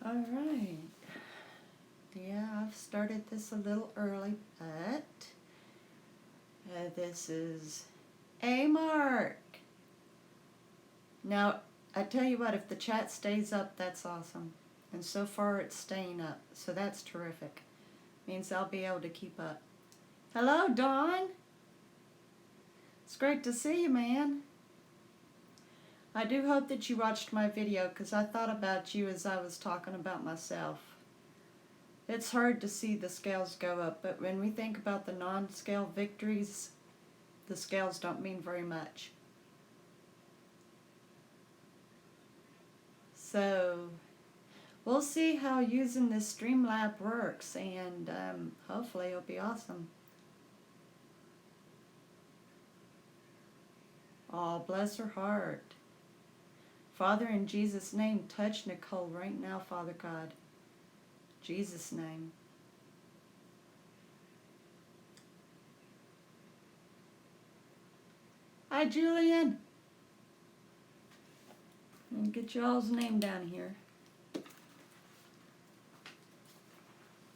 All right. Yeah, I've started this a little early, but this is A Mark. Now, I tell you what, if the chat stays up, that's awesome. And so far it's staying up, so that's terrific. Means I'll be able to keep up. Hello, Dawn. It's great to see you, man. I do hope that you watched my video because I thought about you as I was talking about myself. It's hard to see the scales go up, but when we think about the non-scale victories, the scales don't mean very much. So we'll see how using this Streamlab works, and hopefully it'll be awesome. Oh, bless her heart. Father, in Jesus' name, touch Nicole right now, Father God. Jesus' name. Hi, Julian. And get y'all's name down here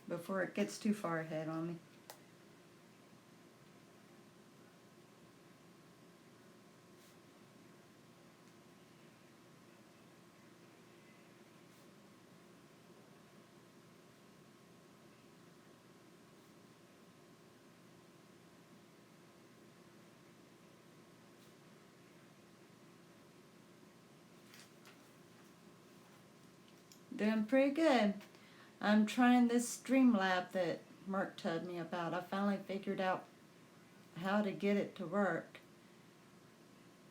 before it gets too far ahead on me. Doing pretty good. I'm trying this Streamlab that Mark told me about. I finally figured out how to get it to work.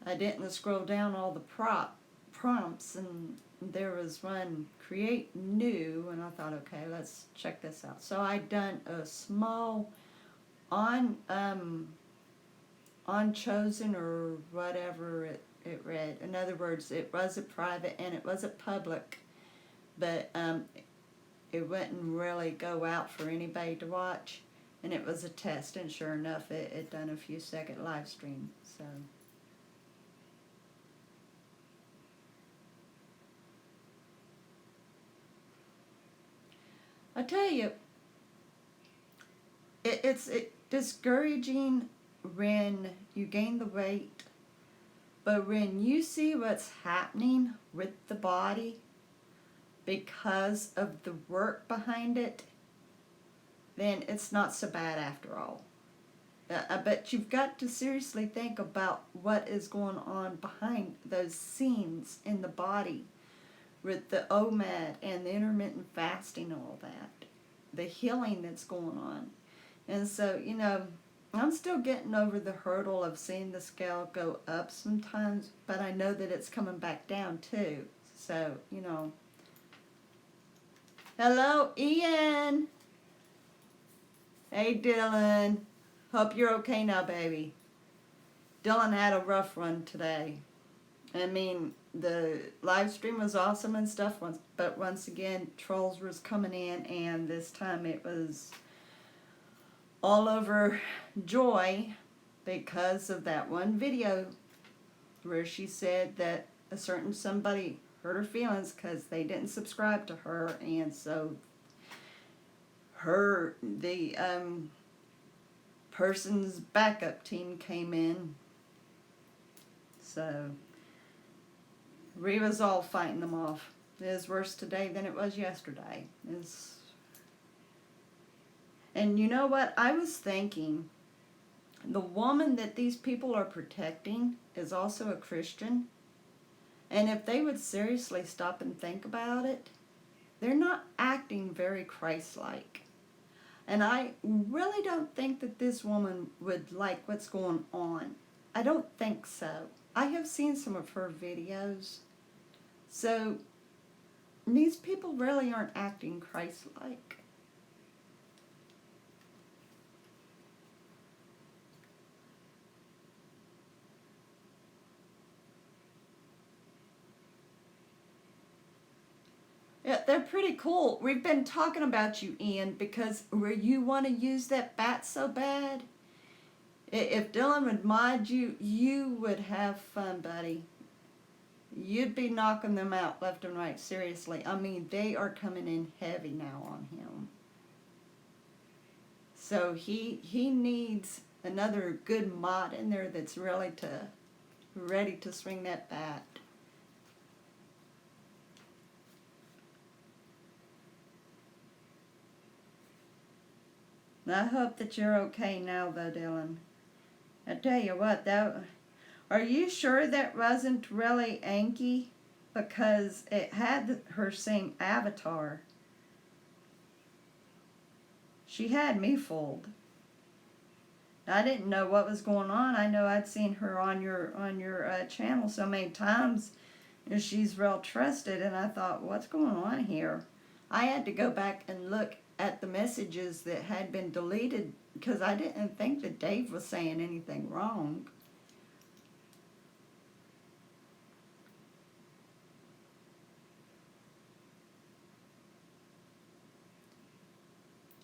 I didn't scroll down all the prompts, and there was one, create new, and I thought, okay, let's check this out. So I done a small on chosen or whatever it read. In other words, it wasn't private and it wasn't public, but it wouldn't really go out for anybody to watch, and it was a test, and sure enough, it done a few second live stream. So I tell you, it's discouraging when you gain the weight, but when you see what's happening with the body because of the work behind it, then it's not so bad after all. But you've got to seriously think about what is going on behind those scenes in the body with the OMAD and the intermittent fasting and all that, the healing that's going on. And so, you know, I'm still getting over the hurdle of seeing the scale go up sometimes, but I know that it's coming back down too. So, you know. Hello, Ian. Hey, Dylan. Hope you're okay now, baby. Dylan had a rough run today. I mean, the live stream was awesome and stuff, but once again, trolls was coming in, and this time it was all over Joy because of that one video where she said that a certain somebody hurt her feelings because they didn't subscribe to her, and so the person's backup team came in. So Reva's all fighting them off. It is worse today than it was yesterday. And you know what? I was thinking, the woman that these people are protecting is also a Christian. And if they would seriously stop and think about it, they're not acting very Christ-like. And I really don't think that this woman would like what's going on. I don't think so. I have seen some of her videos. So these people really aren't acting Christ-like. Yeah, they're pretty cool. We've been talking about you, Ian, because where you want to use that bat so bad. If Dylan would mod you, you would have fun, buddy. you'd be knocking them out left and right, seriously. I mean, they are coming in heavy now on him. So he needs another good mod in there that's ready to swing that bat. I hope that you're okay now, though, Dylan. I tell you what, are you sure that wasn't really Anki? Because it had her same avatar. She had me fooled. I didn't know what was going on. I know I'd seen her on your channel so many times, and she's real trusted. And I thought, what's going on here? I had to go back and look at the messages that had been deleted because I didn't think that Dave was saying anything wrong.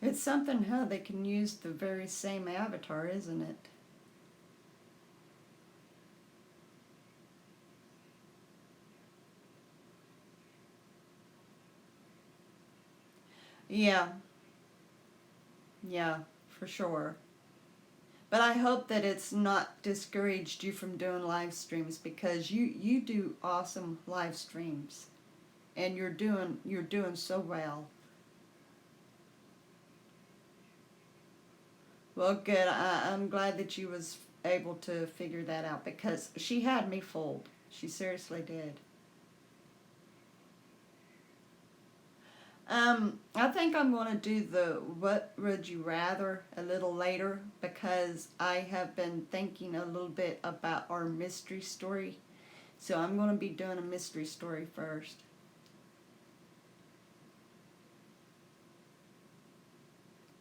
It's something how they can use the very same avatar, isn't it? Yeah. Yeah, for sure. But I hope that it's not discouraged you from doing live streams because you do awesome live streams and you're doing so well. Well, good. I'm glad that you was able to figure that out because she had me fooled. She seriously did. I think I'm going to do the What Would You Rather a little later because I have been thinking a little bit about our mystery story. So I'm going to be doing a mystery story first.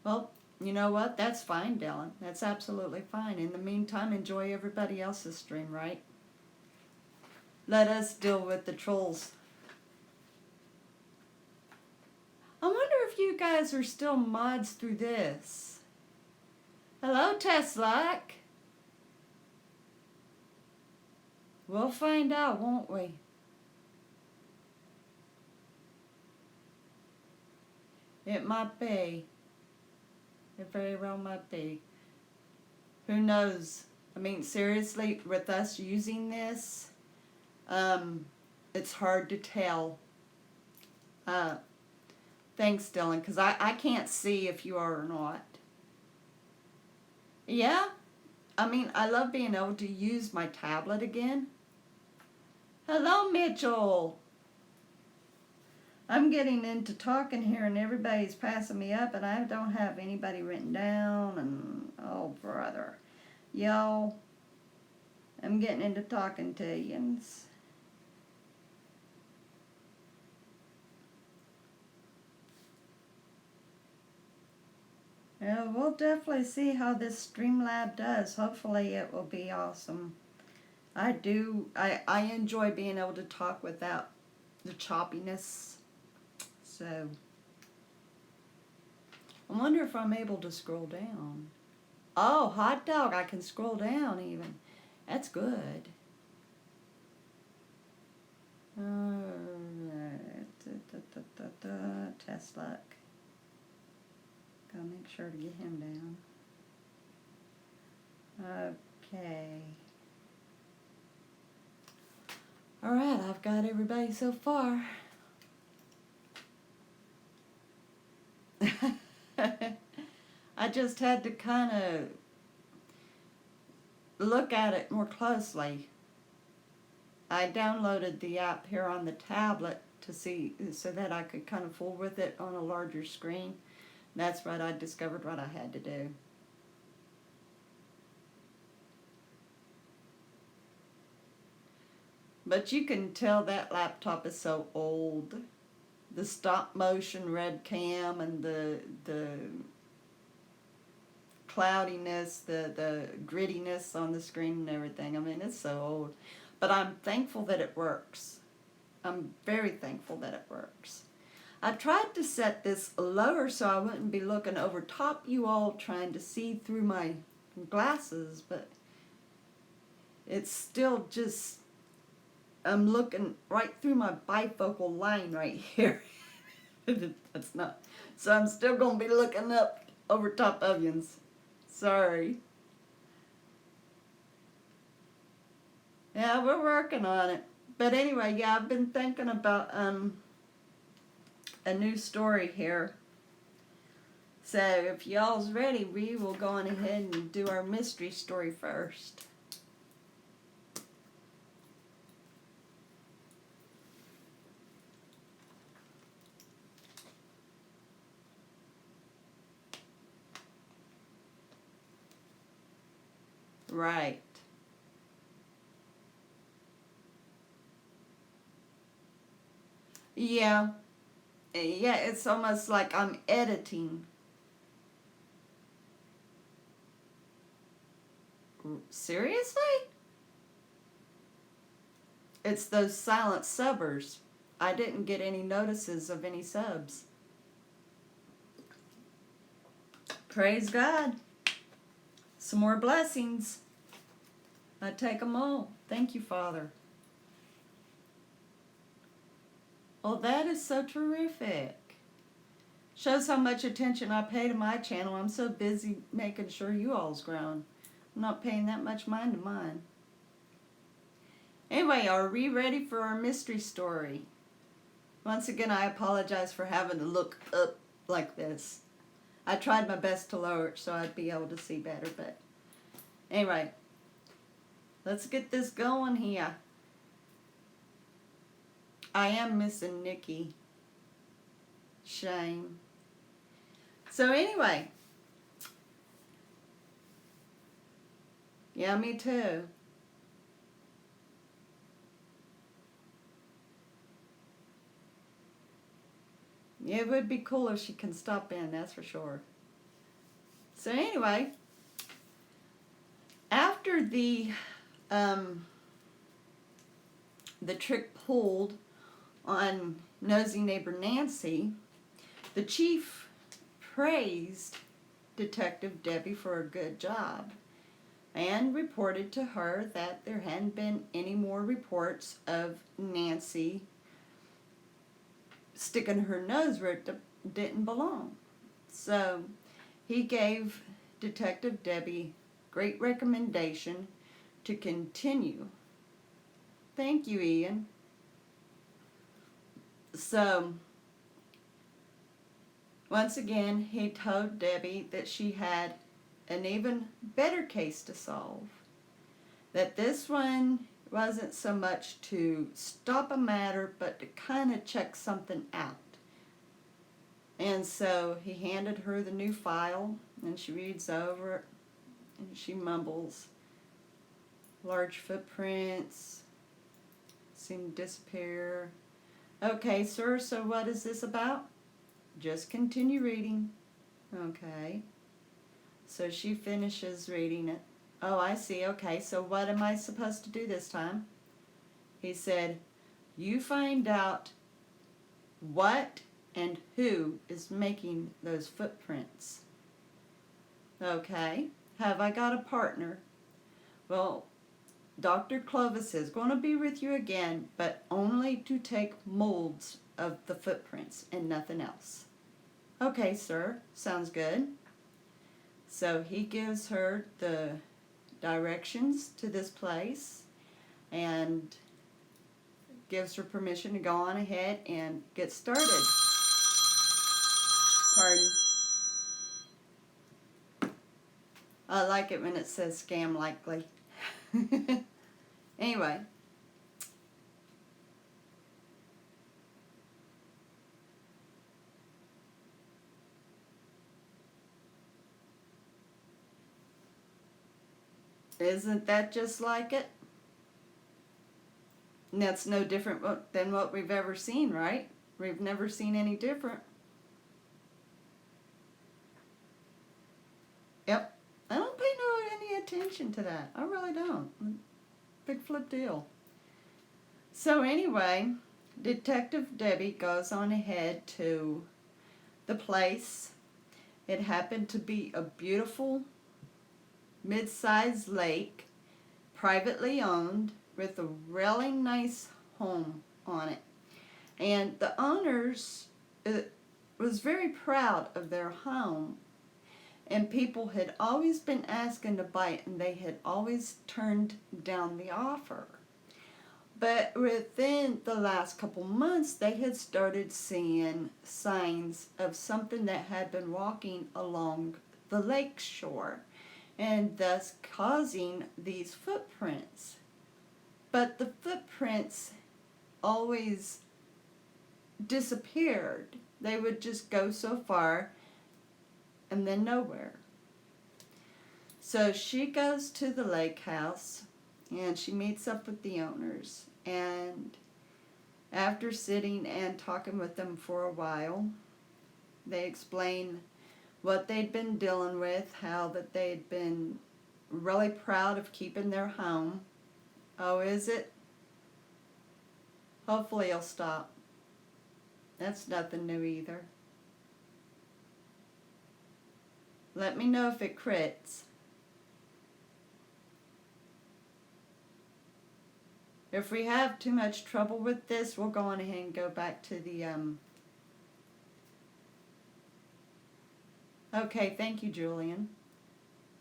Well, you know what? That's fine, Dylan. That's absolutely fine. In the meantime, enjoy everybody else's stream, right? Let us deal with the trolls. I wonder if you guys are still mods through this. Hello, Teslac. We'll find out, won't we? It might be. It very well might be. Who knows? I mean, seriously, with us using this, it's hard to tell. Thanks, Dylan, because I can't see if you are or not. Yeah, I mean, I love being able to use my tablet again. Hello, Mitchell. I'm getting into talking here and everybody's passing me up and I don't have anybody written down and, oh, brother. Yo, I'm getting into talking to yous. Yeah, we'll definitely see how this Streamlab does. Hopefully it will be awesome. I enjoy being able to talk without the choppiness. So, I wonder if I'm able to scroll down. Oh, hot dog, I can scroll down even. That's good. Test luck. Gotta make sure to get him down. Okay. Alright, I've got everybody so far. I just had to kind of look at it more closely. I downloaded the app here on the tablet to see so that I could kind of fool with it on a larger screen. That's what I discovered what I had to do. But you can tell that laptop is so old. The stop motion red cam and the cloudiness, the grittiness on the screen and everything. I mean, it's so old. But I'm thankful that it works. I'm very thankful that it works. I tried to set this lower so I wouldn't be looking over top you all trying to see through my glasses, but it's still just I'm looking right through my bifocal line right here. That's not. So I'm still going to be looking up over top onions. Sorry. Yeah, we're working on it. But anyway, yeah, I've been thinking about a new story here. So if y'all's ready, we will go on ahead and do our mystery story first. Right. Yeah. Yeah, it's almost like I'm editing. Seriously? It's those silent subbers. I didn't get any notices of any subs. Praise God. Some more blessings. I take them all. Thank you, Father. Oh, that is so terrific. Shows how much attention I pay to my channel. I'm so busy making sure you all's grown. I'm not paying that much mind to mine. Anyway, are we ready for our mystery story? Once again, I apologize for having to look up like this. I tried my best to lower it so I'd be able to see better, but anyway, let's get this going here. I am missing Nikki. Shame. So anyway, yeah, me too. It would be cool if she can stop in, that's for sure. So anyway, after the trick pulled on nosy neighbor Nancy, the chief praised Detective Debbie for a good job and reported to her that there hadn't been any more reports of Nancy sticking her nose where it didn't belong. So he gave Detective Debbie great recommendation to continue. Thank you, Ian. So once again, he told Debbie that she had an even better case to solve. That this one wasn't so much to stop a matter, but to kind of check something out. And so he handed her the new file, and she reads over it, and she mumbles, large footprints seem to disappear. Okay, sir, so what is this about? Just continue reading. Okay. So she finishes reading it. Oh, I see. Okay, so what am I supposed to do this time? He said, you find out what and who is making those footprints. Okay. Have I got a partner? Well, Dr. Clovis is going to be with you again, but only to take molds of the footprints and nothing else. Okay, sir. Sounds good. So he gives her the directions to this place and gives her permission to go on ahead and get started. Pardon. I like it when it says scam likely. Anyway. Isn't that just like it? And that's no different than what we've ever seen, right? We've never seen any different. Yep. I don't pay any attention to that. I really don't. Big flip deal. So anyway, Detective Debbie goes on ahead to the place. It happened to be a beautiful mid-sized lake, privately owned, with a really nice home on it. And the owners was very proud of their home. And people had always been asking to buy it, and they had always turned down the offer. But within the last couple months, they had started seeing signs of something that had been walking along the lake shore, and thus causing these footprints. But the footprints always disappeared. They would just go so far and then nowhere. So she goes to the lake house and she meets up with the owners. And after sitting and talking with them for a while, they explain what they'd been dealing with, how that they'd been really proud of keeping their home. Oh, is it? Hopefully it'll stop. That's nothing new either. Let me know if it crits. If we have too much trouble with this, we'll go on ahead and go back to the, Okay, thank you, Julian.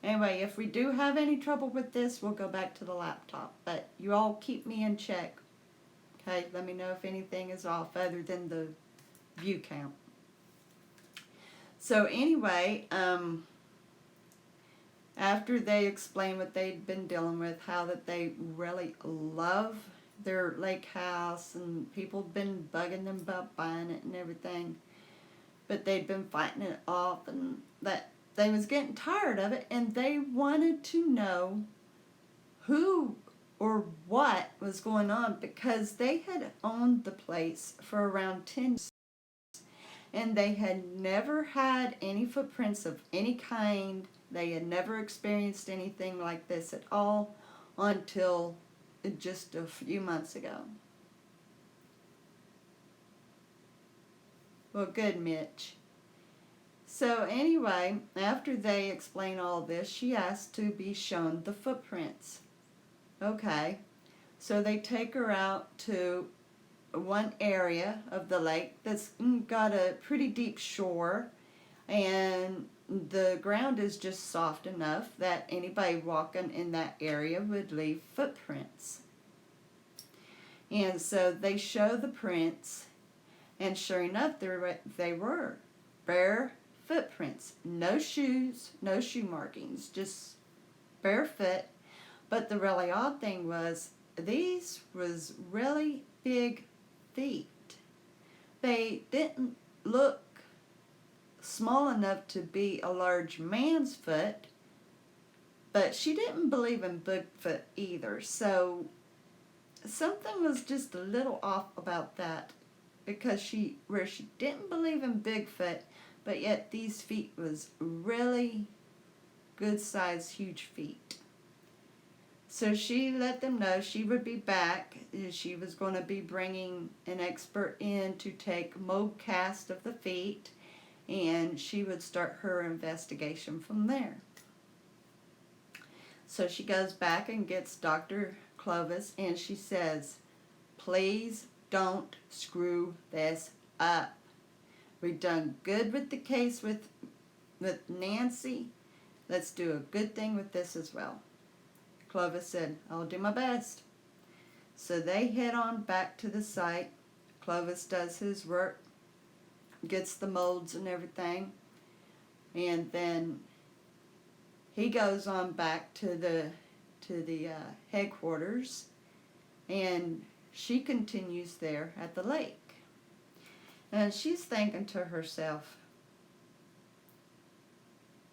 Anyway, if we do have any trouble with this, we'll go back to the laptop. But you all keep me in check. Okay, let me know if anything is off other than the view count. So anyway, after they explained what they'd been dealing with, how that they really love their lake house, and people had been bugging them about buying it and everything, but they'd been fighting it off, and that they was getting tired of it, and they wanted to know who or what was going on, because they had owned the place for around 10 years, and they had never had any footprints of any kind. They had never experienced anything like this at all until just a few months ago. Well, good, Mitch. So anyway, after they explain all this, she asked to be shown the footprints. Okay, so they take her out to one area of the lake that's got a pretty deep shore, and the ground is just soft enough that anybody walking in that area would leave footprints. And so they show the prints, and sure enough, they were bare footprints. No shoes, no shoe markings, just barefoot. But the really odd thing was, these was really big feet. They didn't look small enough to be a large man's foot, but she didn't believe in Bigfoot either, so something was just a little off about that, because she didn't believe in Bigfoot, but yet these feet was really good sized, huge feet. So she let them know she would be back. She was going to be bringing an expert in to take mold cast of the feet, and she would start her investigation from there. So she goes back and gets Dr. Clovis, and she says, please don't screw this up. We've done good with the case with Nancy. Let's do a good thing with this as well. Clovis said, I'll do my best. So they head on back to the site. Clovis does his work, gets the molds and everything, and then he goes on back to the headquarters, and she continues there at the lake. And she's thinking to herself,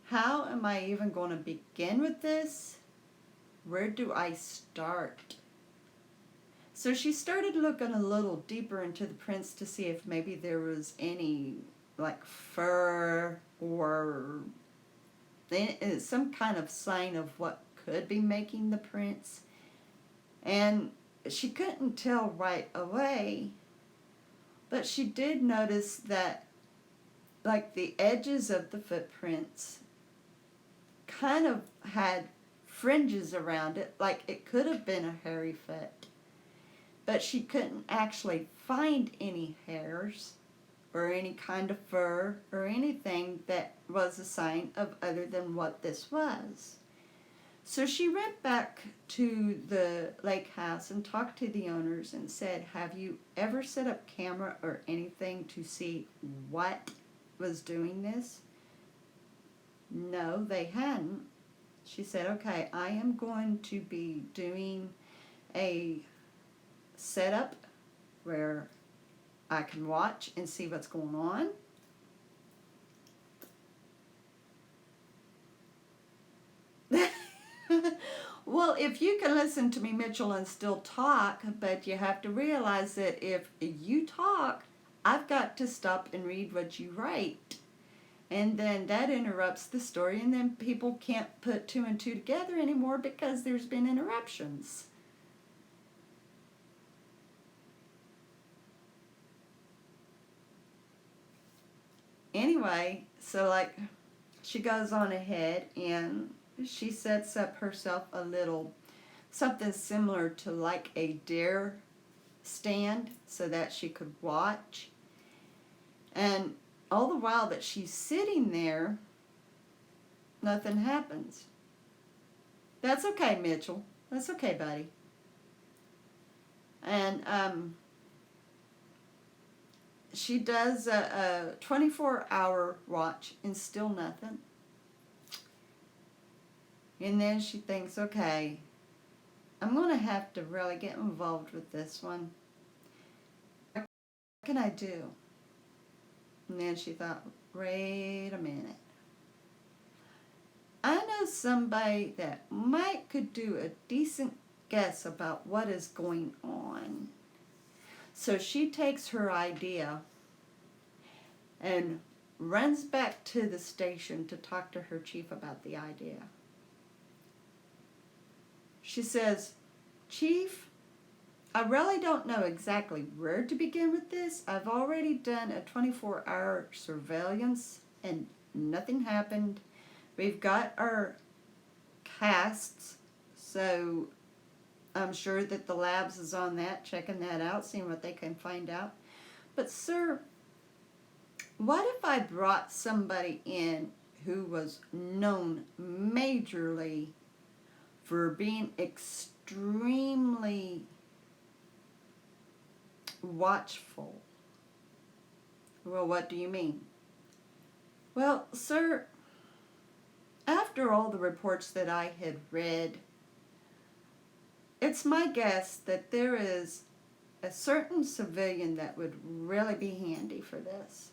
how am I even going to begin with this? Where do I start? So she started looking a little deeper into the prints to see if maybe there was any like fur or some kind of sign of what could be making the prints. And she couldn't tell right away, but she did notice that like the edges of the footprints kind of had fringes around it, like it could have been a hairy foot. But she couldn't actually find any hairs or any kind of fur or anything that was a sign of other than what this was. So she went back to the lake house and talked to the owners and said, have you ever set up camera or anything to see what was doing this? No, they hadn't. She said, okay, I am going to be doing a setup where I can watch and see what's going on. Well, if you can listen to me, Mitchell, and still talk, but you have to realize that if you talk, I've got to stop and read what you write. And then that interrupts the story, and then people can't put two and two together anymore because there's been interruptions. Anyway, so like she goes on ahead and she sets up herself a little something similar to like a dare stand so that she could watch. And all the while that she's sitting there, nothing happens. That's okay, Mitchell. That's okay, buddy. And she does a 24-hour watch and still nothing. And then she thinks, okay, I'm going to have to really get involved with this one. What can I do? And then she thought, wait a minute. I know somebody that might could do a decent guess about what is going on. So she takes her idea and runs back to the station to talk to her chief about the idea. She says, Chief, I really don't know exactly where to begin with this. I've already done a 24-hour surveillance and nothing happened. We've got our casts, so I'm sure that the labs is on that, checking that out, seeing what they can find out. But sir, what if I brought somebody in who was known majorly for being extremely watchful? Well, what do you mean? Well, sir, after all the reports that I had read, it's my guess that there is a certain civilian that would really be handy for this.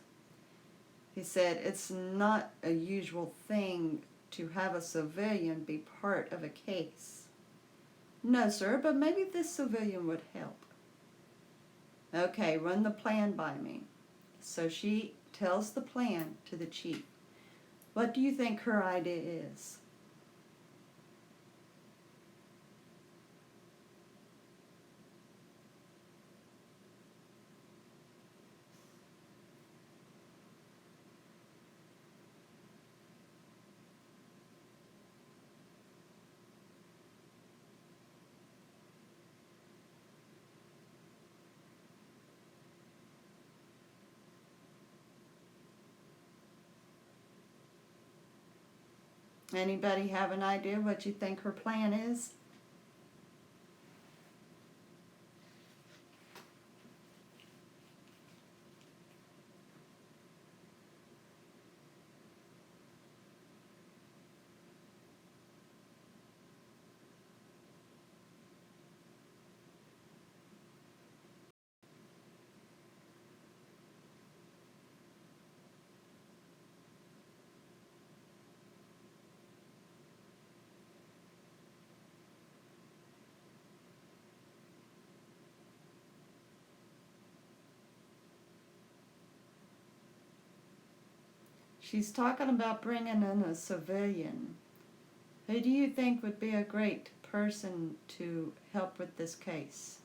He said it's not a usual thing to have a civilian be part of a case. No, sir, but maybe this civilian would help. Okay, run the plan by me. So she tells the plan to the chief. What do you think her idea is? Anybody have an idea what you think her plan is? She's talking about bringing in a civilian. Who do you think would be a great person to help with this case?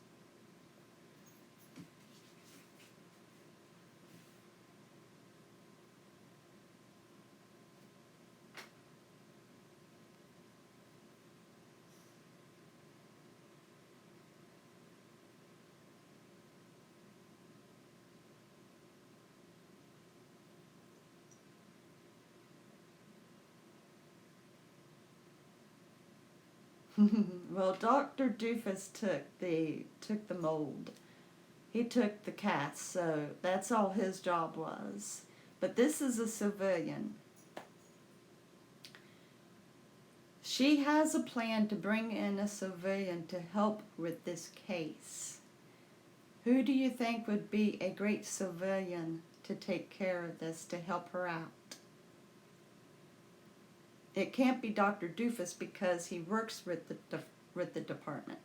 Well, Dr. Doofus took the mold. He took the cast, so that's all his job was. But this is a civilian. She has a plan to bring in a civilian to help with this case. Who do you think would be a great civilian to take care of this, to help her out? It can't be Dr. Doofus because he works with the department.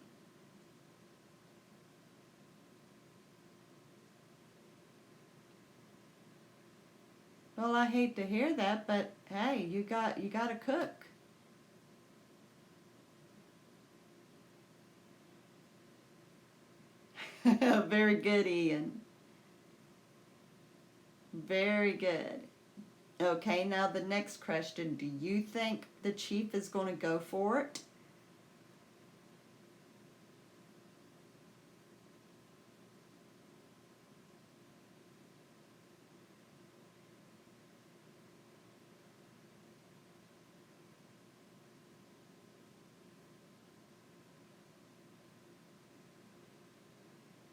Well, I hate to hear that, but hey, you got to cook. Very good, Ian. Very good. Okay, now the next question. Do you think the chief is going to go for it?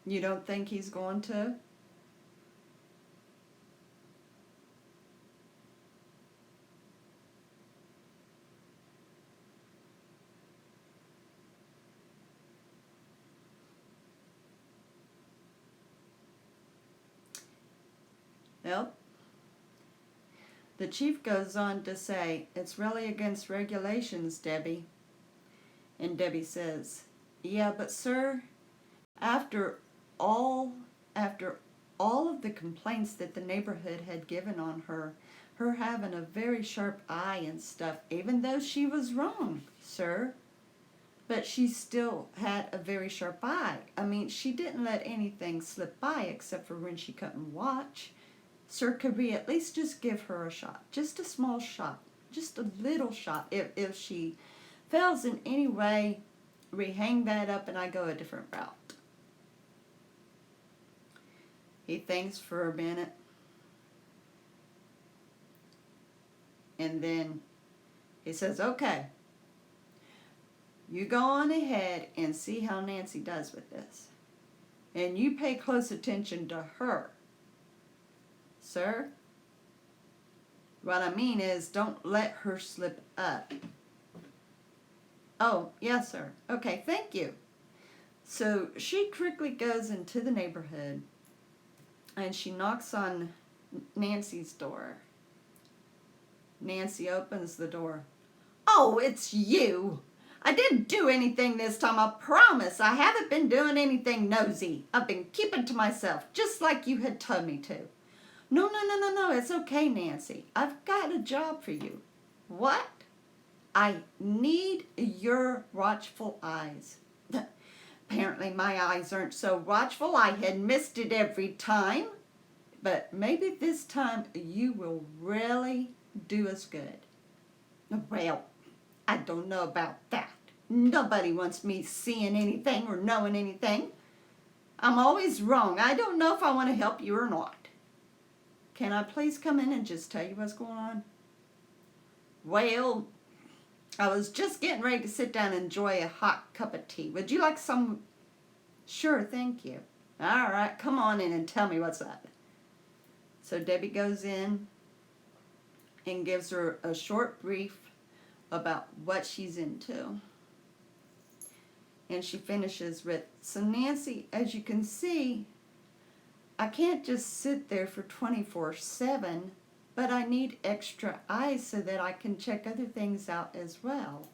You don't think he's going to? Well, the chief goes on to say, it's really against regulations, Debbie. And Debbie says, yeah, but sir, after all after all of the complaints that the neighborhood had given on her having a very sharp eye and stuff, even though she was wrong, sir, but she still had a very sharp eye. I mean, she didn't let anything slip by except for when she couldn't watch. Sir, could we at least just give her a shot? Just a small shot. Just a little shot. If she fails in any way, we hang that up and I go a different route. He thinks for a minute. And then he says, okay, you go on ahead and see how Nancy does with this. And you pay close attention to her. Sir, what I mean is don't let her slip up. Oh, yes, sir. Okay, thank you. So she quickly goes into the neighborhood and she knocks on Nancy's door. Nancy opens the door. Oh, it's you. I didn't do anything this time, I promise. I haven't been doing anything nosy. I've been keeping to myself, just like you had told me to. No, it's okay, Nancy. I've got a job for you. What? I need your watchful eyes. Apparently my eyes aren't so watchful. I had missed it every time. But maybe this time you will really do us good. Well, I don't know about that. Nobody wants me seeing anything or knowing anything. I'm always wrong. I don't know if I want to help you or not. Can I please come in and just tell you what's going on? Well, I was just getting ready to sit down and enjoy a hot cup of tea. Would you like some? Sure, thank you. All right, come on in and tell me what's up. So Debbie goes in and gives her a short brief about what she's into. And she finishes with, so Nancy, as you can see, I can't just sit there for 24/7, but I need extra eyes so that I can check other things out as well.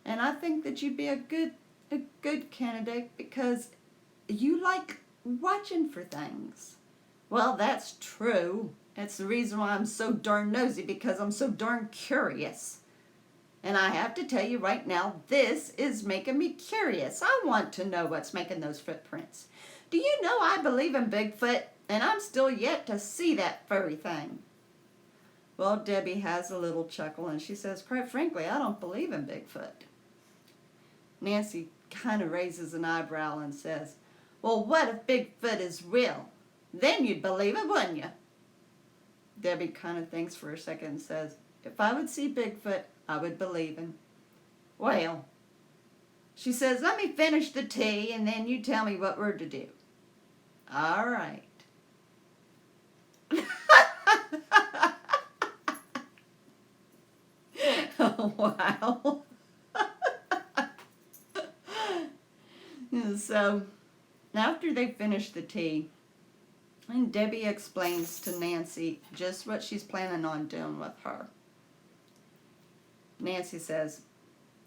And I think that you'd be a good candidate because you like watching for things. Well, that's true. That's the reason why I'm so darn nosy, because I'm so darn curious. And I have to tell you right now, this is making me curious. I want to know what's making those footprints. Do you know I believe in Bigfoot, and I'm still yet to see that furry thing? Well, Debbie has a little chuckle, and she says, quite frankly, I don't believe in Bigfoot. Nancy kind of raises an eyebrow and says, well, what if Bigfoot is real? Then you'd believe it, wouldn't you? Debbie kind of thinks for a second and says, if I would see Bigfoot, I would believe him. Well, She says, let me finish the tea and then you tell me what we're to do. All right. Oh, wow. So, after they finish the tea, and Debbie explains to Nancy just what she's planning on doing with her. Nancy says,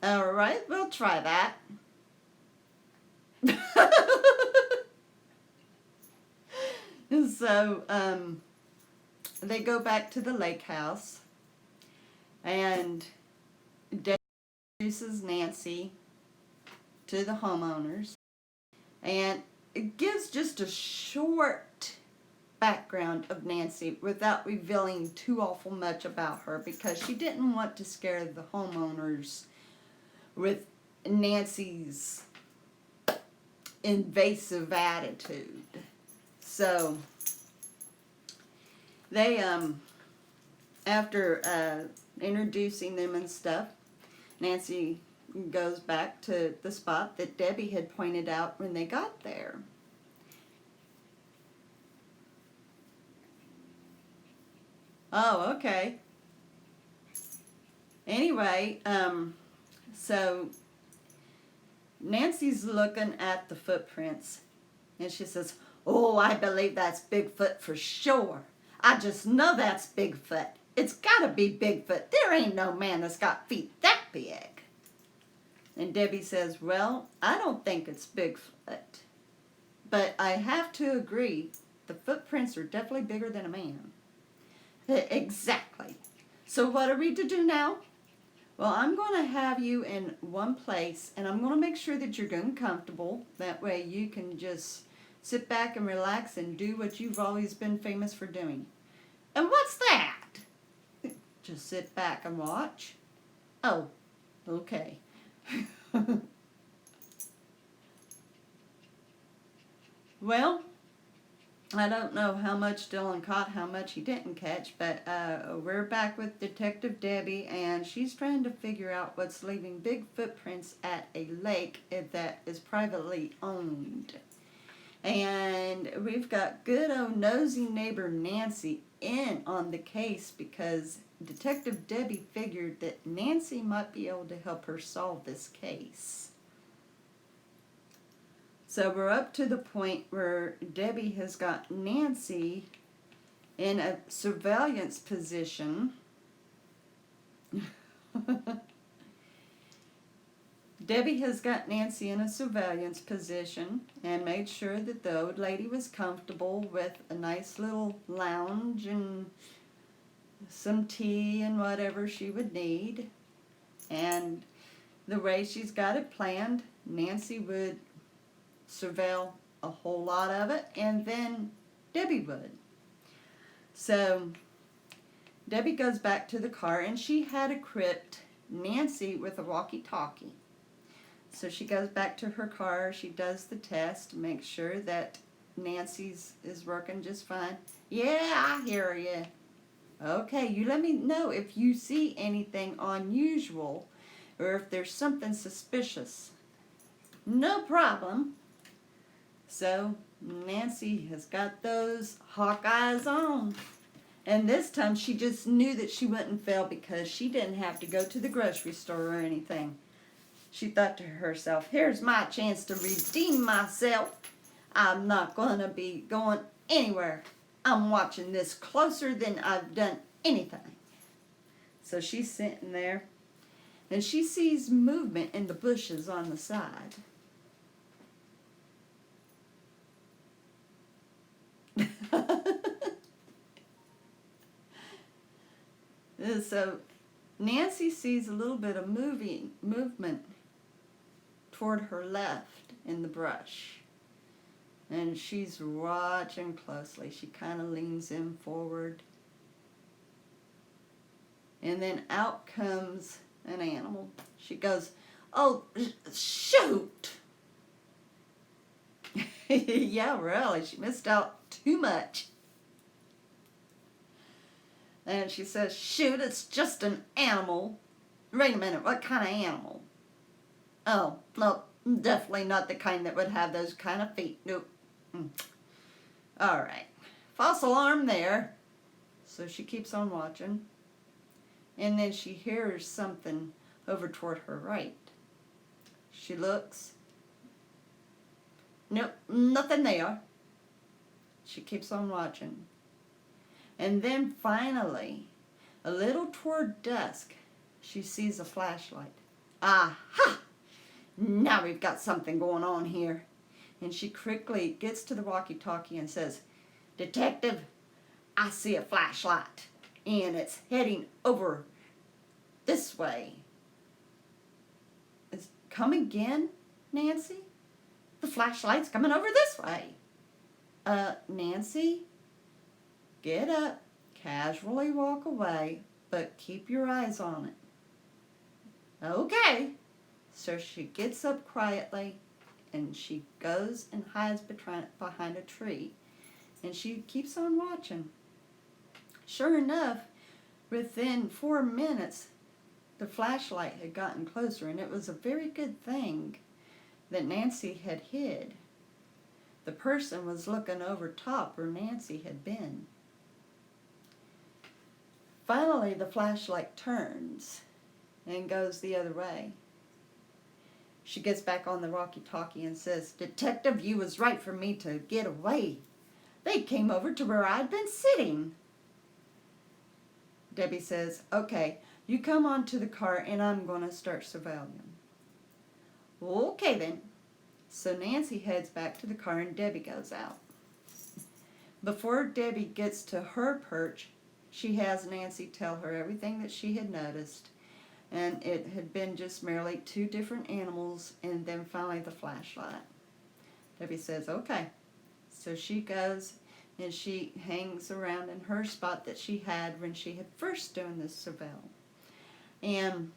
all right, we'll try that. So, they go back to the lake house, and Debbie introduces Nancy to the homeowners, and it gives just a short background of Nancy without revealing too awful much about her, because she didn't want to scare the homeowners with Nancy's invasive attitude. So they after introducing them and stuff, Nancy goes back to the spot that Debbie had pointed out when they got there. Oh, okay. Anyway, so Nancy's looking at the footprints, and she says, oh, I believe that's Bigfoot for sure. I just know that's Bigfoot. It's gotta be Bigfoot. There ain't no man that's got feet that big. And Debbie says, well, I don't think it's Bigfoot, but I have to agree, the footprints are definitely bigger than a man. Exactly. So what are we to do now? Well, I'm going to have you in one place, and I'm going to make sure that you're getting comfortable. That way you can just sit back and relax and do what you've always been famous for doing. And what's that? Just sit back and watch. Oh, okay. Well, I don't know how much Dylan caught, how much he didn't catch, but we're back with Detective Debbie, and she's trying to figure out what's leaving big footprints at a lake that is privately owned. And we've got good old nosy neighbor Nancy in on the case, because Detective Debbie figured that Nancy might be able to help her solve this case. So we're up to the point where Debbie has got Nancy in a surveillance position. Debbie has got Nancy in a surveillance position and made sure that the old lady was comfortable with a nice little lounge and some tea and whatever she would need. And the way she's got it planned, Nancy would surveil a whole lot of it, and then Debbie would. So Debbie goes back to the car, and she had equipped Nancy with a walkie-talkie. So she goes back to her car, she does the test, makes sure that Nancy's is working just fine. Yeah, I hear you. Okay, you let me know if you see anything unusual or if there's something suspicious. No problem. So Nancy has got those hawk eyes on. And this time she just knew that she wouldn't fail, because she didn't have to go to the grocery store or anything. She thought to herself, here's my chance to redeem myself. I'm not going to be going anywhere. I'm watching this closer than I've done anything. So she's sitting there, and she sees movement in the bushes on the side. So Nancy sees a little bit of movement toward her left in the brush, and she's watching closely. She kind of leans in forward, and then out comes an animal. She goes, oh, shoot. Yeah, really, she missed out too much. And she says, shoot, it's just an animal. Wait a minute, what kind of animal? Oh, no, definitely not the kind that would have those kind of feet. Nope. All right. False alarm there. So she keeps on watching. And then she hears something over toward her right. She looks. Nope, nothing there. She keeps on watching. And then finally, a little toward dusk, she sees a flashlight. Aha! Now we've got something going on here. And she quickly gets to the walkie-talkie and says, Detective, I see a flashlight, and it's heading over this way. It's come again, Nancy? The flashlight's coming over this way. Nancy, get up, casually walk away, but keep your eyes on it. Okay. So she gets up quietly, and she goes and hides behind a tree, and she keeps on watching. Sure enough, within 4 minutes, the flashlight had gotten closer, and it was a very good thing that Nancy had hid. The person was looking over top where Nancy had been. Finally, the flashlight turns and goes the other way. She gets back on the walkie-talkie and says, Detective, you was right for me to get away. They came over to where I'd been sitting. Debbie says, okay, you come on to the car and I'm going to start surveilling. Okay then. So Nancy heads back to the car and Debbie goes out. Before Debbie gets to her perch, she has Nancy tell her everything that she had noticed. And it had been just merely 2 different animals and then finally the flashlight. Debbie says, okay. So she goes and she hangs around in her spot that she had when she had first done this surveil. And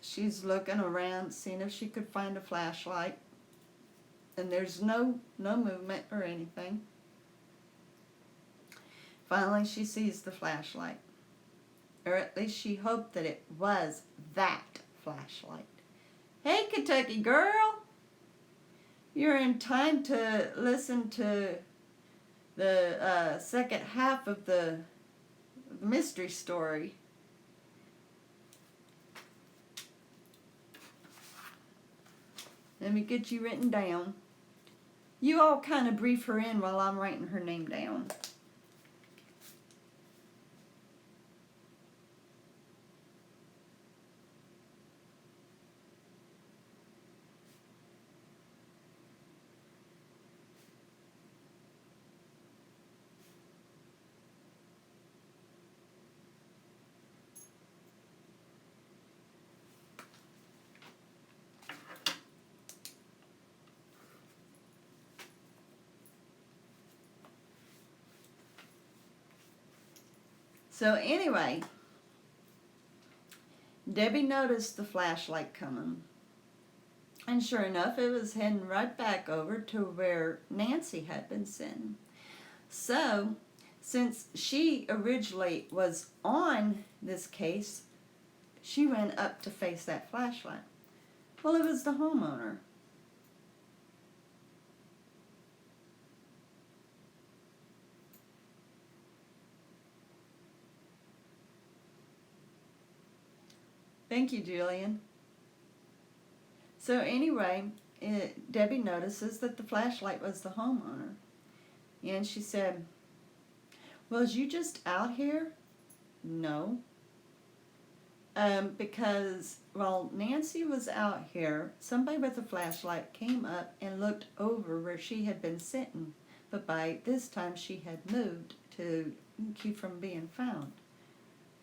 she's looking around, seeing if she could find a flashlight. And there's no movement or anything. Finally, she sees the flashlight. Or at least she hoped that it was that flashlight. Hey, Kentucky girl! You're in time to listen to the second half of the mystery story. Let me get you written down. You all kind of brief her in while I'm writing her name down. So anyway, Debbie noticed the flashlight coming. And sure enough, it was heading right back over to where Nancy had been sitting. So, since she originally was on this case, she went up to face that flashlight. Well, it was the homeowner. Thank you, Julian. So anyway, Debbie notices that the flashlight was the homeowner. And she said, was you just out here? No. Because while Nancy was out here, somebody with a flashlight came up and looked over where she had been sitting. But by this time she had moved to keep from being found.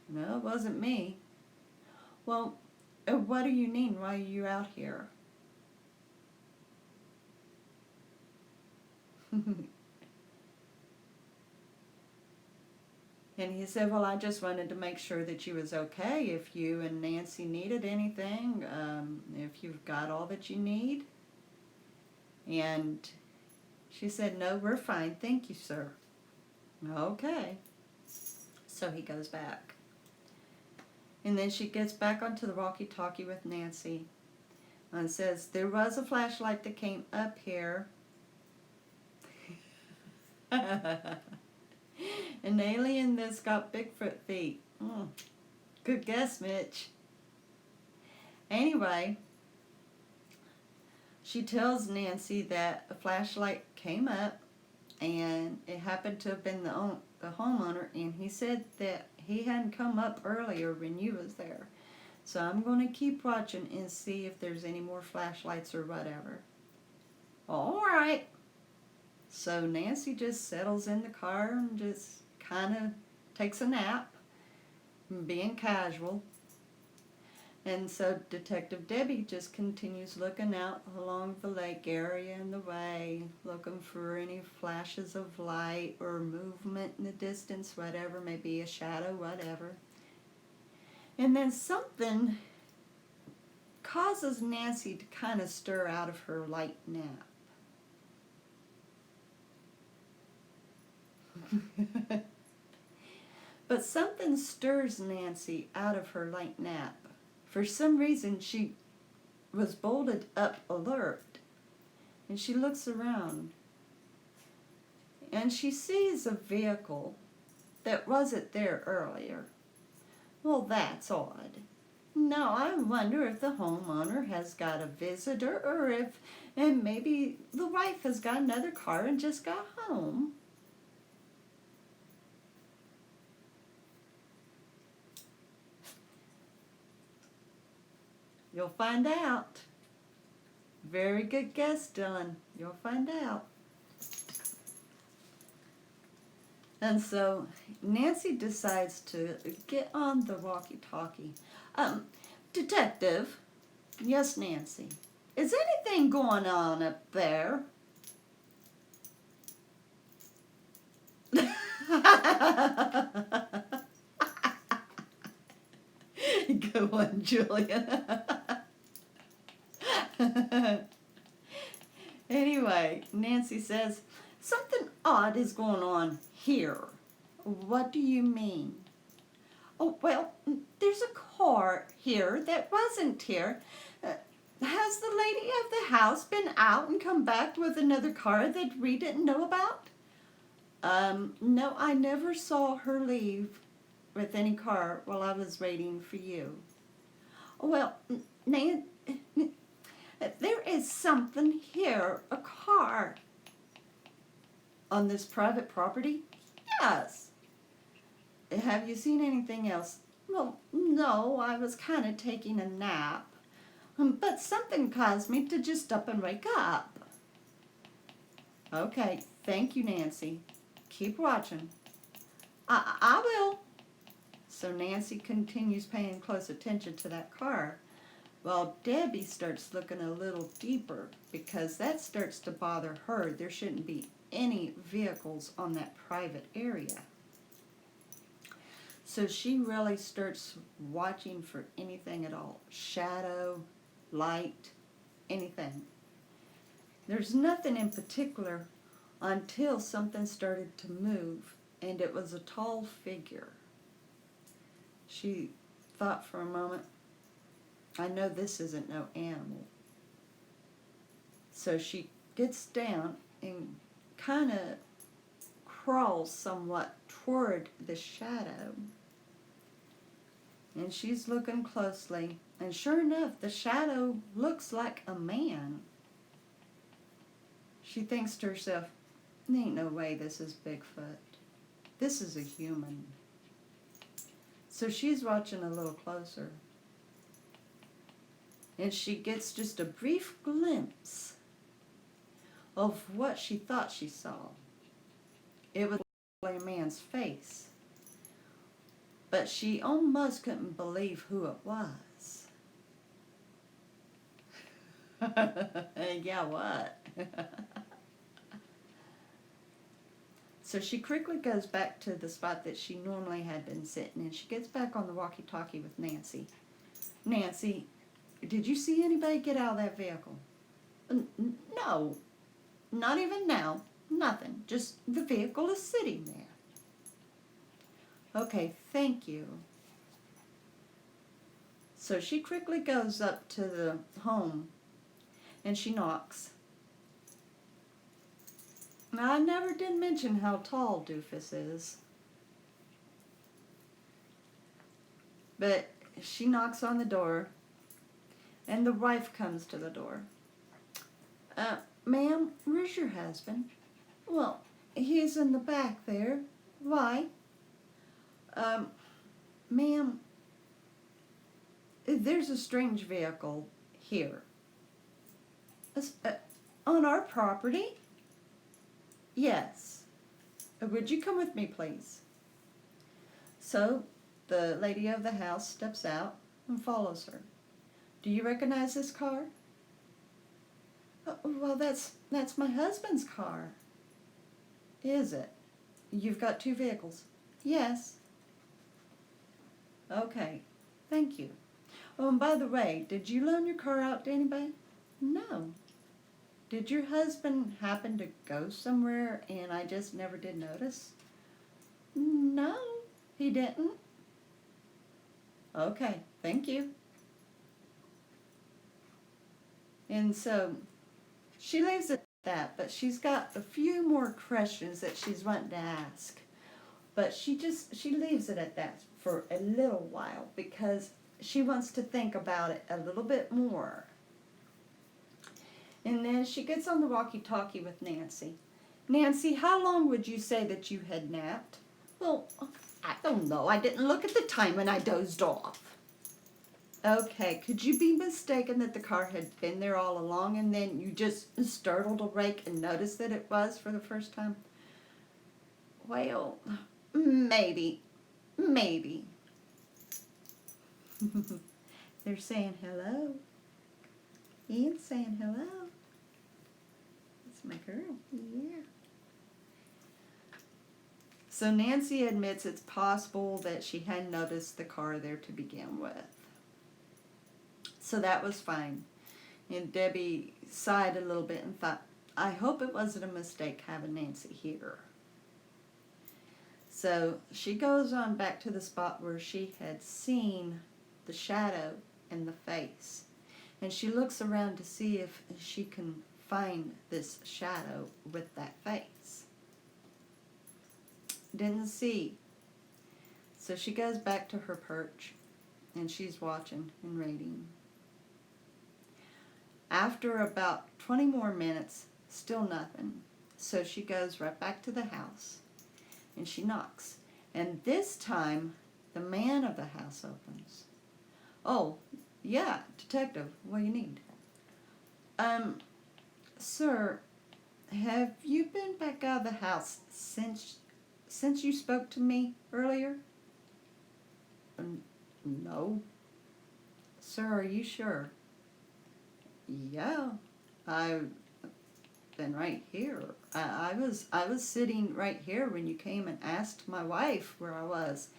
No, it wasn't me. Well, what do you mean? Why are you out here? And he said, well, I just wanted to make sure that you was okay. If you and Nancy needed anything, if you've got all that you need. And she said, no, we're fine. Thank you, sir. Okay. So he goes back. And then she gets back onto the walkie-talkie with Nancy and says, there was a flashlight that came up here. An alien that's got Bigfoot feet. Good guess, Mitch. Anyway, she tells Nancy that a flashlight came up and it happened to have been the homeowner, and he said that he hadn't come up earlier when you was there. So I'm going to keep watching and see if there's any more flashlights or whatever. All right. So Nancy just settles in the car and just kind of takes a nap, being casual. And so Detective Debbie just continues looking out along the lake area and the way, looking for any flashes of light or movement in the distance, whatever, maybe a shadow, whatever. And then something causes Nancy to kind of stir out of her light nap. But something stirs Nancy out of her light nap. For some reason, she was bolted up alert, and she looks around, and she sees a vehicle that wasn't there earlier. Well, that's odd. Now, I wonder if the homeowner has got a visitor, or if, and maybe the wife has got another car and just got home. You'll find out. Very good guess, Dylan. You'll find out. And so Nancy decides to get on the walkie-talkie. Detective. Yes, Nancy. Is anything going on up there? Go on, Julia. Anyway, Nancy says, something odd is going on here. What do you mean? Oh, well, there's a car here that wasn't here. Has the lady of the house been out and come back with another car that we didn't know about? No, I never saw her leave with any car while I was waiting for you. Well, Nan, there is something here, a car. On this private property? Yes. Have you seen anything else? Well, no, I was kind of taking a nap. But something caused me to just up and wake up. Okay, thank you, Nancy. Keep watching. I will. So Nancy continues paying close attention to that car, while Debbie starts looking a little deeper, because that starts to bother her. There shouldn't be any vehicles on that private area. So she really starts watching for anything at all. Shadow, light, anything. There's nothing in particular until something started to move, and it was a tall figure. She thought for a moment, I know this isn't no animal. So she gets down and kind of crawls somewhat toward the shadow. And she's looking closely, and sure enough, the shadow looks like a man. She thinks to herself, there ain't no way this is Bigfoot. This is a human. So she's watching a little closer. And she gets just a brief glimpse of what she thought she saw. It was a man's face. But she almost couldn't believe who it was. Yeah, what? So she quickly goes back to the spot that she normally had been sitting, and she gets back on the walkie-talkie with Nancy. Nancy, did you see anybody get out of that vehicle? No, not even now. Nothing. Just the vehicle is sitting there. Okay, thank you. So she quickly goes up to the home and she knocks. Now, I never did mention how tall Doofus is. But she knocks on the door, and the wife comes to the door. Ma'am, where's your husband? Well, he's in the back there. Why? Ma'am, there's a strange vehicle here. On our property? Yes. Would you come with me, please? So, the lady of the house steps out and follows her. Do you recognize this car? Well, that's my husband's car. Is it? You've got two vehicles? Yes. Okay, thank you. Oh, and by the way, did you loan your car out to anybody? No. Did your husband happen to go somewhere and I just never did notice? No, he didn't. Okay, thank you. And so she leaves it at that, but she's got a few more questions that she's wanting to ask. But she leaves it at that for a little while because she wants to think about it a little bit more. And then she gets on the walkie-talkie with Nancy. Nancy, how long would you say that you had napped? Well, I don't know. I didn't look at the time and I dozed off. Okay, could you be mistaken that the car had been there all along and then you just startled awake and noticed that it was for the first time? Well, maybe. They're saying hello. Ian's saying hello. That's my girl. Yeah. So Nancy admits it's possible that she hadn't noticed the car there to begin with. So that was fine. And Debbie sighed a little bit and thought, I hope it wasn't a mistake having Nancy here. So she goes on back to the spot where she had seen the shadow and the face. And she looks around to see if she can find this shadow with that face. Didn't see. So she goes back to her perch and she's watching and reading. After about 20 more minutes, still nothing. So she goes right back to the house and she knocks. And this time, the man of the house opens. Oh, yeah, detective, what do you need? Sir, have you been back out of the house since you spoke to me earlier? No. Sir, are you sure? Yeah, I've been right here. I was sitting right here when you came and asked my wife where I was.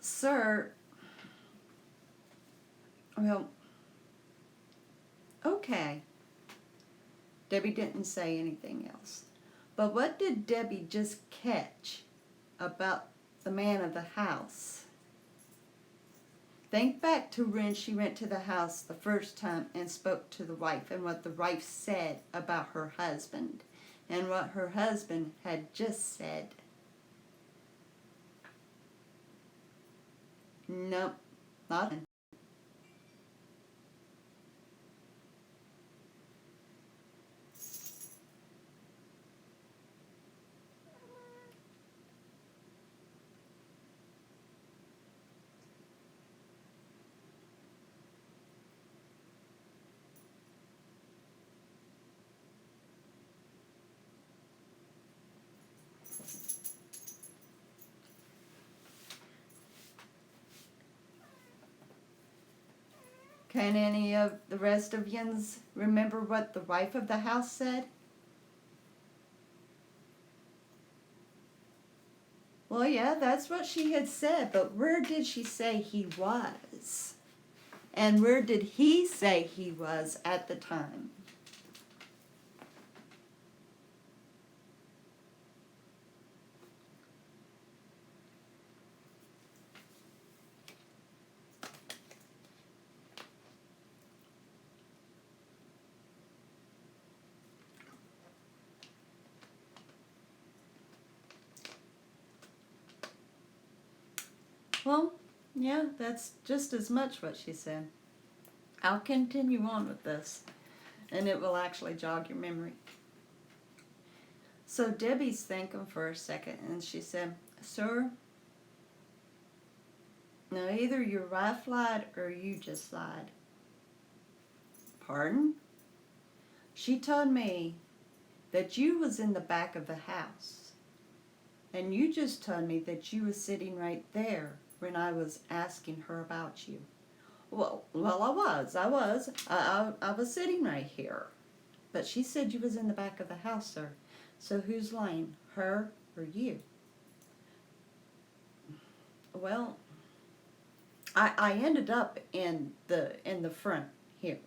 Sir, well, okay. Debbie didn't say anything else. But what did Debbie just catch about the man of the house? Think back to when she went to the house the first time and spoke to the wife and what the wife said about her husband and what her husband had just said. Nope, nothing. Can any of the rest of yins remember what the wife of the house said? Well, yeah, that's what she had said, but where did she say he was? And where did he say he was at the time? Well, yeah, that's just as much what she said. I'll continue on with this, and it will actually jog your memory. So Debbie's thinking for a second, and she said, "Sir, now either your wife lied or you just lied." "Pardon?" "She told me that you was in the back of the house, and you just told me that you was sitting right there when I was asking her about you." Well, I was. I was sitting right here. But she said you was in the back of the house, sir. So who's lying, her or you?" "Well, I ended up in the front here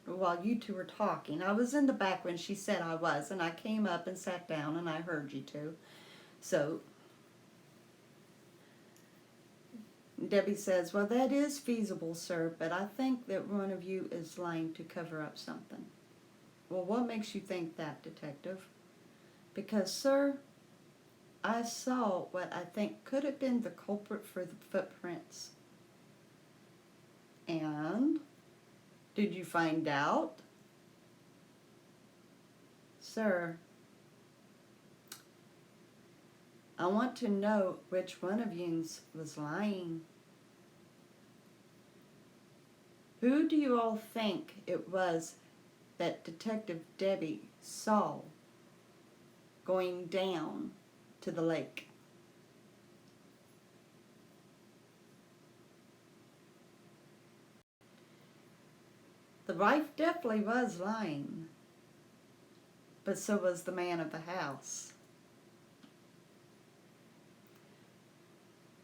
while you two were talking. I was in the back when she said I was, and I came up and sat down and I heard you two. So Debbie says, "Well, that is feasible, sir, but I think that one of you is lying to cover up something." "Well, what makes you think that, detective?" "Because, sir, I saw what I think could have been the culprit for the footprints." "And? Did you find out?" "Sir, I want to know which one of yous was lying. Who do you all think it was that Detective Debbie saw going down to the lake?" The wife definitely was lying, but so was the man of the house.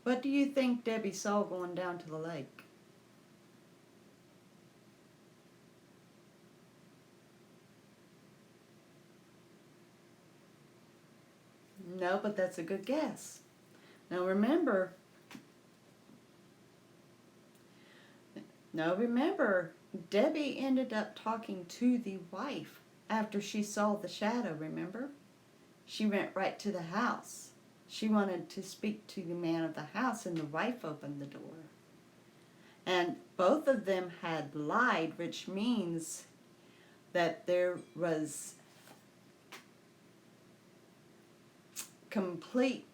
What do you think Debbie saw going down to the lake? No, but that's a good guess. Now remember, Debbie ended up talking to the wife after she saw the shadow, remember? She went right to the house. She wanted to speak to the man of the house, and the wife opened the door. And both of them had lied, which means that there was complete,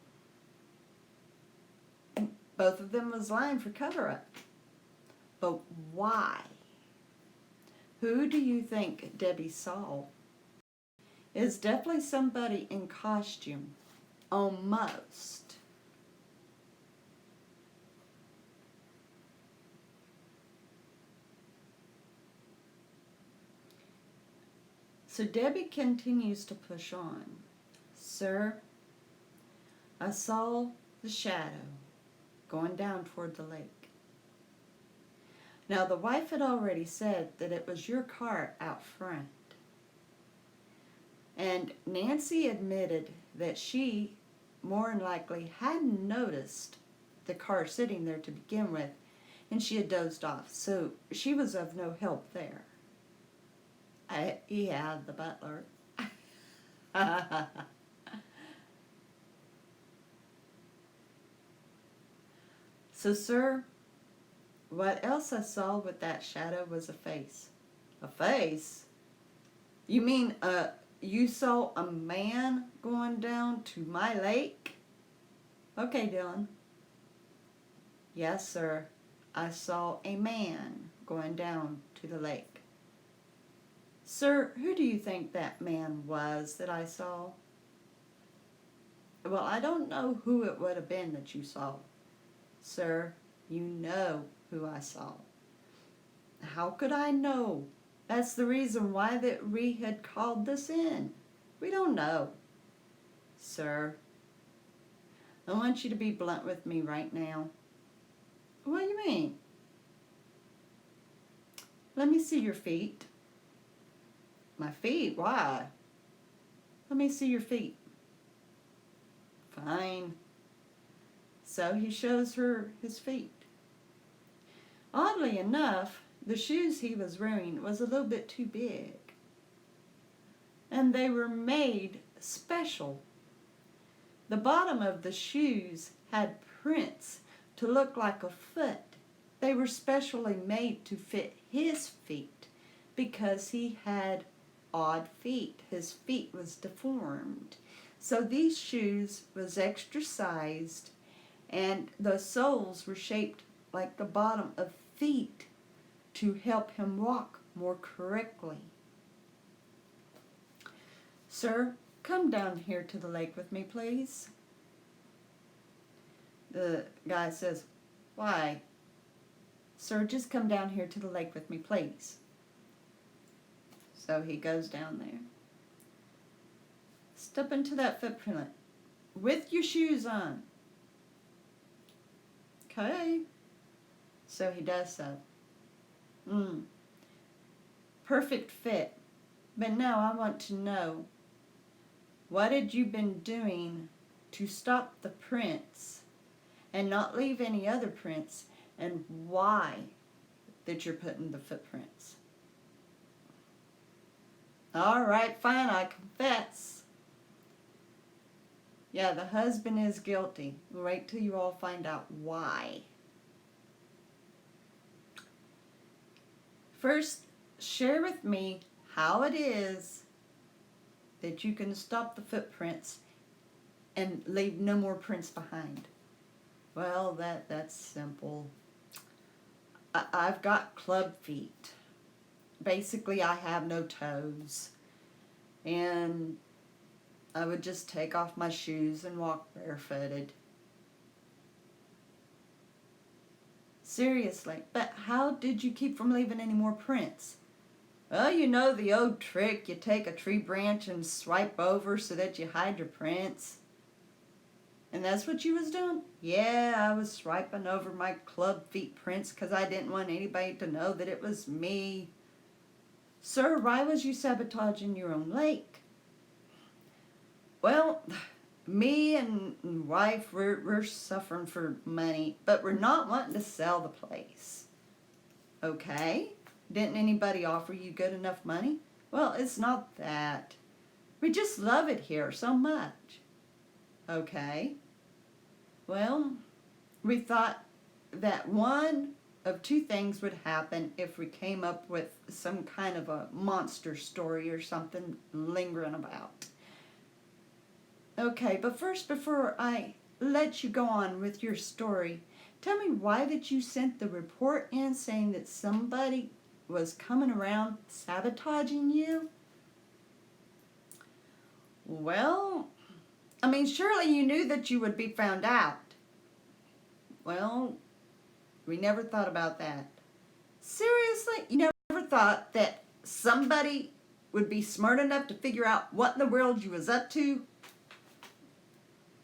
both of them was lying for cover-up. But why? Who do you think Debbie saw? It's definitely somebody in costume. Almost. So Debbie continues to push on. "Sir, I saw the shadow going down toward the lake." Now the wife had already said that it was your car out front. And Nancy admitted that she more than likely hadn't noticed the car sitting there to begin with, and she had dozed off, so she was of no help there. Yeah, the butler. So, sir, what else I saw with that shadow was a face. A face? You mean, you saw a man going down to my lake? Okay, Dylan. Yes, sir. I saw a man going down to the lake. Sir, who do you think that man was that I saw? Well, I don't know who it would have been that you saw. Sir, you know who I saw. How could I know? That's the reason why that we had called this in. We don't know. Sir, I want you to be blunt with me right now. What do you mean? Let me see your feet. My feet? Why? Let me see your feet. Fine. So he shows her his feet. Oddly enough, the shoes he was wearing was a little bit too big. And they were made special. The bottom of the shoes had prints to look like a foot. They were specially made to fit his feet because he had odd feet. His feet was deformed. So these shoes was extra sized, and the soles were shaped like the bottom of feet to help him walk more correctly. Sir, come down here to the lake with me, please. The guy says, why? Sir, just come down here to the lake with me, please. So he goes down there. Step into that footprint with your shoes on. Okay. So he does so. Perfect fit. But now I want to know, what had you been doing to stop the prints and not leave any other prints, and why that you're putting the footprints? All right, fine, I confess. Yeah, the husband is guilty. Wait till you all find out why. First, share with me how it is that you can stop the footprints and leave no more prints behind. Well, that's simple. I've got club feet. Basically, I have no toes. And I would just take off my shoes and walk barefooted. Seriously, but how did you keep from leaving any more prints? Well, you know the old trick, you take a tree branch and swipe over so that you hide your prints. And that's what you was doing? Yeah, I was swiping over my club feet prints because I didn't want anybody to know that it was me. Sir, why was you sabotaging your own lake? Well, me and wife, we're suffering for money, but we're not wanting to sell the place. Okay? Didn't anybody offer you good enough money? Well, it's not that. We just love it here so much. Okay? Well, we thought that one of two things would happen if we came up with some kind of a monster story or something lingering about. Okay, but first, before I let you go on with your story, tell me, why did you send the report in saying that somebody was coming around sabotaging you? Well, I mean, surely you knew that you would be found out. Well, we never thought about that. Seriously? You never thought that somebody would be smart enough to figure out what in the world you was up to?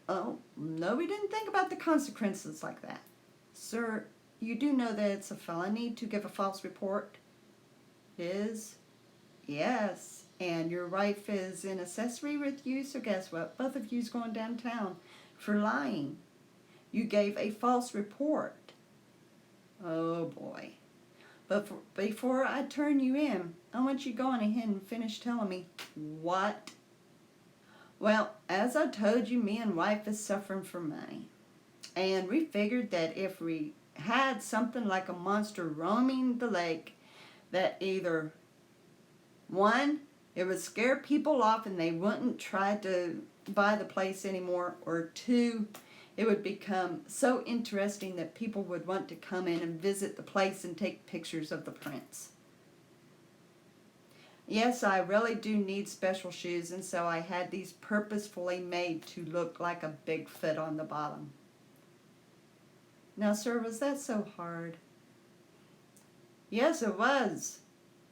Oh, no, we didn't think about the consequences like that. Sir, you do know that it's a felony to give a false report? It is? Yes. And your wife is in accessory with you, so guess what? Both of you's going downtown for lying. You gave a false report. Oh, boy. But before I turn you in, I want you to go on ahead and finish telling me what. Well, as I told you, me and wife is suffering for money. And we figured that if we had something like a monster roaming the lake, that either, one, it would scare people off and they wouldn't try to buy the place anymore, or two, it would become so interesting that people would want to come in and visit the place and take pictures of the prints. Yes, I really do need special shoes, and so I had these purposefully made to look like a big foot on the bottom. Now, sir, was that so hard? Yes, it was.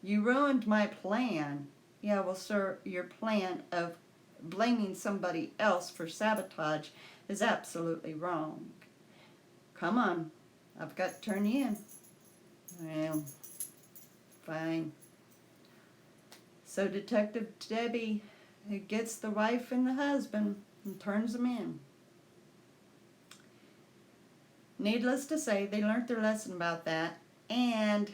You ruined my plan. Yeah, well, sir, your plan of blaming somebody else for sabotage is absolutely wrong. Come on, I've got to turn you in. Well, fine. So Detective Debbie gets the wife and the husband and turns them in. Needless to say, they learned their lesson about that, and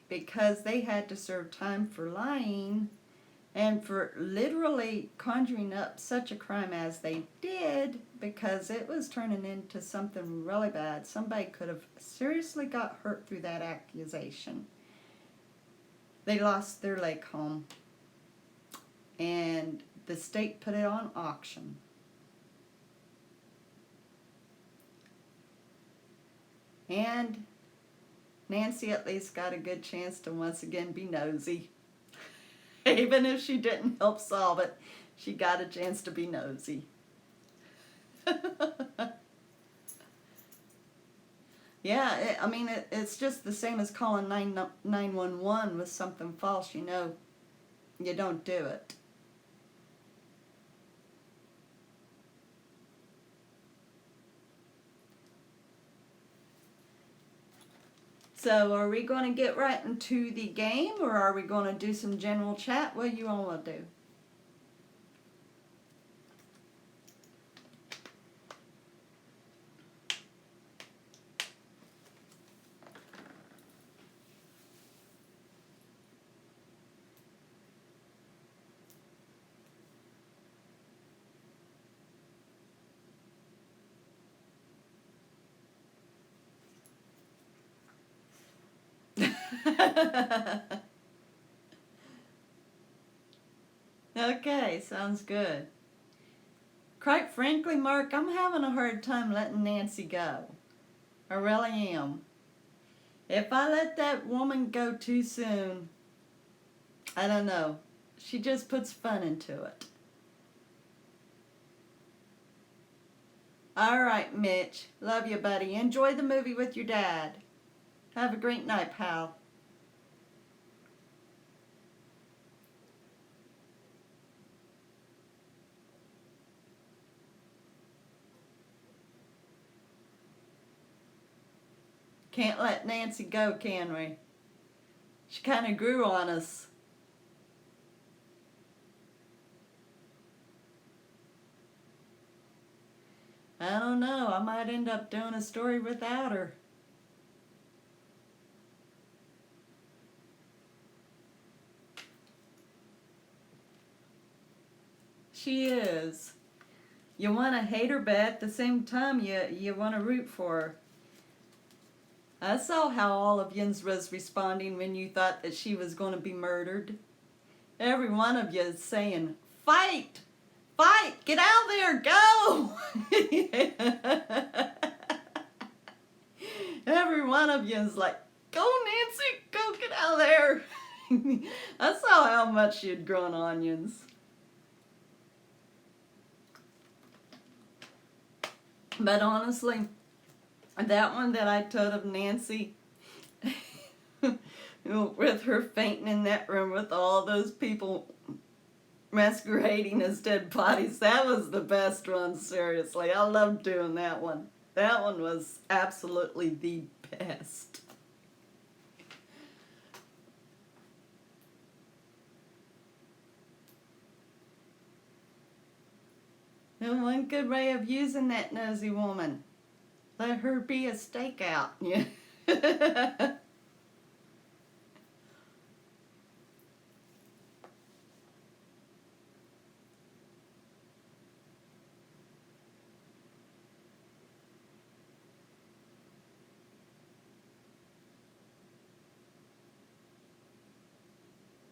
because they had to serve time for lying, And for literally conjuring up such a crime as they did, because it was turning into something really bad. Somebody could have seriously got hurt through that accusation. They lost their lake home, and the state put it on auction. And Nancy at least got a good chance to once again be nosy. Even if she didn't help solve it, she got a chance to be nosy. Yeah, it's just the same as calling 911 with something false. You know, you don't do it. So are we going to get right into the game, or are we going to do some general chat? What do you all want to do? Okay, sounds good. Quite frankly, Mark, I'm having a hard time letting Nancy go. I really am. If I let that woman go too soon, I don't know. She just puts fun into it. All right, Mitch. Love you, buddy. Enjoy the movie with your dad. Have a great night, pal. Can't let Nancy go, can we? She kind of grew on us. I don't know. I might end up doing a story without her. She is. You want to hate her, but at the same time, you want to root for her. I saw how all of yins was responding when you thought that she was going to be murdered. Every one of you is saying, "Fight! Fight! Get out there! Go!" Every one of you is like, "Go, Nancy! Go get out there!" I saw how much she had grown onions. But honestly, that one that I told of Nancy, with her fainting in that room with all those people masquerading as dead bodies, that was the best one, seriously. I loved doing that one. That one was absolutely the best. And one good way of using that nosy woman, let her be a stakeout. Yeah.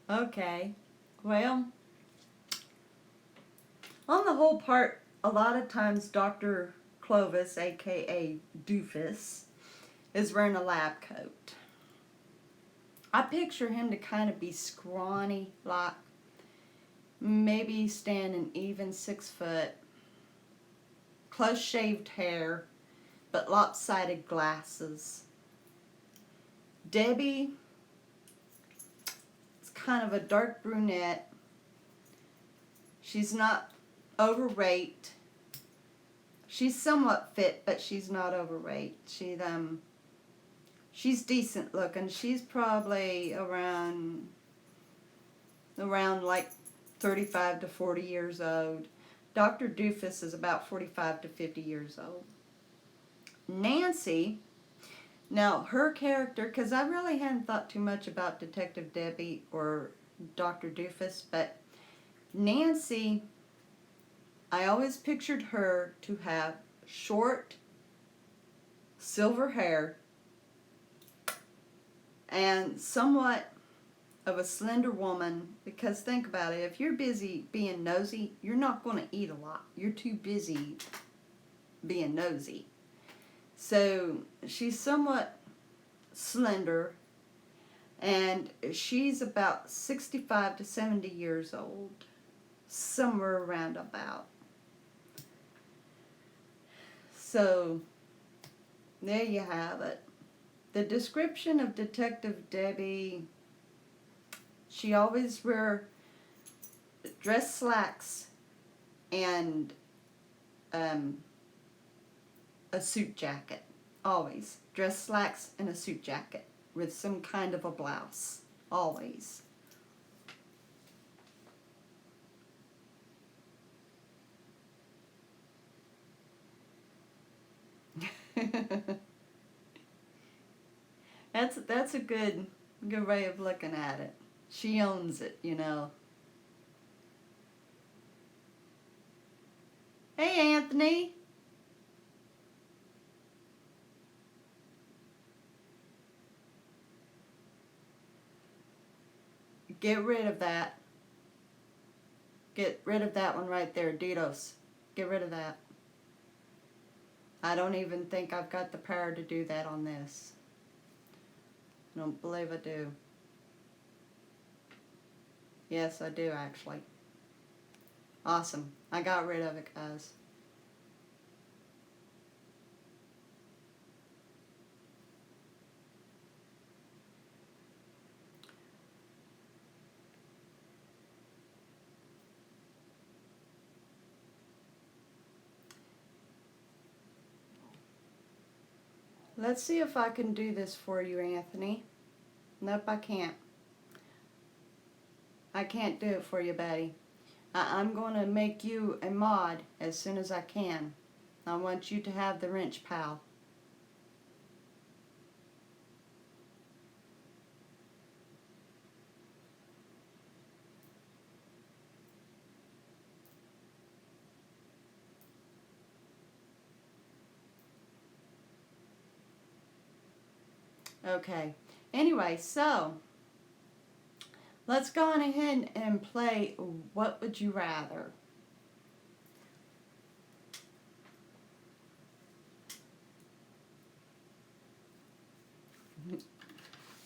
Okay. Well, on the whole part, a lot of times Dr. Clovis, aka Doofus, is wearing a lab coat. I picture him to kind of be scrawny, like maybe standing even 6 foot, close shaved hair, but lopsided glasses. Debbie is kind of a dark brunette. She's not overweight. She's somewhat fit, but she's not overweight. She's decent looking. She's probably around like 35 to 40 years old. Dr. Doofus is about 45 to 50 years old. Nancy, now her character, because I really hadn't thought too much about Detective Debbie or Dr. Doofus, but Nancy, I always pictured her to have short silver hair and somewhat of a slender woman, because think about it, if you're busy being nosy, you're not going to eat a lot. You're too busy being nosy. So she's somewhat slender, and she's about 65 to 70 years old, somewhere around about. So there you have it. The description of Detective Debbie: she always wear dress slacks and a suit jacket. Always. Dress slacks and a suit jacket with some kind of a blouse. Always. That's a good way of looking at it. She owns it, you know. Hey, Anthony. Get rid of that. Get rid of that one right there, Ditos. Get rid of that. I don't even think I've got the power to do that on this. I don't believe I do. Yes, I do actually. Awesome. I got rid of it, guys. Let's see if I can do this for you, Anthony. Nope, I can't. I can't do it for you, Betty. I'm going to make you a mod as soon as I can. I want you to have the wrench pal. Okay. Anyway, so let's go on ahead and play What Would You Rather?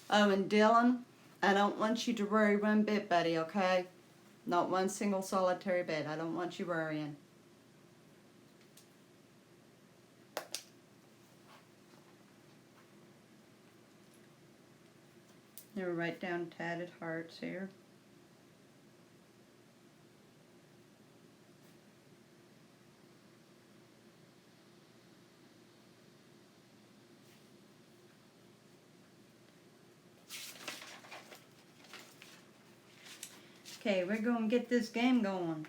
Oh, and Dylan, I don't want you to worry one bit, buddy, okay? Not one single solitary bit. I don't want you worrying. Now write down tatted hearts here. Okay, we're going to get this game going.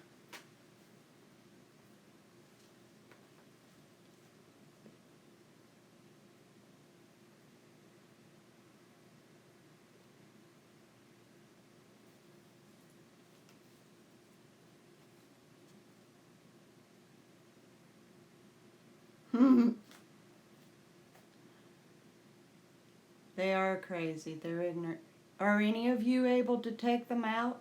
They are crazy. They're ignorant. Are any of you able to take them out?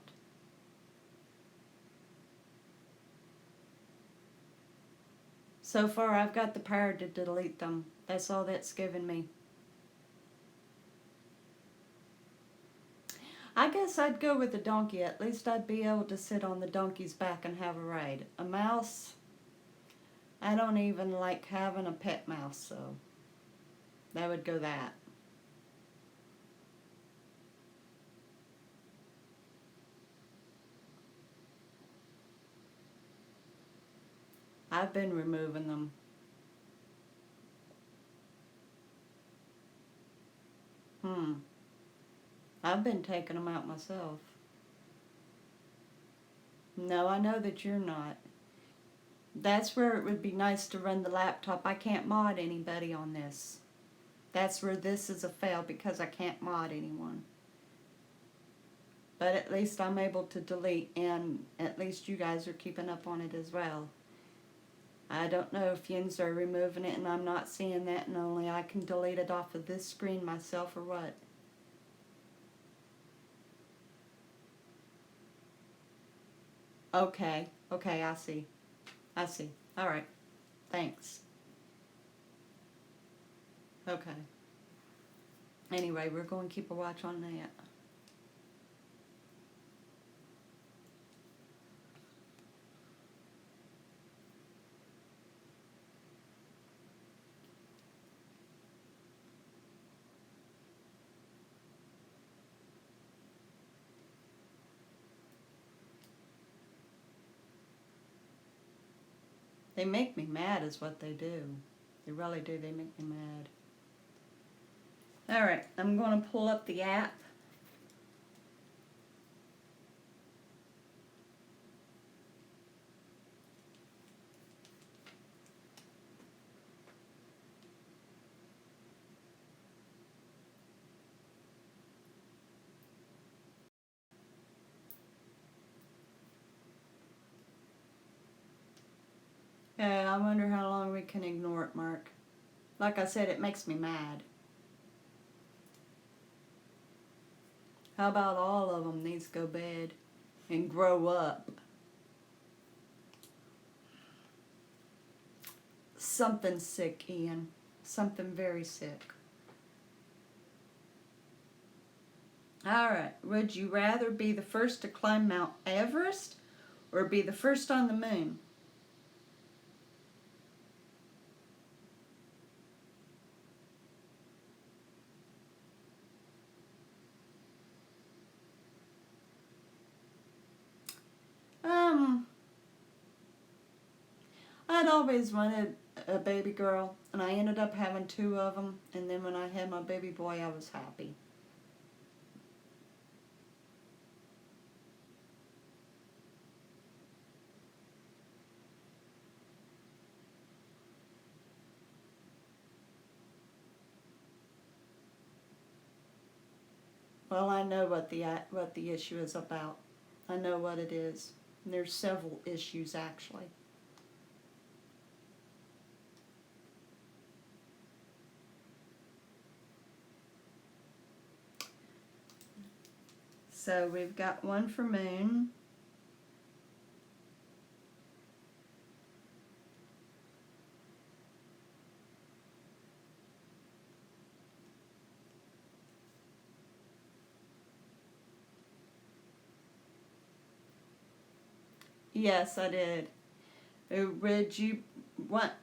So far, I've got the power to delete them. That's all that's given me. I guess I'd go with the donkey. At least I'd be able to sit on the donkey's back and have a ride. A mouse, I don't even like having a pet mouse, so that would go that. I've been removing them. I've been taking them out myself. No, I know that you're not. That's where it would be nice to run the laptop. I can't mod anybody on this. That's where this is a fail, because I can't mod anyone. But at least I'm able to delete, and at least you guys are keeping up on it as well. I don't know if yins are removing it and I'm not seeing that and only I can delete it off of this screen myself or what. Okay, I see. I see. Alright, thanks. Okay. Anyway, we're going to keep a watch on that. They make me mad is what they do. They really do. They make me mad. Alright, I'm going to pull up the app. I wonder how long we can ignore it, Mark. Like I said, it makes me mad. How about all of them needs to go bed and grow up? Something sick, Ian. Something very sick. Alright, would you rather be the first to climb Mount Everest or be the first on the moon? I'd always wanted a baby girl, and I ended up having 2 of them, and then when I had my baby boy, I was happy. Well, I know what the issue is about. I know what it is. And there's several issues, actually. So we've got one for moon. Yes, I did. Would you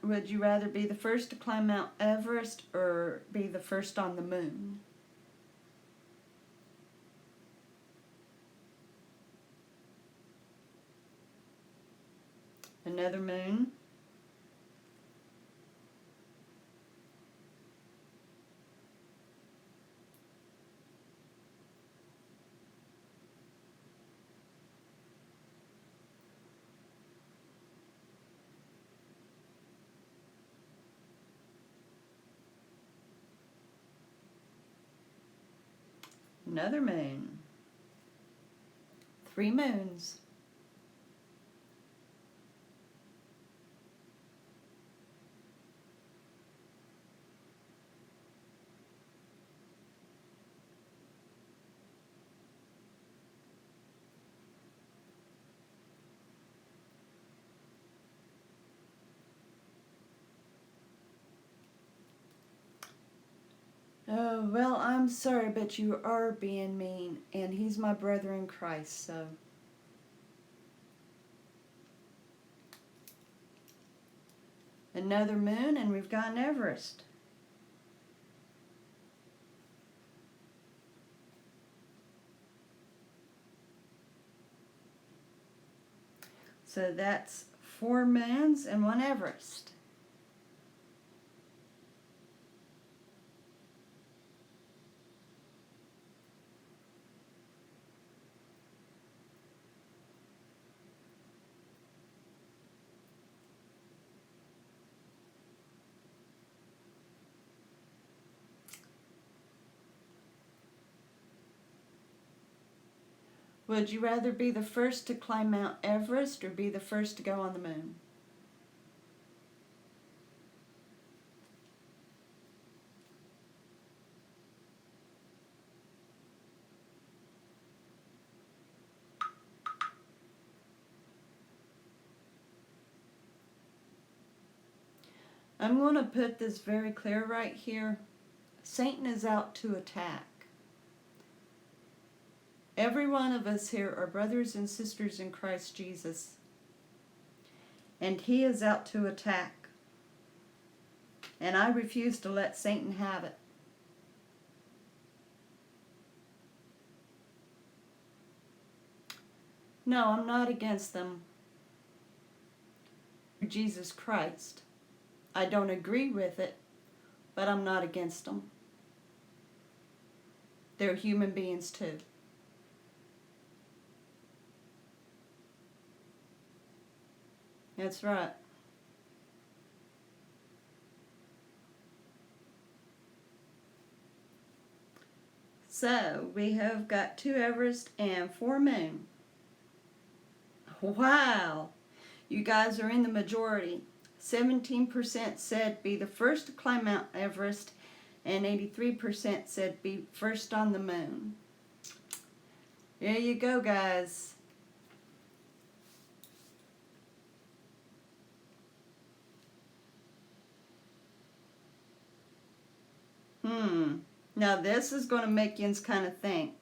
rather be the first to climb Mount Everest or be the first on the moon? Another moon? Another moon. 3 moons. Oh, well, I'm sorry, but you are being mean, and he's my brother in Christ, so. Another moon, and we've got an Everest. So that's 4 moons and 1 Everest. Would you rather be the first to climb Mount Everest or be the first to go on the moon? I'm going to put this very clear right here. Satan is out to attack. Every one of us here are brothers and sisters in Christ Jesus. And he is out to attack. And I refuse to let Satan have it. No, I'm not against them. Jesus Christ. I don't agree with it, but I'm not against them. They're human beings too. That's right. So, we have got 2 Everest and 4 Moon. Wow! You guys are in the majority. 17% said be the first to climb Mount Everest, and 83% said be first on the moon. There you go, guys. Now this is going to make you kind of think.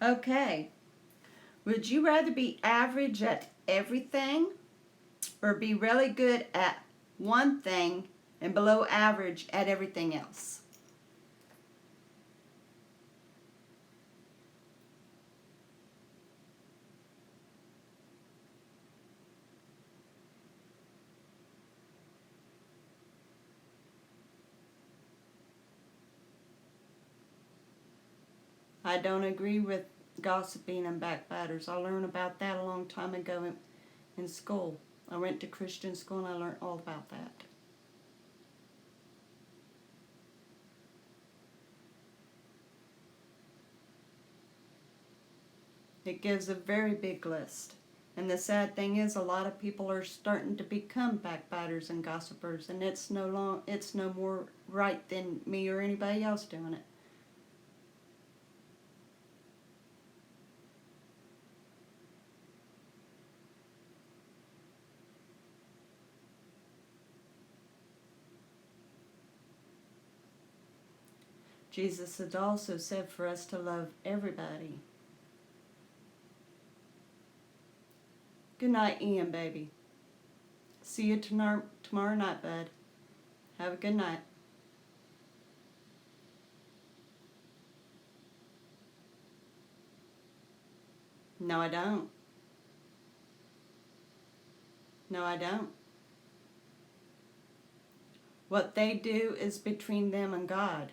Okay. Would you rather be average at everything or be really good at one thing and below average at everything else? I don't agree with gossiping and backbiters. I learned about that a long time ago in school. I went to Christian school and I learned all about that. It gives a very big list. And the sad thing is a lot of people are starting to become backbiters and gossipers, and it's no more right than me or anybody else doing it. Jesus had also said for us to love everybody. Good night, Ian, baby. See you tomorrow night, bud. Have a good night. No, I don't. No, I don't. What they do is between them and God.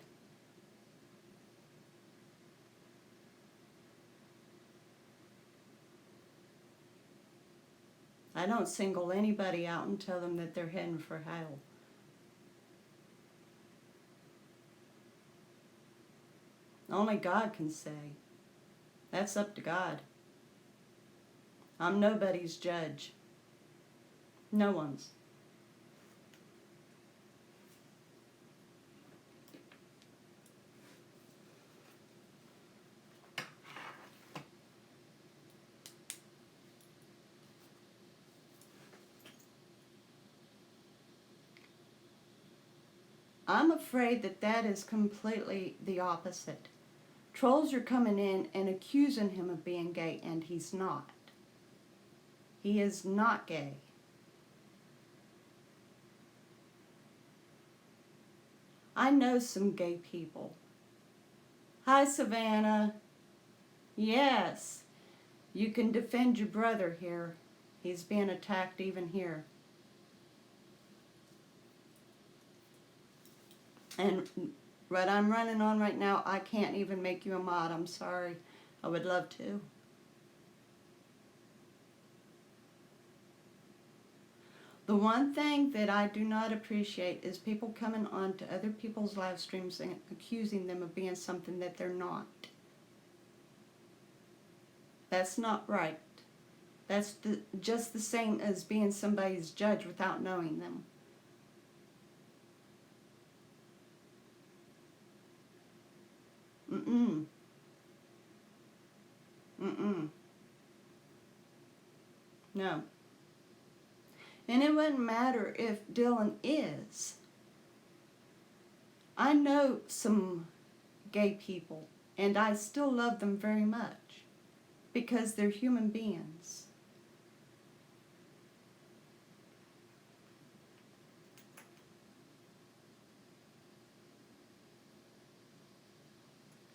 I don't single anybody out and tell them that they're heading for hell. Only God can say. That's up to God. I'm nobody's judge. No one's. I'm afraid that is completely the opposite. Trolls are coming in and accusing him of being gay, and he's not. He is not gay. I know some gay people. Hi, Savannah. Yes, you can defend your brother here. He's being attacked even here. And what I'm running on right now, I can't even make you a mod. I'm sorry. I would love to. The one thing that I do not appreciate is people coming on to other people's live streams and accusing them of being something that they're not. That's not right. That's just the same as being somebody's judge without knowing them. Mm-mm. Mm-mm. No. And it wouldn't matter if Dylan is. I know some gay people, and I still love them very much because they're human beings.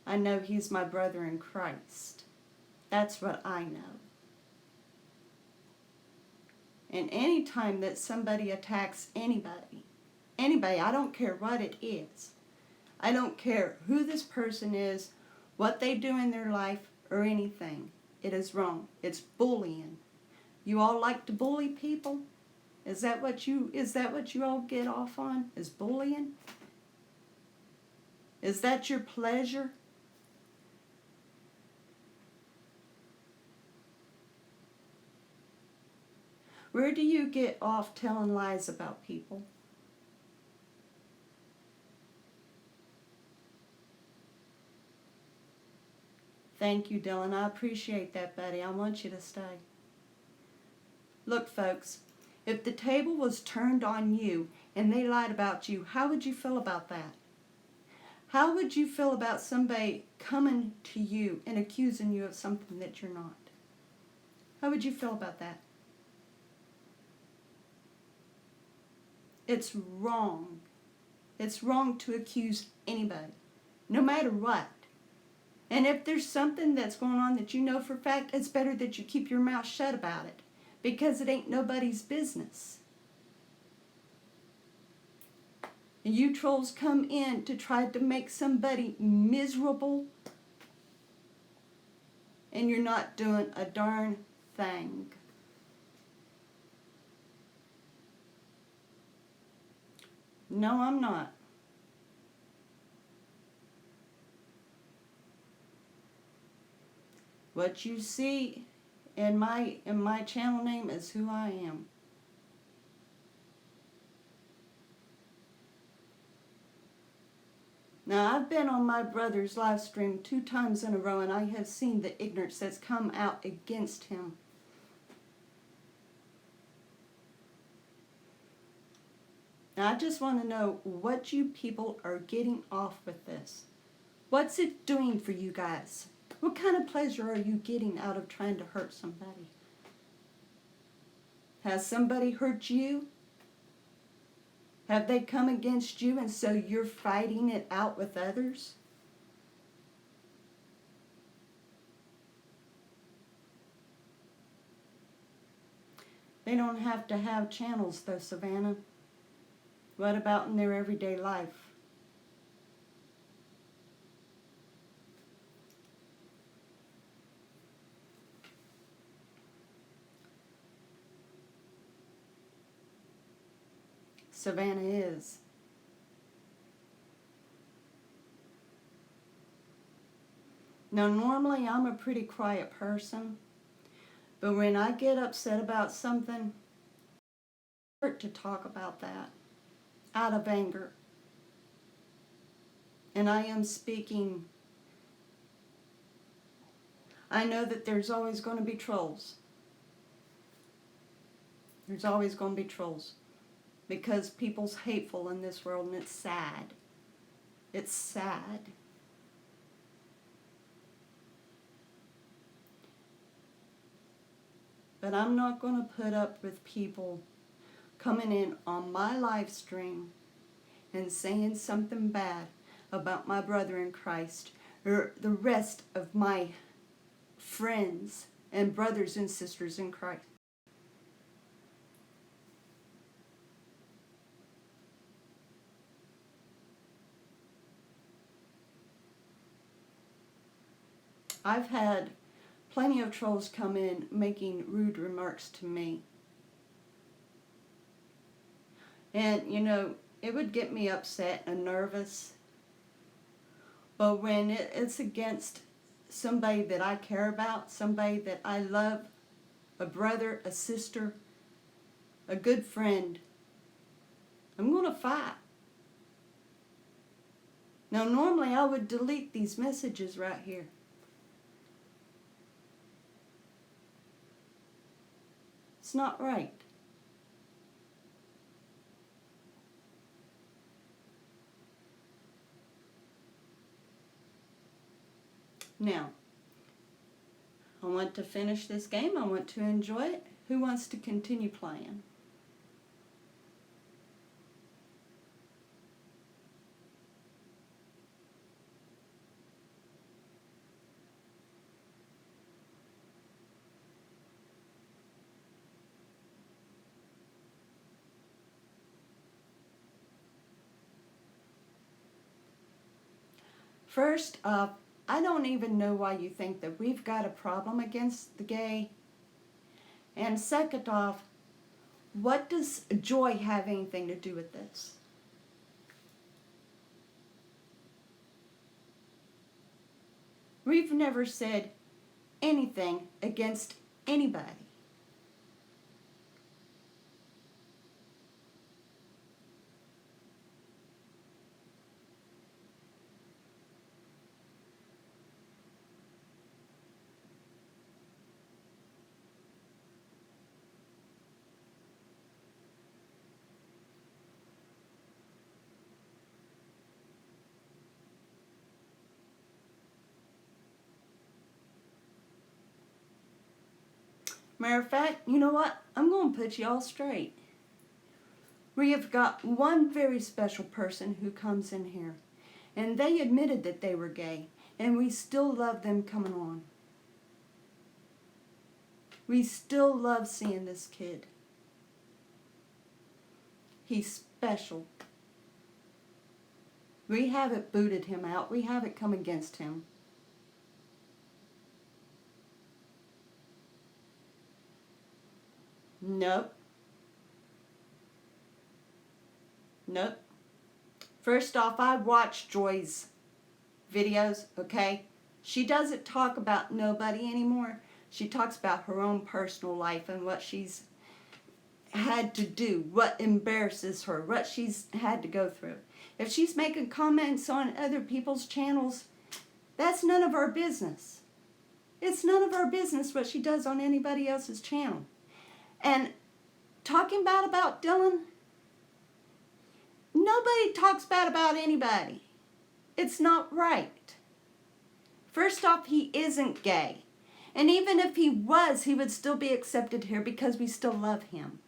I know he's my brother in Christ. That's what I know. And any time that somebody attacks anybody, I don't care what it is. I don't care who this person is, what they do in their life, or anything. It is wrong. It's bullying. You all like to bully people? Is that what you all get off on? Is bullying? Is that your pleasure? Where do you get off telling lies about people? Thank you, Dylan. I appreciate that, buddy. I want you to stay. Look, folks, if the table was turned on you and they lied about you, how would you feel about that? How would you feel about somebody coming to you and accusing you of something that you're not? How would you feel about that? It's wrong. It's wrong to accuse anybody, no matter what. And if there's something that's going on that you know for a fact, it's better that you keep your mouth shut about it, because it ain't nobody's business. And you trolls come in to try to make somebody miserable, and you're not doing a darn thing. No, I'm not. What you see in my channel name is who I am. Now, I've been on my brother's live stream 2 times in a row, and I have seen the ignorance that's come out against him. Now, I just want to know what you people are getting off with this. What's it doing for you guys? What kind of pleasure are you getting out of trying to hurt somebody? Has somebody hurt you? Have they come against you and so you're fighting it out with others? They don't have to have channels though, Savannah. What about in their everyday life? Savannah is. Now, normally I'm a pretty quiet person, but when I get upset about something, I hurt to talk about that out of anger. And I am speaking. I know that there's always going to be trolls. There's always going to be trolls. Because people's hateful in this world, and it's sad. It's sad. But I'm not going to put up with people coming in on my live stream and saying something bad about my brother in Christ or the rest of my friends and brothers and sisters in Christ. I've had plenty of trolls come in making rude remarks to me. And, you know, it would get me upset and nervous. But when it's against somebody that I care about, somebody that I love, a brother, a sister, a good friend, I'm going to fight. Now, normally I would delete these messages right here. It's not right. Now, I want to finish this game. I want to enjoy it. Who wants to continue playing? First up, I don't even know why you think that we've got a problem against the gay. And second off, what does Joy have anything to do with this? We've never said anything against anybody. Matter of fact, you know what? I'm going to put you all straight. We have got one very special person who comes in here, and they admitted that they were gay, and we still love them coming on. We still love seeing this kid. He's special. We haven't booted him out. We haven't come against him. Nope. Nope. First off, I watch Joy's videos, okay? She doesn't talk about nobody anymore. She talks about her own personal life and what she's had to do, what embarrasses her, what she's had to go through. If she's making comments on other people's channels, that's none of our business. It's none of our business what she does on anybody else's channel. And talking bad about Dylan, nobody talks bad about anybody. It's not right. First off, he isn't gay. And even if he was, he would still be accepted here because we still love him.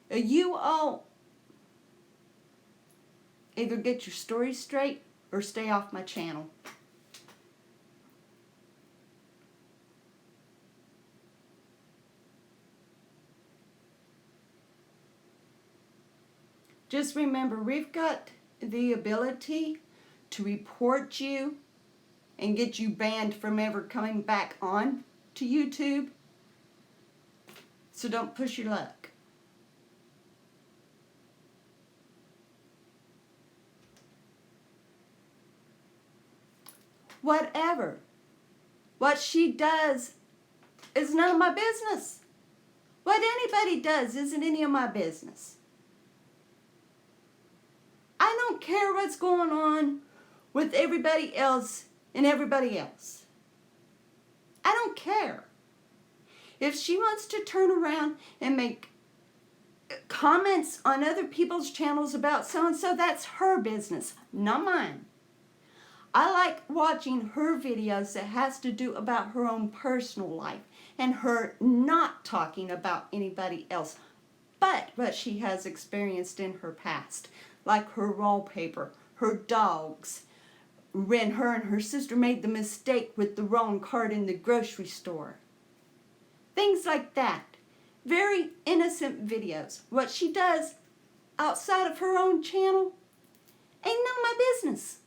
You all either get your story straight or stay off my channel. Just remember, we've got the ability to report you and get you banned from ever coming back on to YouTube. So don't push your luck. Whatever. What she does is none of my business. What anybody does isn't any of my business. I don't care what's going on with everybody else and everybody else. I don't care. If she wants to turn around and make comments on other people's channels about so-and-so, that's her business, not mine. I like watching her videos that has to do about her own personal life and her not talking about anybody else but what she has experienced in her past. Like her wallpaper, her dogs, when her and her sister made the mistake with the wrong card in the grocery store. Things like that. Very innocent videos. What she does outside of her own channel ain't none of my business.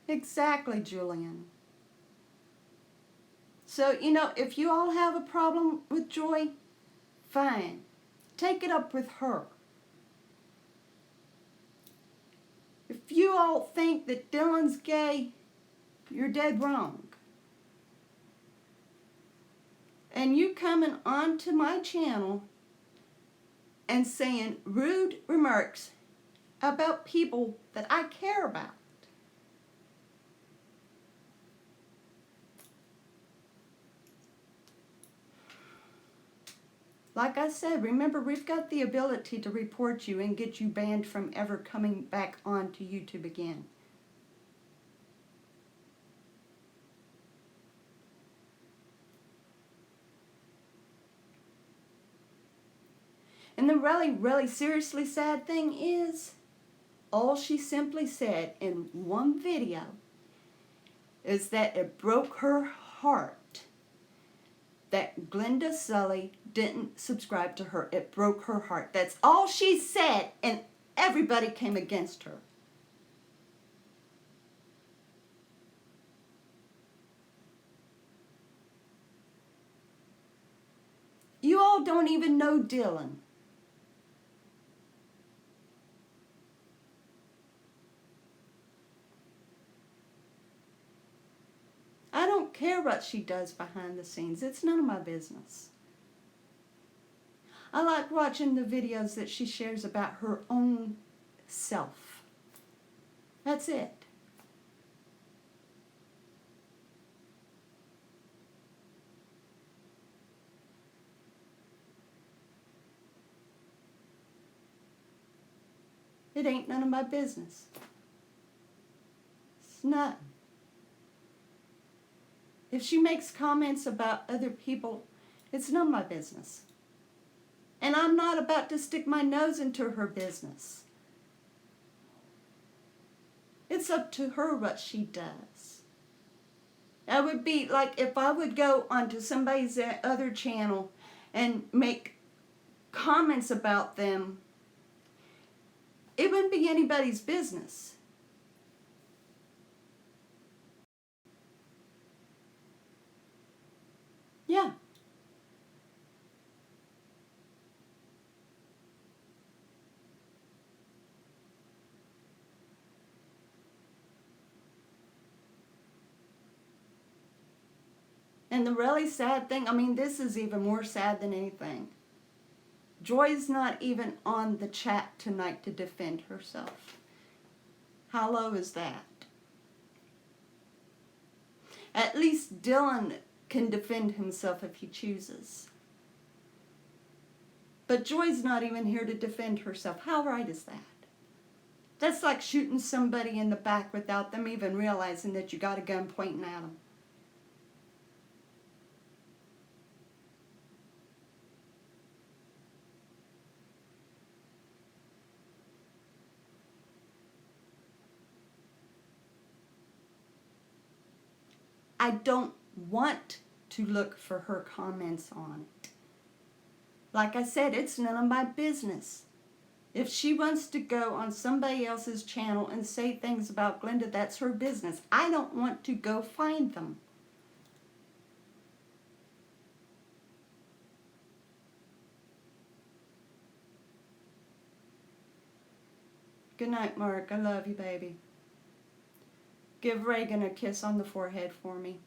Exactly, Julian. So, if you all have a problem with Joy, fine. Take it up with her. If you all think that Dylan's gay, you're dead wrong. And you coming onto my channel and saying rude remarks about people that I care about. Like I said, remember, we've got the ability to report you and get you banned from ever coming back onto YouTube again. And the really, really seriously sad thing is, all she simply said in one video is that it broke her heart that Glenda Sully didn't subscribe to her. It broke her heart. That's all she said, and everybody came against her. You all don't even know Dylan. I don't care what she does behind the scenes. It's none of my business. I like watching the videos that she shares about her own self. That's it. It ain't none of my business. It's not. If she makes comments about other people, it's none of my business. And I'm not about to stick my nose into her business. It's up to her what she does. That would be like if I would go onto somebody's other channel and make comments about them. It wouldn't be anybody's business. Yeah. And the really sad thing, this is even more sad than anything. Joy's not even on the chat tonight to defend herself. How low is that? At least Dylan can defend himself if he chooses. But Joy's not even here to defend herself. How right is that? That's like shooting somebody in the back without them even realizing that you got a gun pointing at them. I don't want to look for her comments on it. Like I said, it's none of my business. If she wants to go on somebody else's channel and say things about Glenda, that's her business. I don't want to go find them. Good night, Mark. I love you, baby. Give Reagan a kiss on the forehead for me.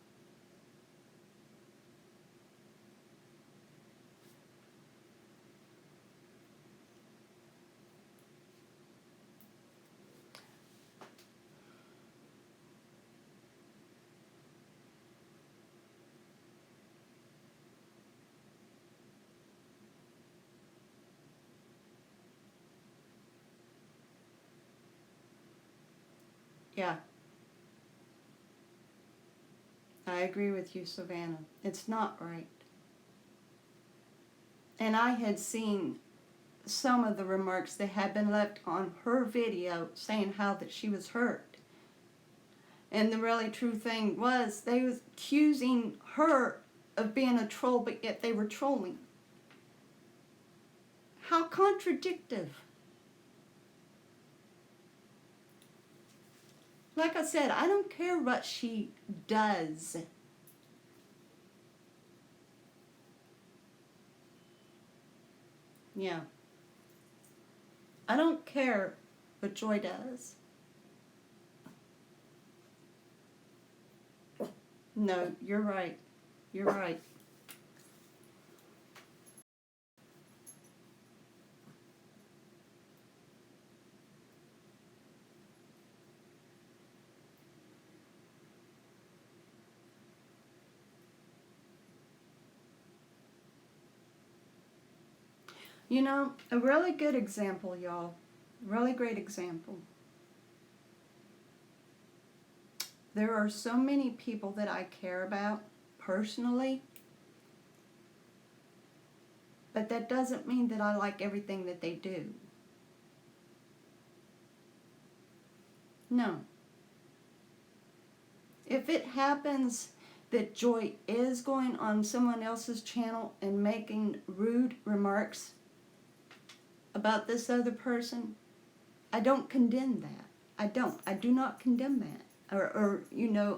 Yeah. I agree with you, Savannah. It's not right. And I had seen some of the remarks that had been left on her video saying how that she was hurt. And the really true thing was they was accusing her of being a troll, but yet they were trolling. How contradictive. Like I said, I don't care what she does. Yeah. I don't care what Joy does. No, you're right. You're right. You know, a really good example, y'all. Really great example. There are so many people that I care about personally, but that doesn't mean that I like everything that they do. No. If it happens that Joy is going on someone else's channel and making rude remarks about this other person, I don't condemn that. I don't. I do not condemn that. Or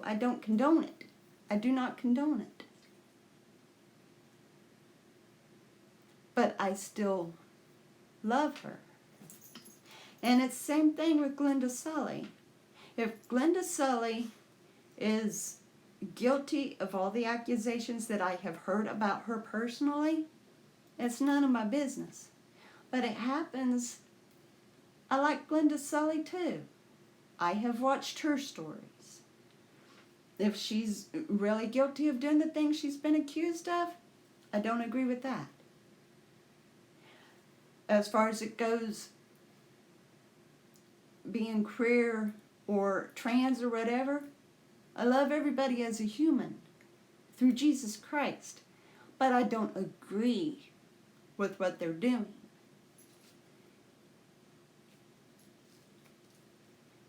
I don't condone it. I do not condone it. But I still love her. And it's the same thing with Glenda Sully. If Glenda Sully is guilty of all the accusations that I have heard about her personally, it's none of my business. But it happens. I like Glenda Sully too. I have watched her stories. If she's really guilty of doing the things she's been accused of, I don't agree with that. As far as it goes, being queer or trans or whatever, I love everybody as a human through Jesus Christ, but I don't agree with what they're doing.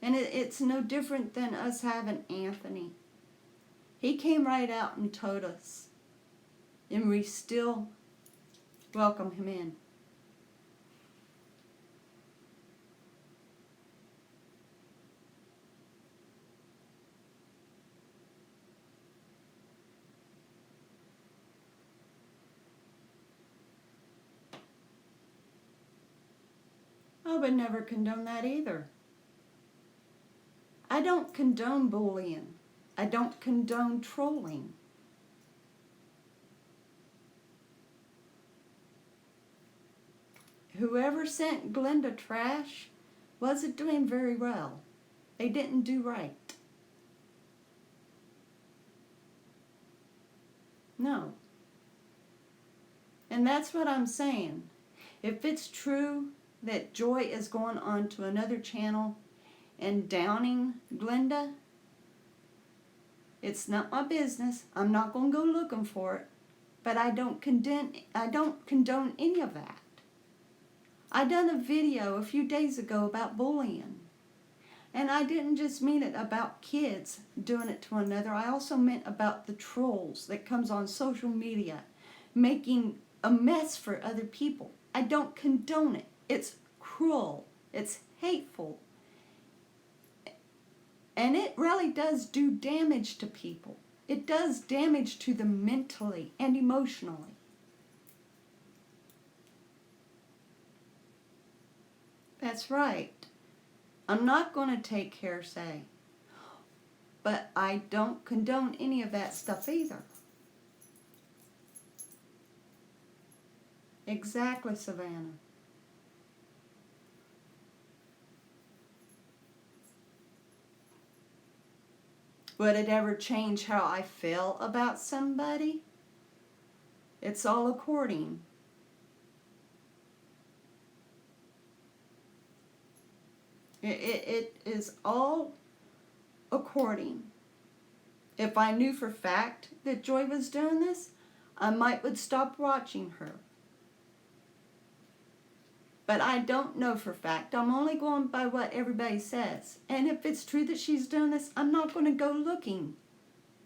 And it's no different than us having Anthony. He came right out and told us, and we still welcome him in. I would never condone that either. I don't condone bullying. I don't condone trolling. Whoever sent Glenda trash wasn't doing very well. They didn't do right. No. And that's what I'm saying. If it's true that Joy is going on to another channel and downing Glenda, it's not my business. I'm not going to go looking for it. But I don't condone any of that. I done a video a few days ago about bullying. And I didn't just mean it about kids doing it to another. I also meant about the trolls that comes on social media making a mess for other people. I don't condone it. It's cruel. It's hateful. And it really does do damage to people. It does damage to them mentally and emotionally. That's right. I'm not going to take hearsay. But I don't condone any of that stuff either. Exactly, Savannah. Would it ever change how I feel about somebody? It's all according. It is all according. If I knew for fact that Joy was doing this, I would stop watching her. But I don't know for fact. I'm only going by what everybody says. And if it's true that she's doing this, I'm not going to go looking.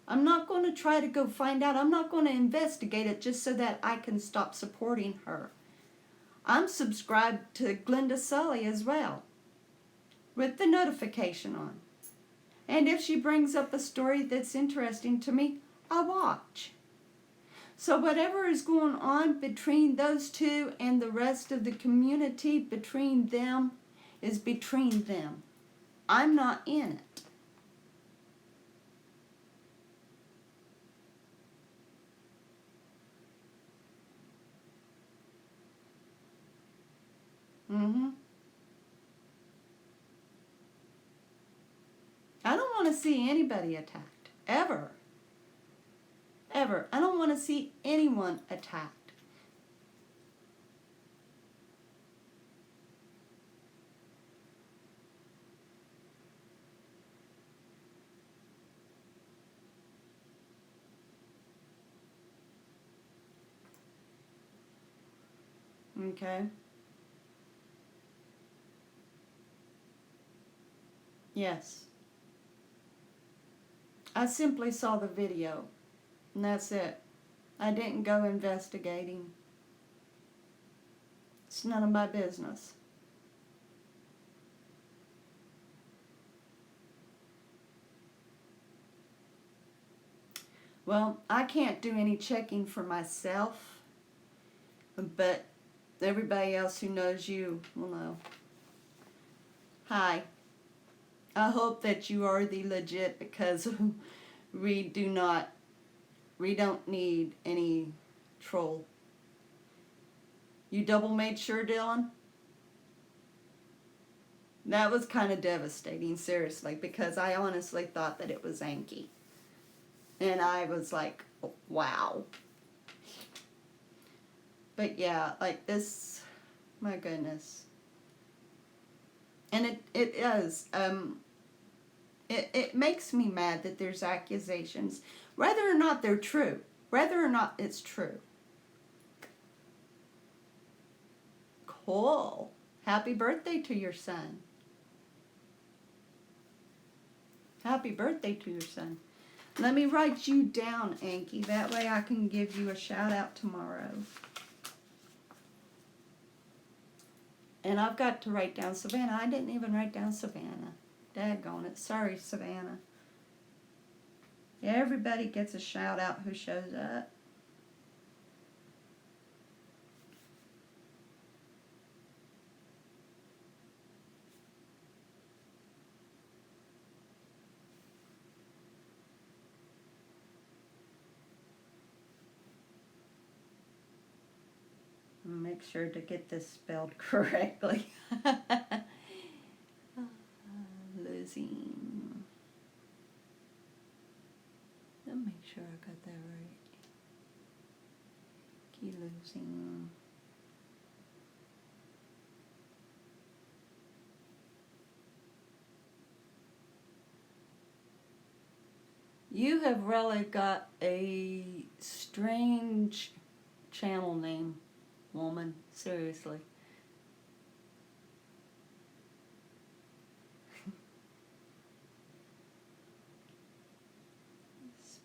I'm not going to try to go find out. I'm not going to investigate it just so that I can stop supporting her. I'm subscribed to Glenda Sully as well, with the notification on. And if she brings up a story that's interesting to me, I watch. So whatever is going on between those two and the rest of the community, between them, is between them. I'm not in it. Mm-hmm. I don't want to see anybody attacked. Ever. Ever. I don't want to see anyone attacked. Okay? Yes. I simply saw the video, and that's it. I didn't go investigating. It's none of my business. Well, I can't do any checking for myself, but everybody else who knows you will know. Hi. I hope that you are the legit, because we don't need any troll. You double made sure, Dylan? That was kind of devastating, seriously, because I honestly thought that it was Anki. And I was like, oh, wow. But yeah, like this, my goodness. And it is, it makes me mad that there's accusations, whether or not they're true, whether or not it's true. Cool. Happy birthday to your son. Happy birthday to your son. Let me write you down, Anki. That way I can give you a shout out tomorrow. And I've got to write down Savannah. I didn't even write down Savannah. Daggone it. Sorry, Savannah. Yeah, everybody gets a shout out who shows up. Make sure to get this spelled correctly. Losing. Let me make sure I got that right. Key losing. You have really got a strange channel name, woman. Seriously.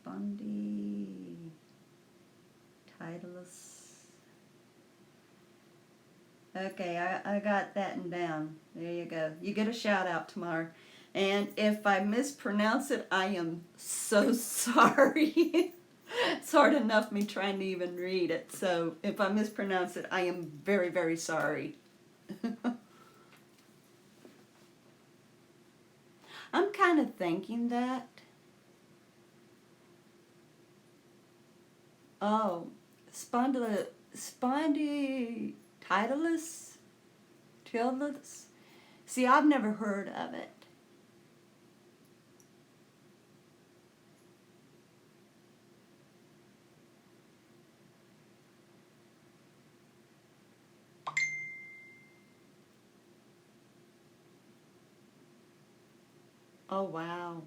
Spundy. Titleist. Okay, I got that down. There you go. You get a shout out tomorrow. And if I mispronounce it, I am so sorry. It's hard enough me trying to even read it. So if I mispronounce it, I am very, very sorry. I'm kind of thinking that. Oh, spondylitis? Titleist? See, I've never heard of it. Oh, wow.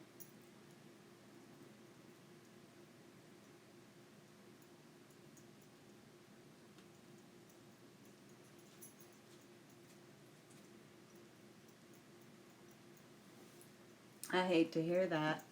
I hate to hear that.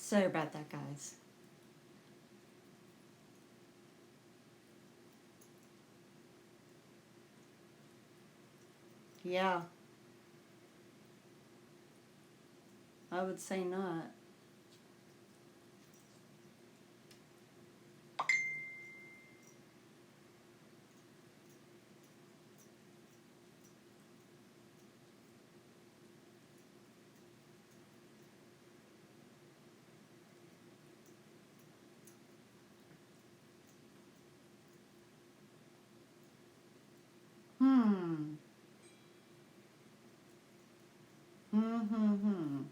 Sorry about that, guys. Yeah, I would say not. Hmm. Hmm.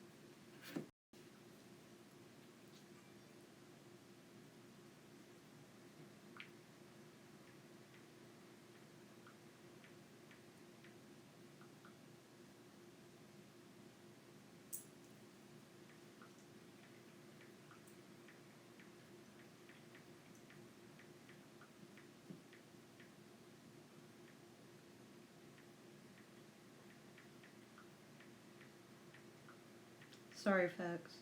Sorry, folks.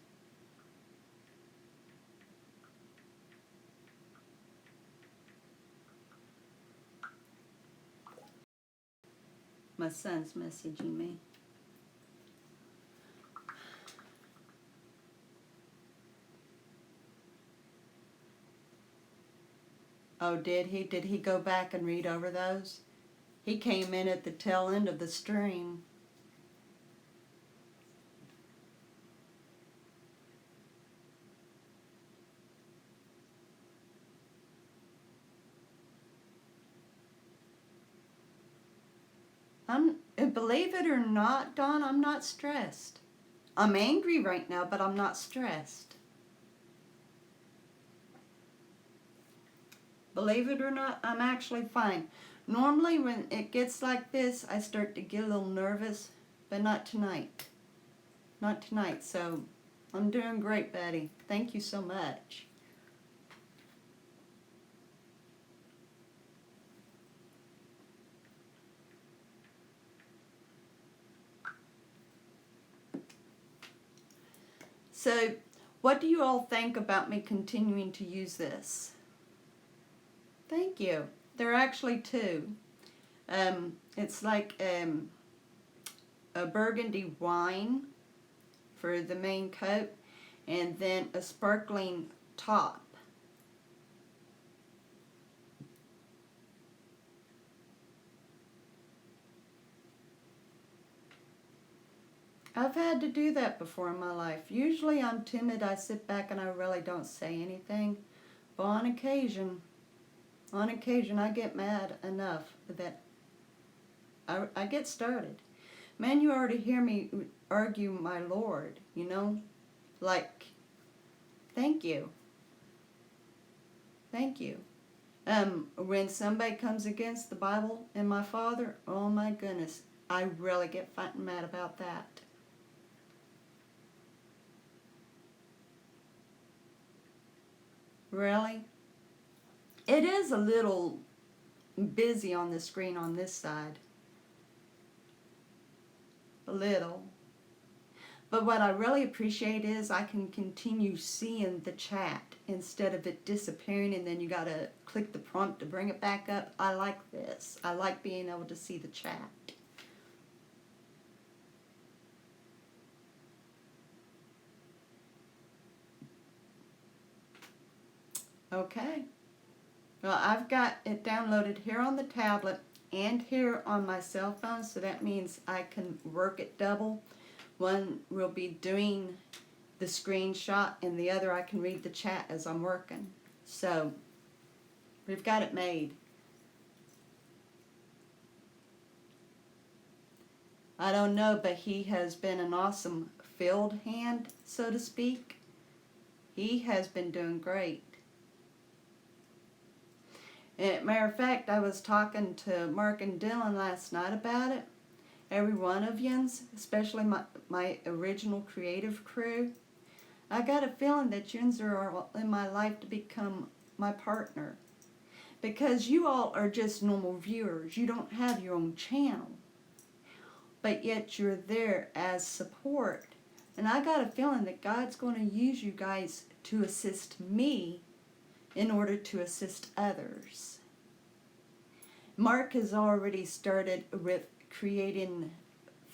My son's messaging me. Oh, did he? Did he go back and read over those? He came in at the tail end of the stream. Believe it or not, Dawn, I'm not stressed. I'm angry right now, but I'm not stressed. Believe it or not, I'm actually fine. Normally when it gets like this, I start to get a little nervous, but not tonight. Not tonight, so I'm doing great, Betty. Thank you so much. So, what do you all think about me continuing to use this? Thank you. There are actually two. It's like a burgundy wine for the main coat, and then a sparkling top. I've had to do that before in my life. Usually I'm timid, I sit back and I really don't say anything. But on occasion I get mad enough that I get started. Man, you already hear me argue my Lord, you know? Like, thank you. Thank you. When somebody comes against the Bible and my father, oh my goodness, I really get fighting mad about that. Really? It is a little busy on the screen on this side. A little. But what I really appreciate is I can continue seeing the chat instead of it disappearing and then you gotta click the prompt to bring it back up. I like this. I like being able to see the chat. Okay. Well, I've got it downloaded here on the tablet and here on my cell phone, so that means I can work it double. One will be doing the screenshot and the other I can read the chat as I'm working. So, we've got it made. I don't know, but he has been an awesome field hand, so to speak. He has been doing great. Matter of fact, I was talking to Mark and Dylan last night about it. Every one of yins, especially my original creative crew, I got a feeling that yins are in my life to become my partner. Because you all are just normal viewers. You don't have your own channel. But yet you're there as support. And I got a feeling that God's going to use you guys to assist me in order to assist others. Mark has already started with creating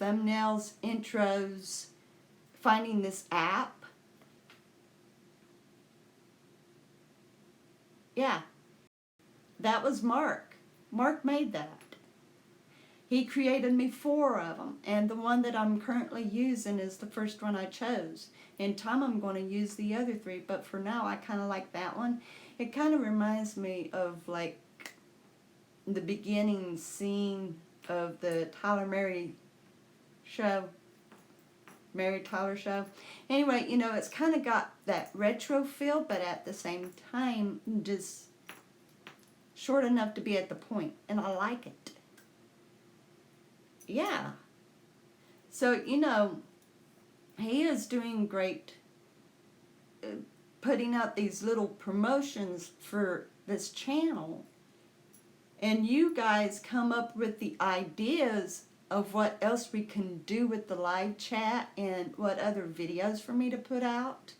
thumbnails, intros, finding this app. Yeah, that was Mark. Mark made that. He created me 4 of them, and the one that I'm currently using is the first one I chose. In time I'm going to use the other 3, but for now I kind of like that one. It kind of reminds me of like the beginning scene of the Tyler Mary show. Mary Tyler show. Anyway, you know, it's kind of got that retro feel, but at the same time, just short enough to be at the point, and I like it. Yeah. So, you know, he is doing great putting out these little promotions for this channel. And you guys come up with the ideas of what else we can do with the live chat and what other videos for me to put out.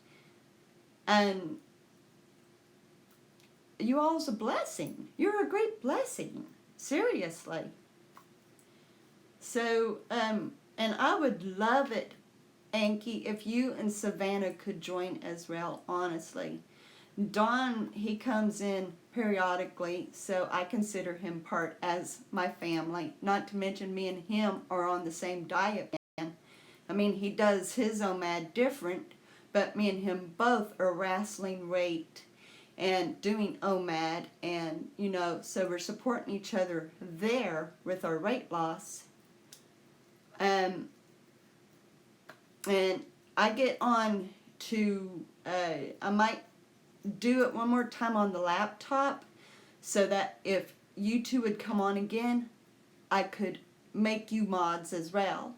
And you all's a blessing. You're a great blessing. Seriously. So, and I would love it, Anki, if you and Savannah could join as well, honestly. Don, he comes in periodically, so I consider him part as my family. Not to mention me and him are on the same diet plan. I mean, he does his OMAD different, but me and him both are wrestling weight and doing OMAD, and, you know, so we're supporting each other there with our weight loss. And I get on to, I might do it one more time on the laptop so that if you two would come on again, I could make you mods as well.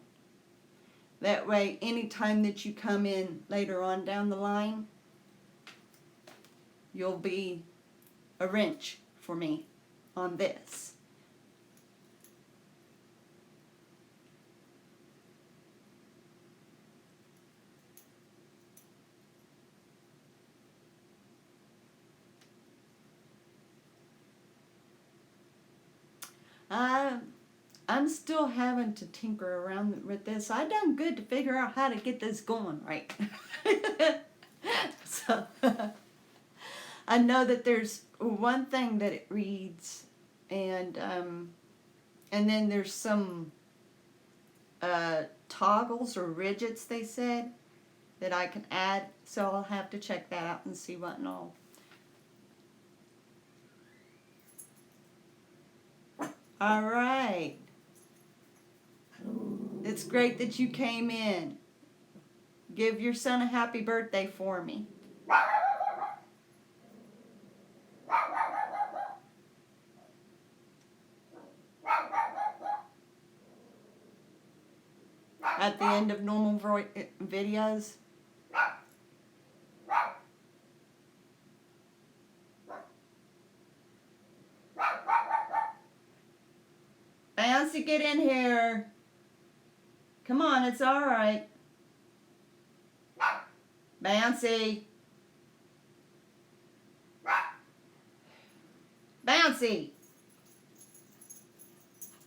That way, anytime that you come in later on down the line, you'll be a wrench for me on this. I'm still having to tinker around with this. I done good to figure out how to get this going right. So I know that there's one thing that it reads, and then there's some toggles or widgets, they said, that I can add. So I'll have to check that out and see what and all. All right. It's great that you came in. Give your son a happy birthday for me. At the end of normal videos. Bouncy, get in here. Come on, it's all right. Bouncy. Bouncy.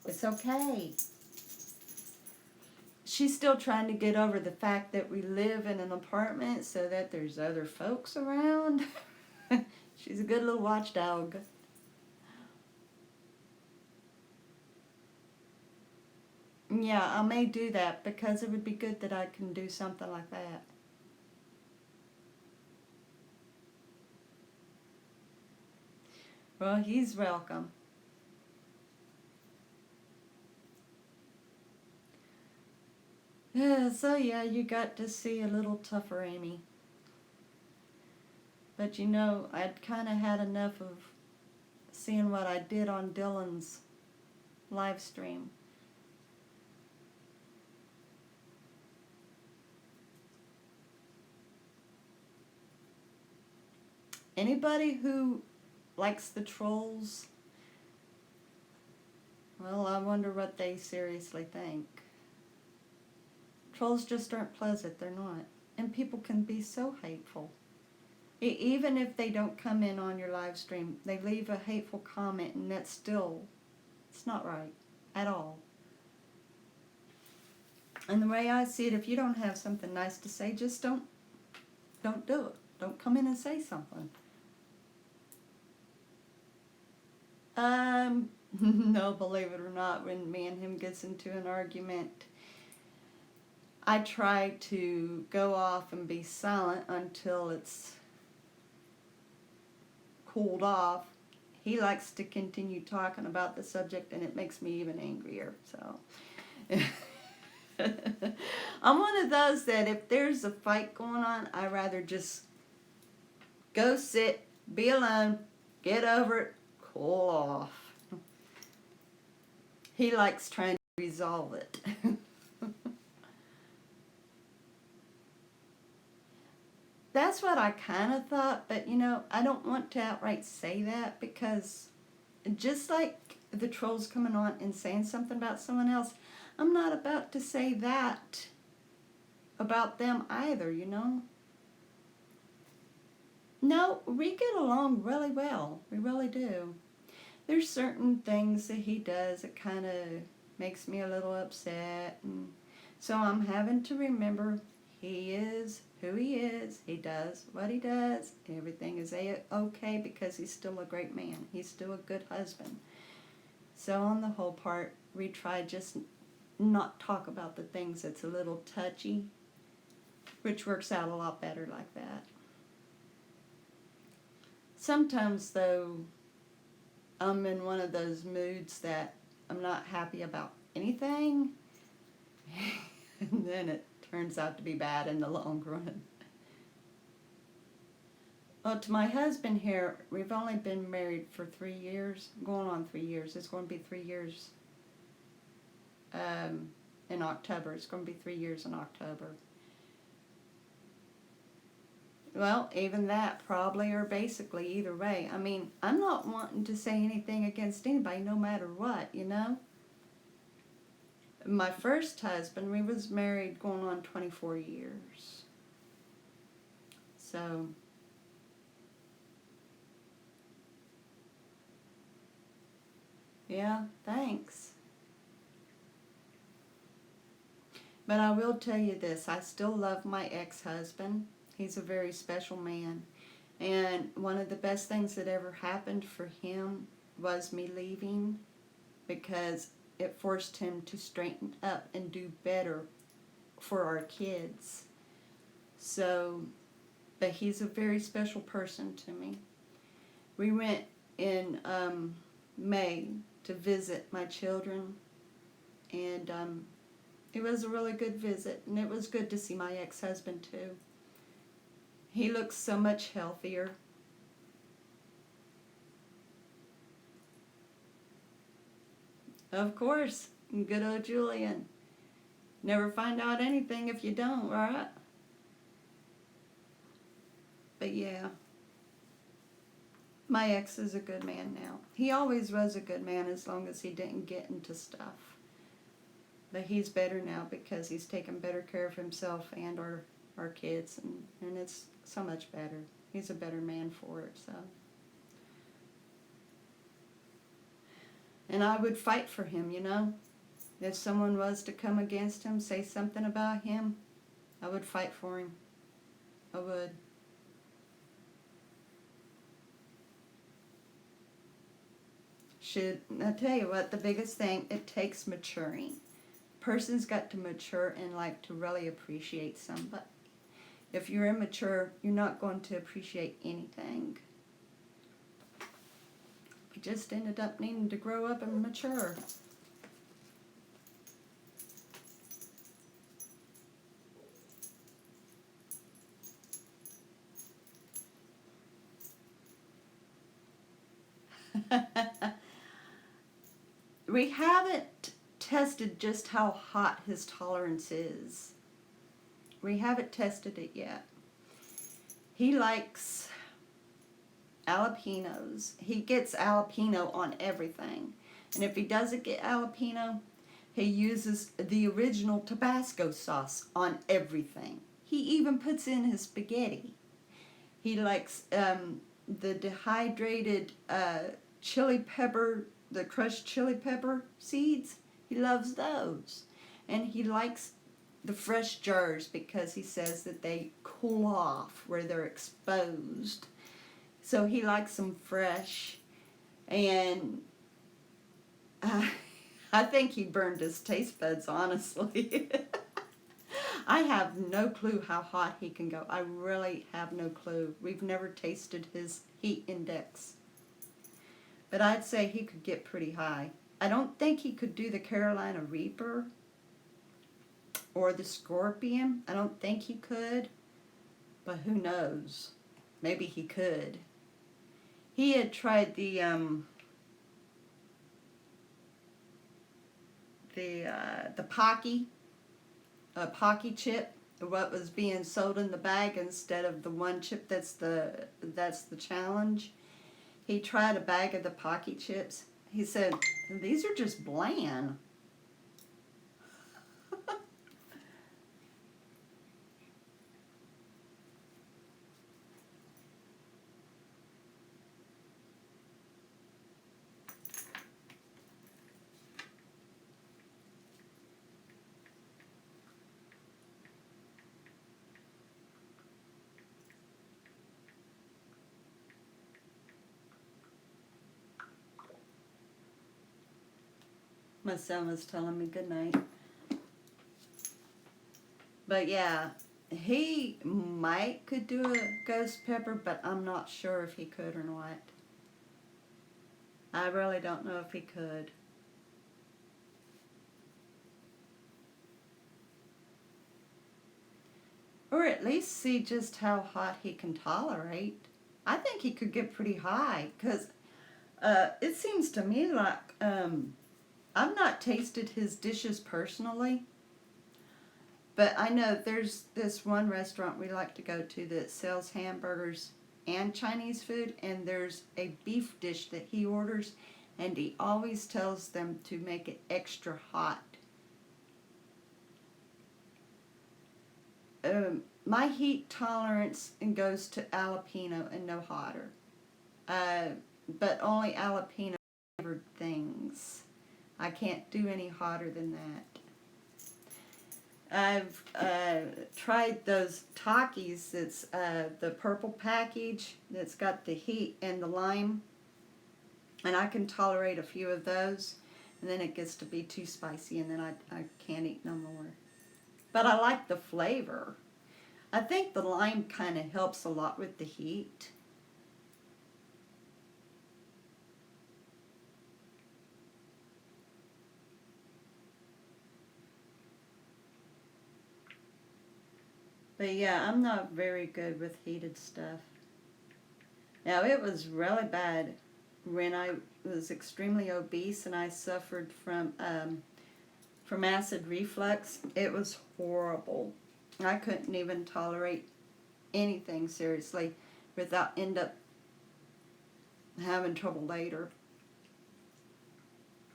It's okay. She's still trying to get over the fact that we live in an apartment so that there's other folks around. She's a good little watchdog. Yeah, I may do that because it would be good that I can do something like that. Well, he's welcome. So yeah, you got to see a little tougher Amy. But you know, I'd kind of had enough of seeing what I did on Dylan's live stream. Anybody who likes the trolls, well, I wonder what they seriously think. Trolls just aren't pleasant. They're not. And people can be so hateful. Even if they don't come in on your live stream, they leave a hateful comment, and that's still, it's not right at all. And the way I see it, if you don't have something nice to say, just don't do it. Don't come in and say something. No, believe it or not, when me and him gets into an argument, I try to go off and be silent until it's cooled off. He likes to continue talking about the subject, and it makes me even angrier. So I'm one of those that if there's a fight going on, I rather just go sit, be alone, get over it, cool off. He likes trying to resolve it. That's what I kind of thought, but you know, I don't want to outright say that, because just like the trolls coming on and saying something about someone else, I'm not about to say that about them either, you know. No, we get along really well. We really do. There's certain things that he does that kind of makes me a little upset, and so I'm having to remember he is who he is. He does what he does. Everything is okay because he's still a great man. He's still a good husband. So on the whole part, we try just not talk about the things that's a little touchy, which works out a lot better like that. Sometimes, though, I'm in one of those moods that I'm not happy about anything, and then it turns out to be bad in the long run. Well, to my husband here, we've only been married for 3 years, going on 3 years. It's going to be 3 years in October. It's going to be 3 years in October. Well, even that probably, or basically either way. I mean, I'm not wanting to say anything against anybody no matter what, you know. My first husband, we was married going on 24 years. So, yeah, thanks. But I will tell you this, I still love my ex-husband. He's a very special man. And one of the best things that ever happened for him was me leaving, because it forced him to straighten up and do better for our kids. So, but he's a very special person to me. We went in May to visit my children, and it was a really good visit, and it was good to see my ex-husband too. He looks so much healthier. Of course, good old Julian. Never find out anything if you don't, right? But yeah, my ex is a good man now. He always was a good man as long as he didn't get into stuff. But he's better now because he's taken better care of himself and our kids, and it's so much better. He's a better man for it, so. And I would fight for him, you know. If someone was to come against him, say something about him, I would fight for him. I would. I tell you what, the biggest thing, it takes maturing. Person's got to mature in life to really appreciate somebody. If you're immature, you're not going to appreciate anything. We just ended up needing to grow up and mature. We haven't tested just how hot his tolerance is. We haven't tested it yet. He likes jalapenos. He gets jalapeno on everything. And if he doesn't get jalapeno, He uses the original Tabasco sauce on everything. He even puts in his spaghetti. He likes the dehydrated chili pepper, the crushed chili pepper seeds. He loves those. And he likes the fresh jars because he says that they cool off where they're exposed. So he likes them fresh. And I think he burned his taste buds, honestly. I have no clue how hot he can go. I really have no clue. We've never tasted his heat index. But I'd say he could get pretty high. I don't think he could do the Carolina Reaper or the Scorpion. I don't think he could. But who knows? Maybe he could. He had tried the Pocky chip, what was being sold in the bag instead of the one chip that's the challenge. He tried a bag of the Pocky chips. He said, these are just bland. My son was telling me good night. But yeah, he could do a ghost pepper, but I'm not sure if he could or not. I really don't know if he could. Or at least see just how hot he can tolerate. I think he could get pretty high, because it seems to me like I've not tasted his dishes personally, but I know there's this one restaurant we like to go to that sells hamburgers and Chinese food, and there's a beef dish that he orders, and he always tells them to make it extra hot. My heat tolerance goes to jalapeno and no hotter, but only jalapeno flavored things. I can't do any hotter than that. I've tried those Takis. It's the purple package that's got the heat and the lime, and I can tolerate a few of those, and then it gets to be too spicy, and then I can't eat no more. But I like the flavor. I think the lime kind of helps a lot with the heat. But yeah, I'm not very good with heated stuff. Now, it was really bad when I was extremely obese and I suffered from acid reflux. It was horrible. I couldn't even tolerate anything seriously without end up having trouble later.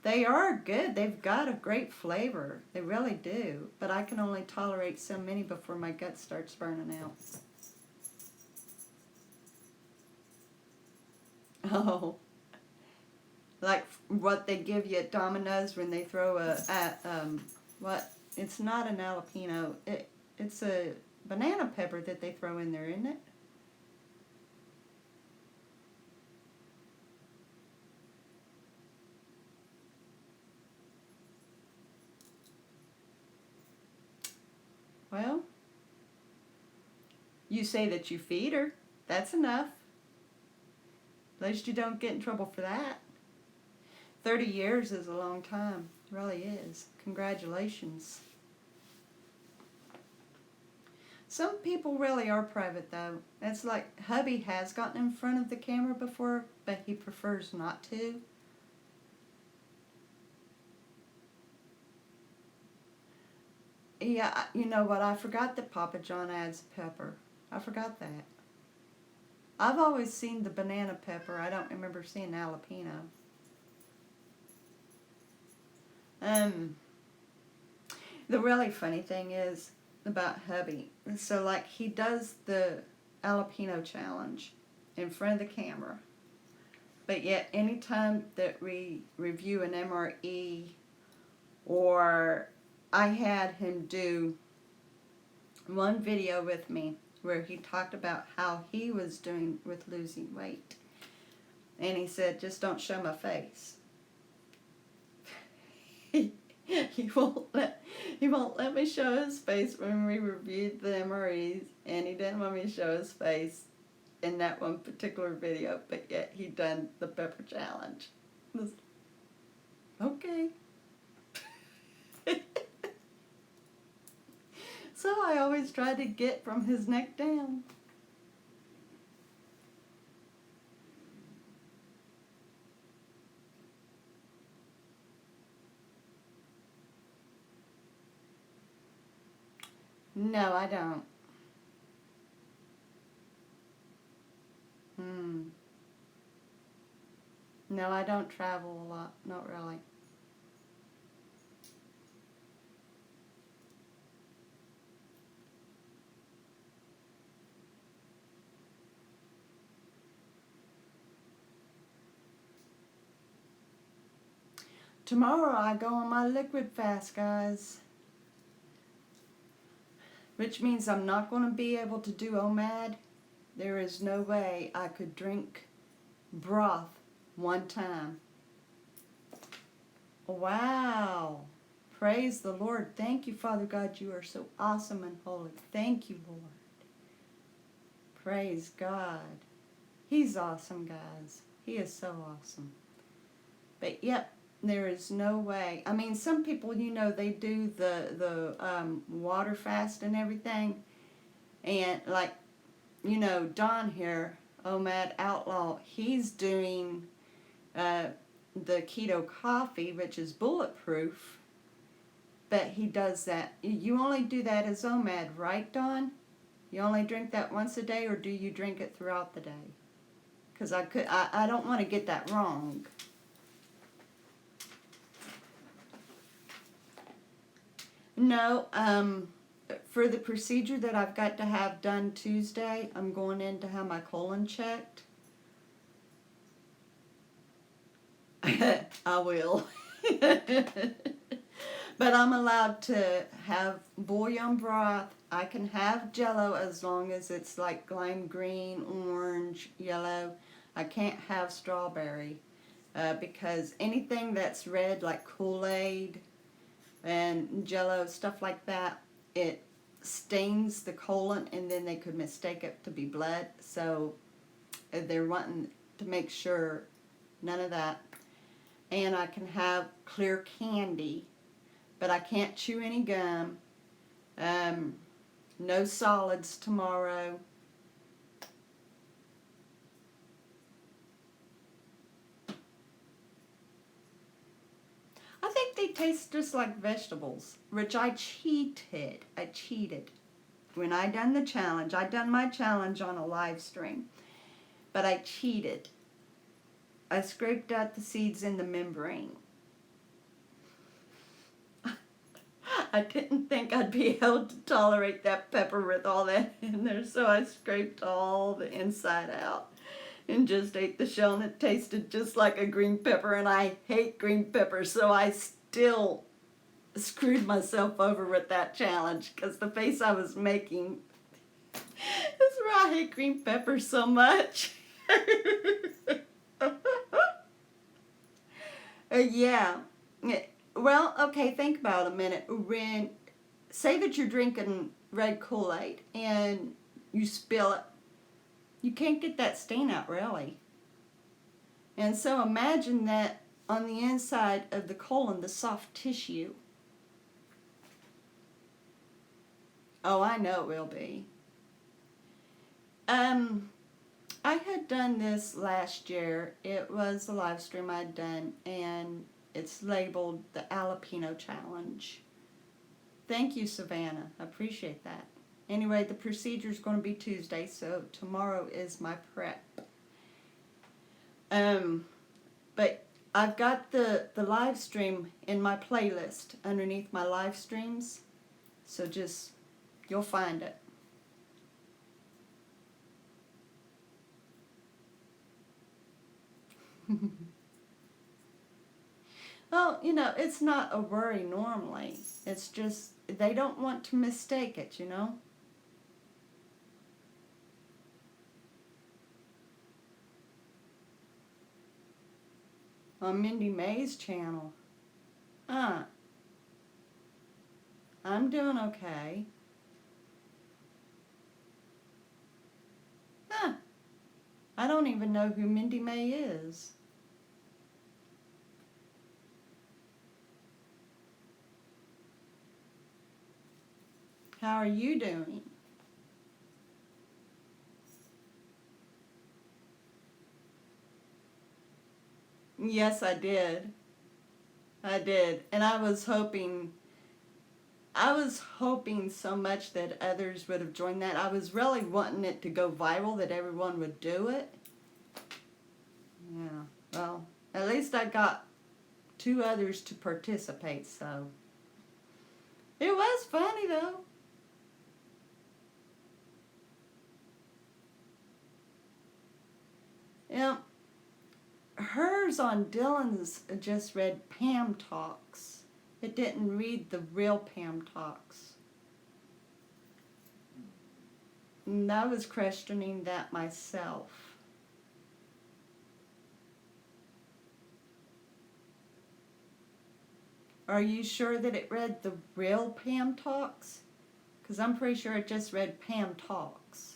They are good. They've got a great flavor. They really do. But I can only tolerate so many before my gut starts burning out. Oh, like what they give you at Domino's when they throw what? It's not an jalapeno. It's a banana pepper that they throw in there, isn't it? Well, you say that you feed her. That's enough. At least you don't get in trouble for that. 30 years is a long time. It really is. Congratulations. Some people really are private, though. It's like hubby has gotten in front of the camera before, but he prefers not to. Yeah, you know what? I forgot that Papa John adds pepper. I forgot that. I've always seen the banana pepper. I don't remember seeing jalapeno. The really funny thing is about hubby. So, like, he does the jalapeno challenge in front of the camera. But yet, anytime that we review an MRE, or I had him do one video with me where he talked about how he was doing with losing weight. And he said, just don't show my face. He won't let me show his face when we reviewed the MREs, and he didn't want me to show his face in that one particular video, but yet he done the pepper challenge. Okay. So I always try to get from his neck down. No, I don't. No, I don't travel a lot. Not really. Tomorrow I go on my liquid fast, guys. Which means I'm not going to be able to do OMAD. There is no way I could drink broth one time. Wow. Praise the Lord. Thank you, Father God. You are so awesome and holy. Thank you, Lord. Praise God. He's awesome, guys. He is so awesome. But yep, there is no way. I mean, some people, you know, they do the water fast and everything. And like, you know, Don here, OMAD Outlaw, he's doing the keto coffee, which is bulletproof. But he does that. You only do that as OMAD, right, Don? You only drink that once a day, or do you drink it throughout the day? Because I don't want to get that wrong. No, for the procedure that I've got to have done Tuesday, I'm going in to have my colon checked. I will. But I'm allowed to have bouillon broth. I can have Jello as long as it's like lime green, orange, yellow. I can't have strawberry because anything that's red, like Kool-Aid and Jello, stuff like that, it stains the colon, and then they could mistake it to be blood. So they're wanting to make sure none of that. And I can have clear candy, but I can't chew any gum. No solids tomorrow. I think they taste just like vegetables, which I cheated. When I done the challenge, I done my challenge on a live stream, but I cheated. I scraped out the seeds in the membrane. I didn't think I'd be able to tolerate that pepper with all that in there, so I scraped all the inside out and just ate the shell, and it tasted just like a green pepper, and I hate green pepper, so I still screwed myself over with that challenge because the face I was making is where I hate green pepper so much. Yeah. Well, okay, think about it a minute. Say that you're drinking red Kool-Aid and you spill it. You can't get that stain out, really. And so imagine that on the inside of the colon, the soft tissue. Oh, I know it will be. I had done this last year. It was a live stream I'd done, and it's labeled the Jalapeno Challenge. Thank you, Savannah. I appreciate that. Anyway, the procedure is going to be Tuesday, so tomorrow is my prep. But I've got the live stream in my playlist underneath my live streams. So just, you'll find it. Well, you know, it's not a worry normally. It's just, they don't want to mistake it, you know? On Mindy May's channel. I'm doing okay. I don't even know who Mindy May is. How are you doing? Yes, I did. I did. And I was hoping so much that others would have joined that. I was really wanting it to go viral, that everyone would do it. Yeah, well, at least I got 2 others to participate, so. It was funny, though. Yeah. Hers on Dylan's just read Pam Talks. It didn't read the real Pam Talks. And I was questioning that myself. Are you sure that it read the real Pam Talks? Because I'm pretty sure it just read Pam Talks.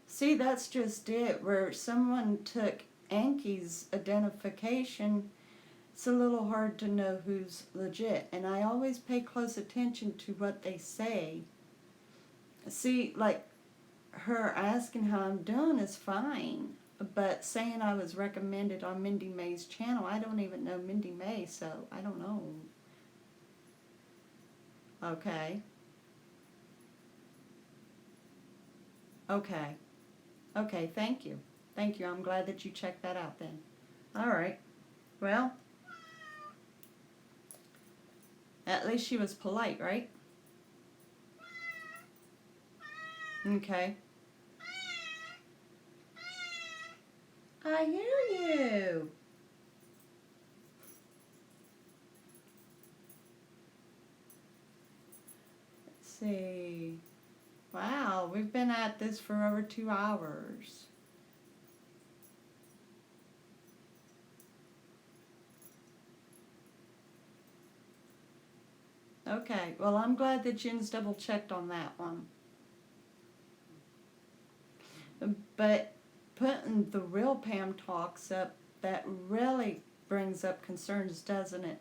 See, that's just it, where someone took Anki's identification. It's a little hard to know who's legit, and I always pay close attention to what they say. See, like, her asking how I'm doing is fine, but saying I was recommended on Mindy May's channel, I don't even know Mindy May, so I don't know. Okay. Okay. Okay, thank you. Thank you. I'm glad that you checked that out then. All right. Well, at least she was polite, right? Okay. I hear you. Let's see. Wow, we've been at this for over 2 hours. Okay, well, I'm glad that Jen's double checked on that one. But putting the real Pam Talks up, that really brings up concerns, doesn't it?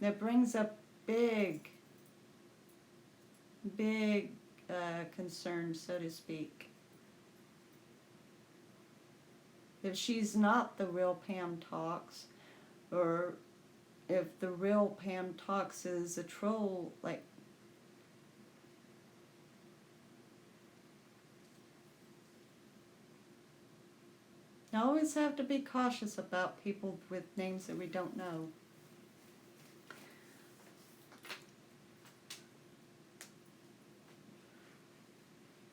That brings up big concerns, so to speak. If she's not the real Pam Talks, or if the real Pam Talks is a troll, like, you always have to be cautious about people with names that we don't know.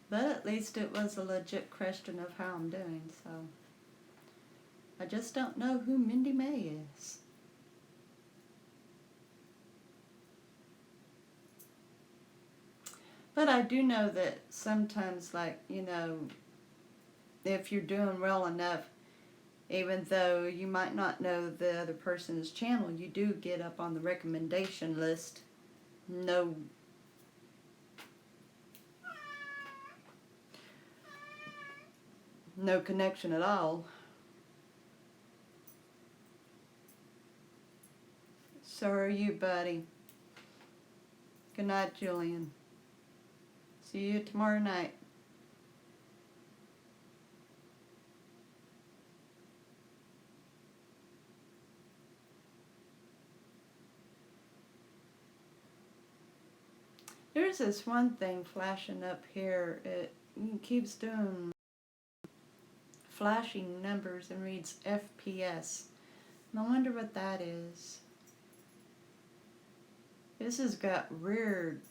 But at least it was a legit question of how I'm doing, so. I just don't know who Mindy May is. But I do know that sometimes, like, you know, if you're doing well enough, even though you might not know the other person's channel, you do get up on the recommendation list. No connection at all. So are you, buddy. Good night, Julian. See you tomorrow night. There's this one thing flashing up here. It keeps doing flashing numbers and reads FPS. And I wonder what that is. This has got weird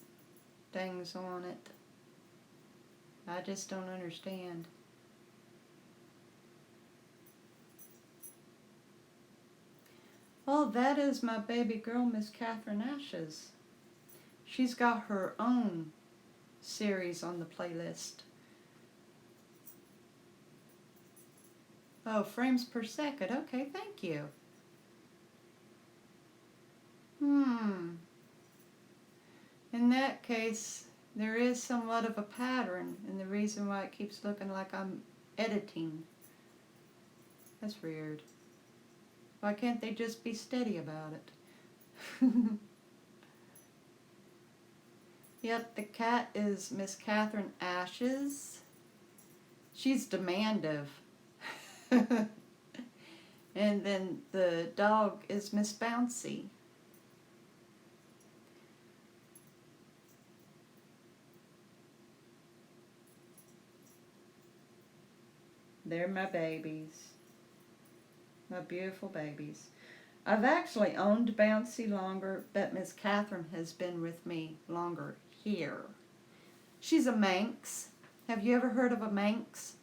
things on it. I just don't understand. Well, that is my baby girl, Miss Catherine Ashes. She's got her own series on the playlist. Oh, frames per second. Okay, thank you. In that case, there is somewhat of a pattern, and the reason why it keeps looking like I'm editing. That's weird. Why can't they just be steady about it? Yep, the cat is Miss Catherine Ashes. She's demandative. And then the dog is Miss Bouncy. They're my babies. My beautiful babies. I've actually owned Bouncy longer, but Miss Catherine has been with me longer here. She's a Manx. Have you ever heard of a Manx?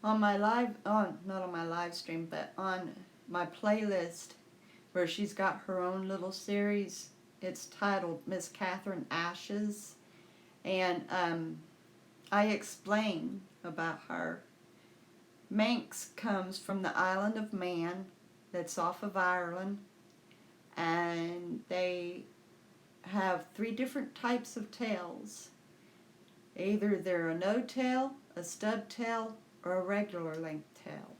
On my not on my live stream, but on my playlist where she's got her own little series, it's titled Miss Catherine Ashes, and I explain about her. Manx comes from the island of Man, that's off of Ireland, and they have 3 different types of tails. Either they're a no-tail, a stub tail, or a regular length tail.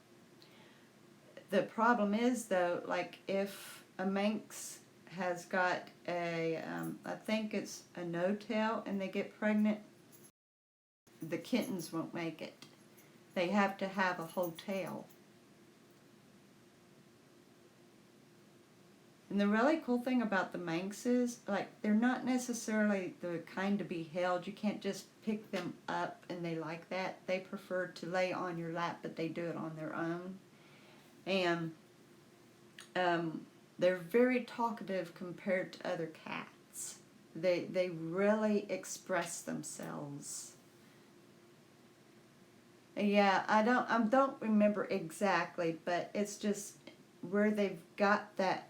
The problem is though, like if a Manx has got a, I think it's a no-tail, and they get pregnant, the kittens won't make it. They have to have a whole tail. And the really cool thing about the Manx is, like, they're not necessarily the kind to be held. You can't just pick them up and they like that. They prefer to lay on your lap, but they do it on their own. And they're very talkative compared to other cats. They really express themselves. Yeah, I don't remember exactly, but it's just where they've got that.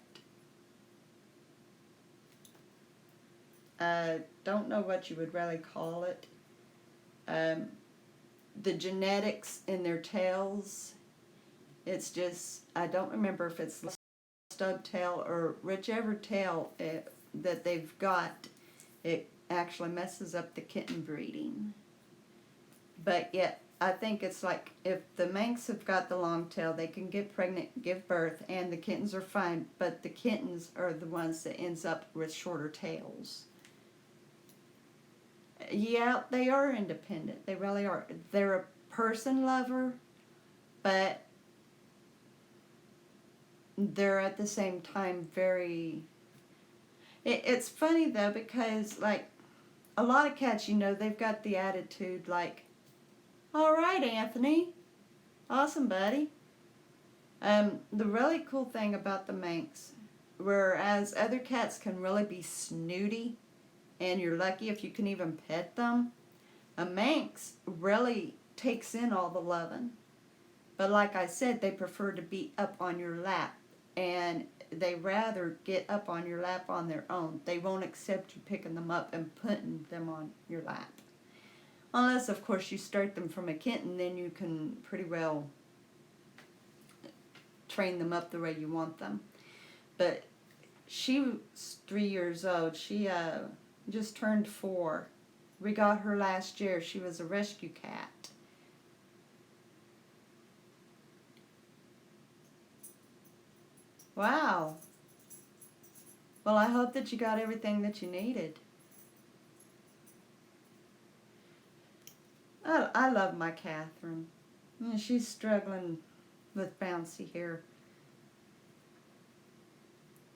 Don't know what you would really call it. The genetics in their tails. It's just, I don't remember if it's stub tail or whichever tail that they've got. It actually messes up the kitten breeding. But yet, I think it's like if the Manx have got the long tail, they can get pregnant, give birth, and the kittens are fine. But the kittens are the ones that ends up with shorter tails. Yeah, they are independent. They really are. They're a person lover, but they're at the same time very... It's funny though, because like a lot of cats, they've got the attitude like, all right, Anthony, awesome, buddy. The really cool thing about the Manx, whereas other cats can really be snooty, and you're lucky if you can even pet them, a Manx really takes in all the loving. But like I said, they prefer to be up on your lap, and they rather get up on your lap on their own. They won't accept you picking them up and putting them on your lap. Unless, of course, you start them from a kitten, then you can pretty well train them up the way you want them. But she was 3 years old. She just turned 4. We got her last year. She was a rescue cat. Wow. Well, I hope that you got everything that you needed. I love my Catherine. She's struggling with Bouncy here.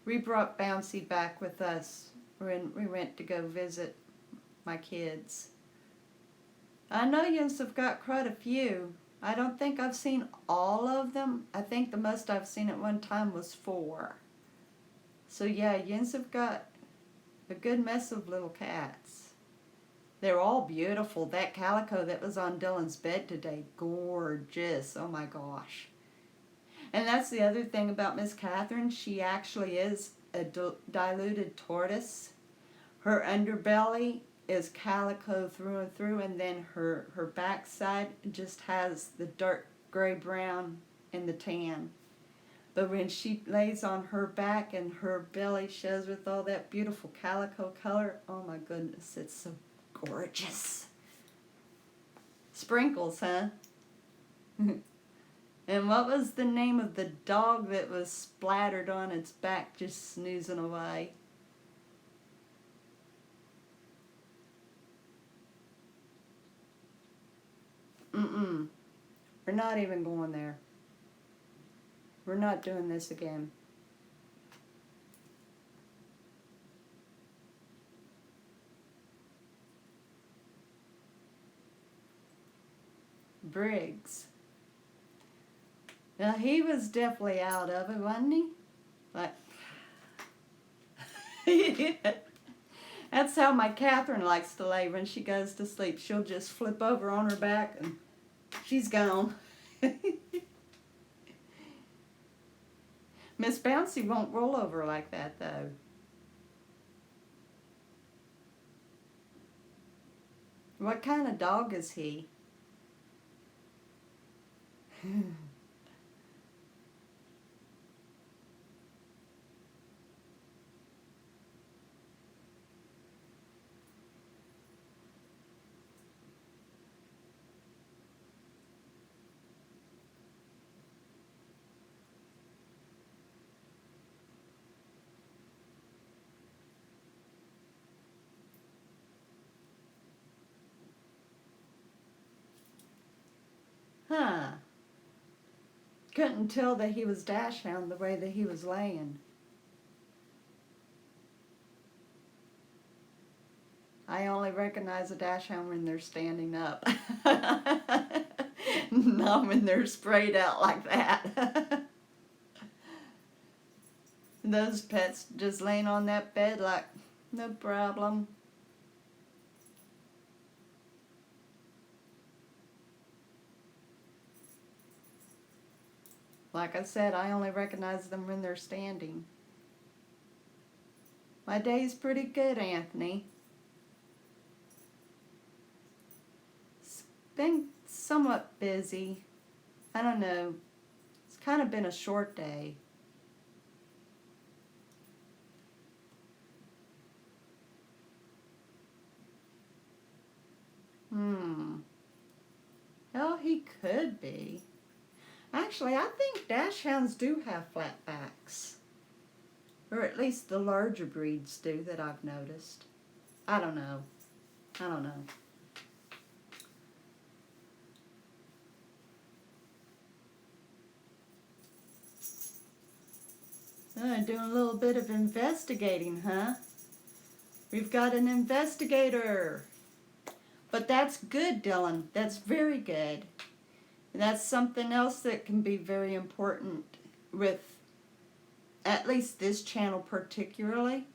We brought Bouncy back with us when we went to go visit my kids. I know yous have got quite a few. I don't think I've seen all of them. I think the most I've seen at one time was 4. So yeah, yins have got a good mess of little cats. They're all beautiful. That calico that was on Dylan's bed today, gorgeous. Oh my gosh. And that's the other thing about Miss Catherine. She actually is a diluted tortoise. Her underbelly is calico through and through, and then her backside just has the dark gray brown and the tan. But when she lays on her back and her belly shows with all that beautiful calico color, oh my goodness, it's so gorgeous. Sprinkles, huh? And what was the name of the dog that was splattered on its back just snoozing away? Mm-mm. We're not even going there. We're not doing this again. Briggs. Now, he was definitely out of it, wasn't he? Like, that's how my Catherine likes to lay when she goes to sleep. She'll just flip over on her back and she's gone. Miss Bouncy won't roll over like that, though. What kind of dog is he? Huh. Couldn't tell that he was Dachshund the way that he was laying. I only recognize a Dachshund when they're standing up. Not when they're sprayed out like that. Those pets just laying on that bed like, no problem. Like I said, I only recognize them when they're standing. My day's pretty good, Anthony. It's been somewhat busy. I don't know. It's kind of been a short day. Well, he could be. Actually, I think Dachshunds do have flat backs. Or at least the larger breeds do that I've noticed. I don't know. I don't know. Doing a little bit of investigating, huh? We've got an investigator. But that's good, Dylan. That's very good. And that's something else that can be very important with at least this channel particularly.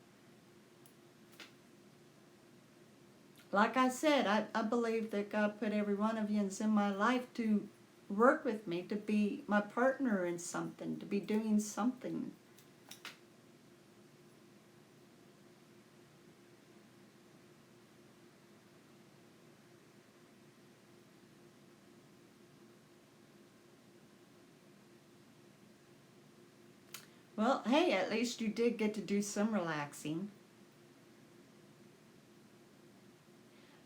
Like I said, I believe that God put every one of you in my life to work with me, to be my partner in something, to be doing something. Well, hey, at least you did get to do some relaxing.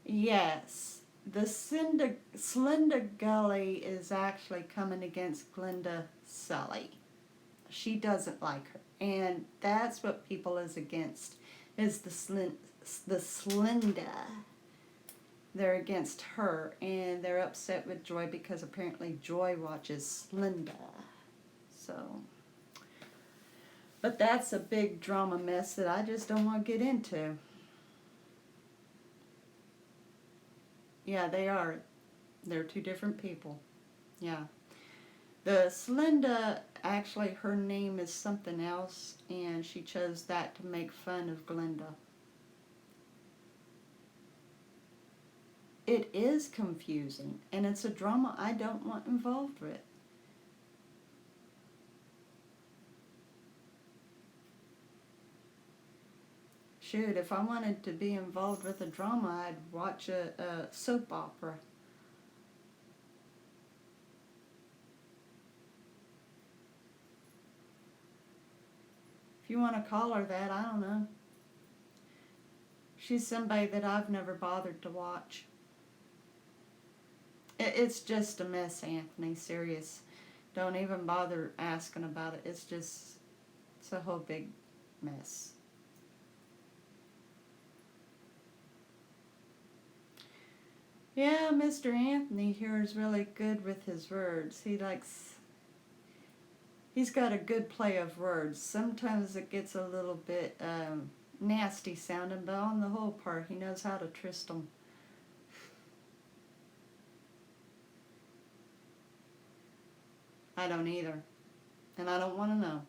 Yes, the Slenda Gully is actually coming against Glenda Sully. She doesn't like her. And that's what people is against, is the Slenda. They're against her, and they're upset with Joy because apparently Joy watches Slenda. So, but that's a big drama mess that I just don't want to get into. Yeah, they are. They're two different people. Yeah. The Slenda, actually her name is something else, and she chose that to make fun of Glenda. It is confusing, and it's a drama I don't want involved with. Shoot, if I wanted to be involved with a drama, I'd watch a soap opera. If you want to call her that, I don't know. She's somebody that I've never bothered to watch. It's just a mess, Anthony, serious. Don't even bother asking about it. It's a whole big mess. Yeah, Mr. Anthony here is really good with his words. He's got a good play of words. Sometimes it gets a little bit nasty sounding, but on the whole part, he knows how to twist them. I don't either. And I don't want to know.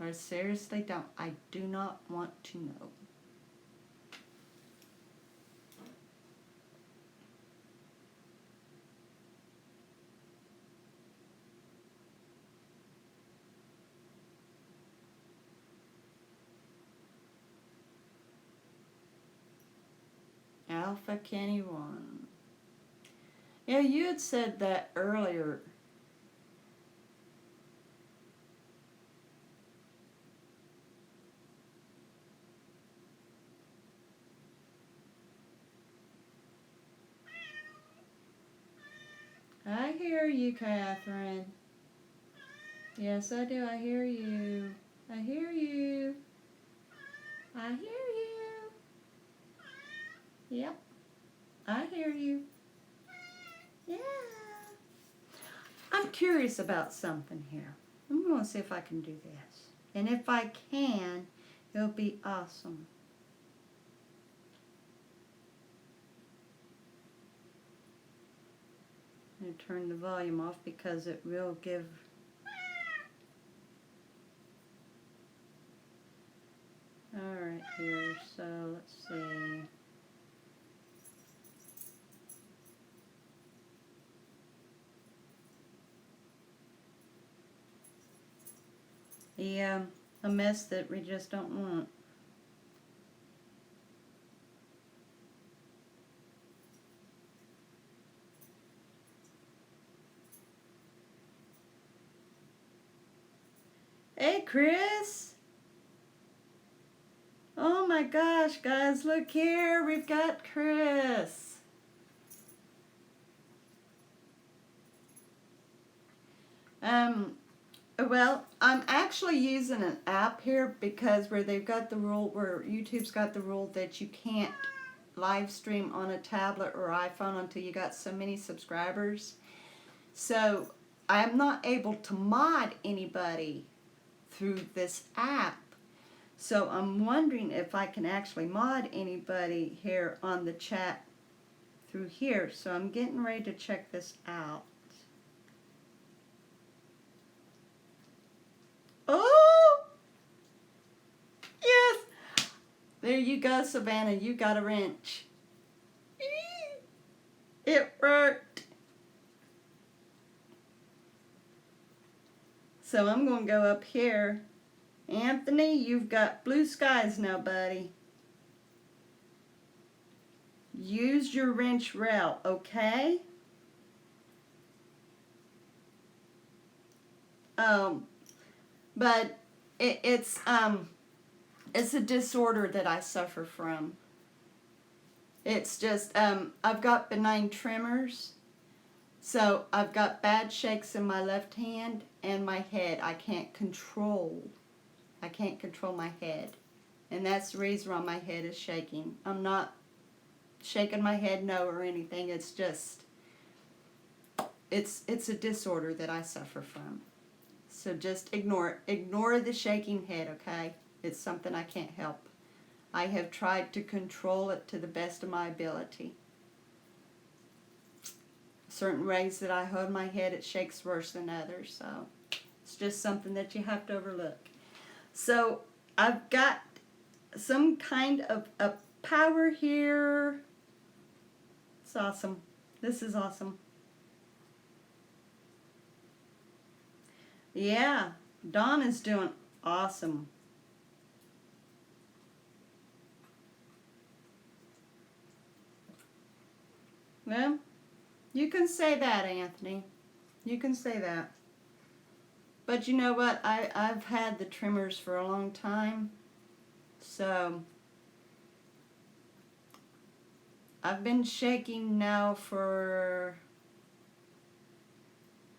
I seriously don't. I do not want to know. Alpha Kenny 1. Yeah, you had said that earlier. I hear you, Catherine. Yes, I do. I hear you. I hear you. I hear you. Yep. I hear you. Yeah. I'm curious about something here. I'm going to see if I can do this. And if I can, it'll be awesome. I'm going to turn the volume off because it will give... Alright here, so let's see. A mess that we just don't want. Hey, Chris! Oh my gosh, guys, look here. We've got Chris. Well, I'm actually using an app here because where YouTube's got the rule that you can't live stream on a tablet or iPhone until you got so many subscribers. So I'm not able to mod anybody through this app. So I'm wondering if I can actually mod anybody here on the chat through here. So I'm getting ready to check this out. Oh! Yes! There you go, Savannah. You got a wrench. It worked. So I'm going to go up here. Anthony, you've got blue skies now, buddy. Use your wrench rail, okay? But it's a disorder that I suffer from. It's just, I've got benign tremors, So I've got bad shakes in my left hand and my head. I can't control my head. And that's the reason why my head is shaking. I'm not shaking my head no or anything. It's just, it's a disorder that I suffer from. So just ignore it. Ignore the shaking head, okay? It's something I can't help. I have tried to control it to the best of my ability. Certain ways that I hold my head, it shakes worse than others. So it's just something that you have to overlook. So I've got some kind of a power here. It's awesome. This is awesome. Yeah, Dawn is doing awesome. Well, you can say that, Anthony. You can say that. But you know what? I've had the tremors for a long time. So I've been shaking now for,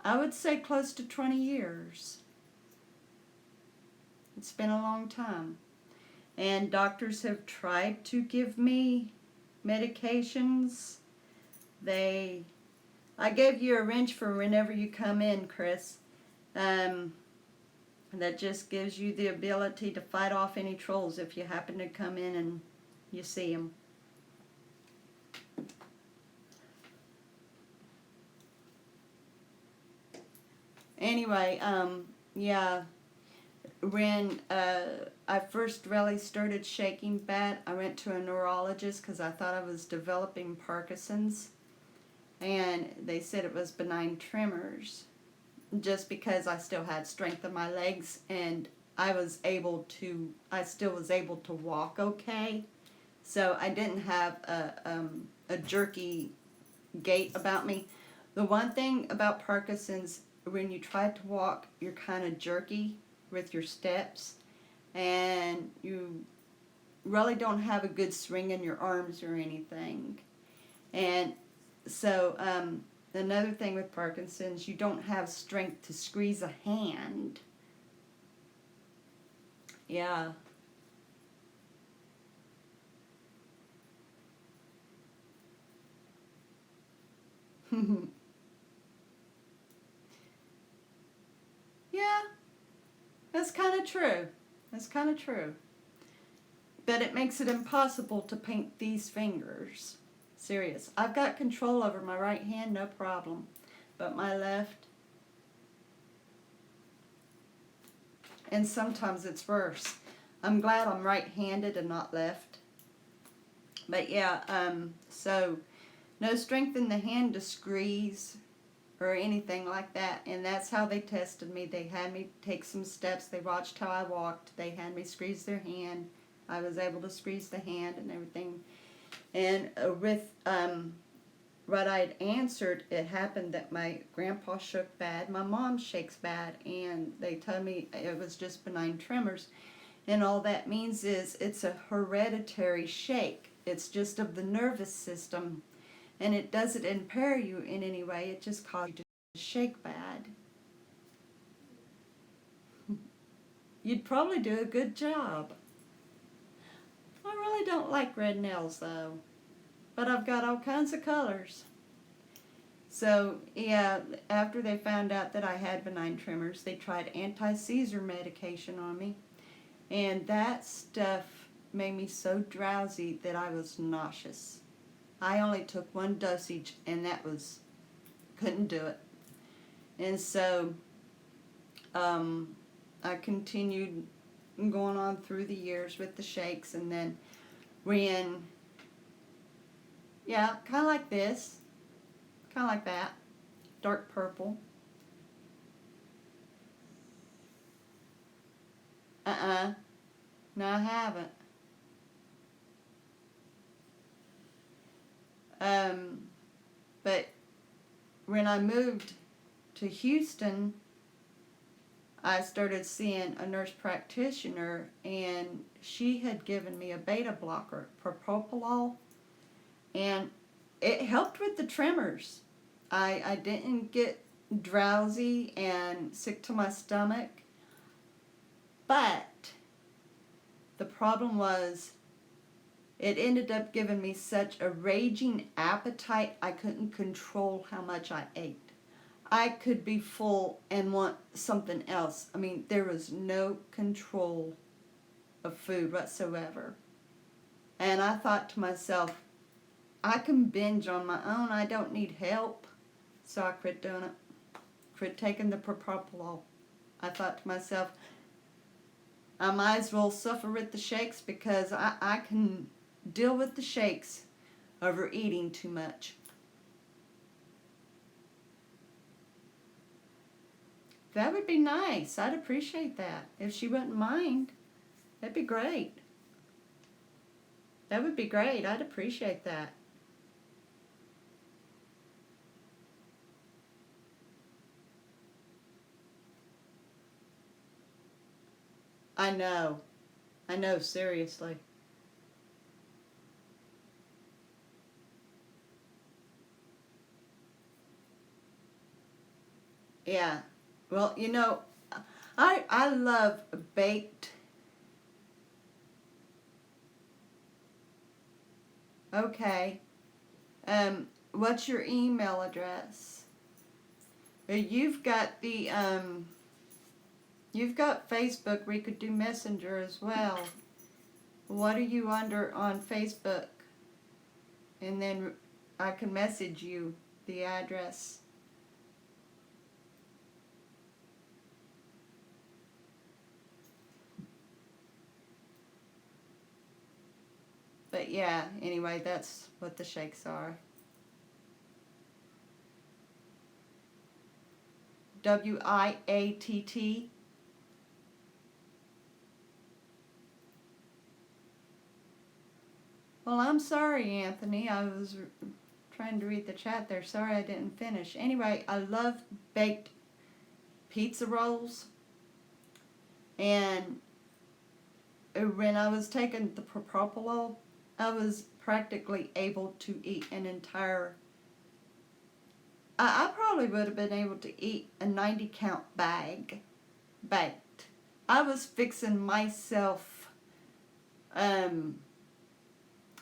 I would say, close to 20 years. It's been a long time. And doctors have tried to give me medications. I gave you a wrench for whenever you come in, Chris. That just gives you the ability to fight off any trolls if you happen to come in and you see them. Anyway, yeah, when I first really started shaking bad, I went to a neurologist because I thought I was developing Parkinson's, and they said it was benign tremors, just because I still had strength in my legs and I still was able to walk okay, so I didn't have a jerky gait about me. The one thing about Parkinson's, when you try to walk, you're kind of jerky with your steps, and you really don't have a good swing in your arms or anything. And so another thing with Parkinson's, you don't have strength to squeeze a hand. Yeah. Yeah, that's kind of true. That's kind of true. But it makes it impossible to paint these fingers. Serious. I've got control over my right hand, no problem. But my left, and sometimes it's worse. I'm glad I'm right-handed and not left. But yeah, so no strength in the hand to squeeze or anything like that. And that's how they tested me. They had me take some steps. They watched how I walked. They had me squeeze their hand. I was able to squeeze the hand and everything. And with what I'd answered, it happened that my grandpa shook bad, my mom shakes bad, and they told me it was just benign tremors. And all that means is it's a hereditary shake. It's just of the nervous system, and it doesn't impair you in any way. It just causes you to shake bad. You'd probably do a good job. I really don't like red nails though, but I've got all kinds of colors. So yeah, after they found out that I had benign tremors, they tried anti-seizure medication on me, and that stuff made me so drowsy that I was nauseous. I only took one dosage, and that was, couldn't do it. And so I continued going on through the years with the shakes, and then when, yeah, kind of like this, kind of like that, dark purple. No, I haven't. But when I moved to Houston, I started seeing a nurse practitioner, and she had given me a beta blocker, propofol, and it helped with the tremors. I didn't get drowsy and sick to my stomach, but the problem was it ended up giving me such a raging appetite I couldn't control how much I ate. I could be full and want something else. I mean, there was no control of food whatsoever. And I thought to myself, I can binge on my own. I don't need help. So I quit doing it. Quit taking the propofol. I thought to myself, I might as well suffer with the shakes because I can deal with the shakes over eating too much. That would be nice. I'd appreciate that. If she wouldn't mind, that'd be great. That would be great. I'd appreciate that. I know. I know, seriously. Yeah. Well, you know, I love baked. Okay. What's your email address? You've got you've got Facebook where you could do Messenger as well. What are you under on Facebook? And then I can message you the address. But yeah, anyway, that's what the shakes are. WIATT. Well, I'm sorry, Anthony. I was trying to read the chat there. Sorry I didn't finish. Anyway, I love baked pizza rolls. And when I was taking the propofol, I was practically able to eat an entire... I probably would have been able to eat a 90 count bag baked. I was fixing myself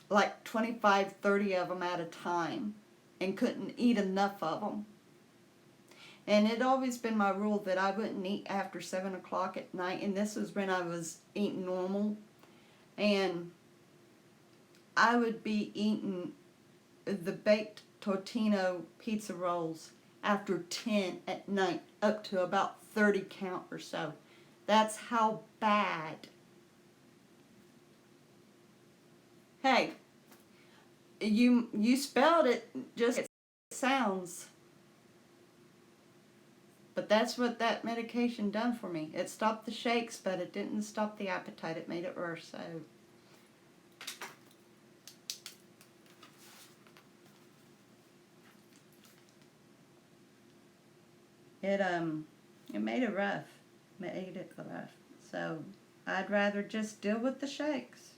like 25, 30 of them at a time and couldn't eat enough of them. And it always been my rule that I wouldn't eat after 7 o'clock at night, and this was when I was eating normal. And I would be eating the baked Totino pizza rolls after 10 at night, up to about 30 count or so. That's how bad. Hey, you spelled it just like it sounds. But that's what that medication done for me. It stopped the shakes, but it didn't stop the appetite. It made it worse. So it made it rough. Made it rough. So I'd rather just deal with the shakes.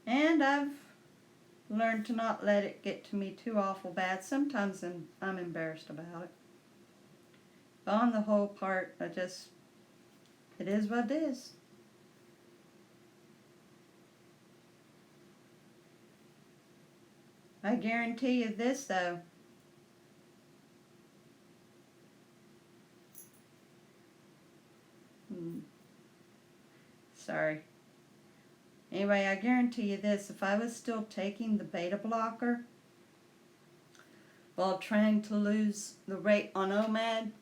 And I've learned to not let it get to me too awful bad. Sometimes I'm embarrassed about it. But on the whole part, it is what it is. I guarantee you this, though. Sorry. Anyway, I guarantee you this. If I was still taking the beta blocker while trying to lose the weight on OMAD,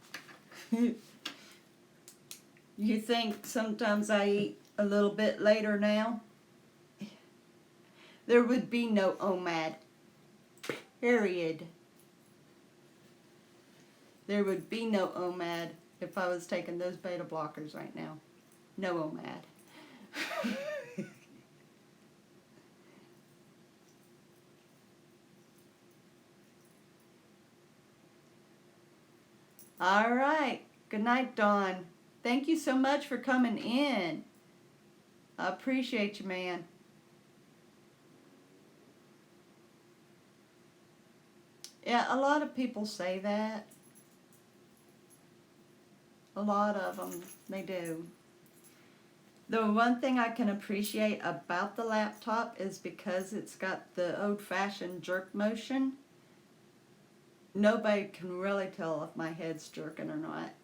you think sometimes I eat a little bit later now? There would be no OMAD. Period. There would be no OMAD if I was taking those beta blockers right now. No OMAD. All right. Good night, Dawn. Thank you so much for coming in. I appreciate you, man. Yeah, a lot of people say that. A lot of them, they do. The one thing I can appreciate about the laptop is because it's got the old-fashioned jerk motion, nobody can really tell if my head's jerking or not.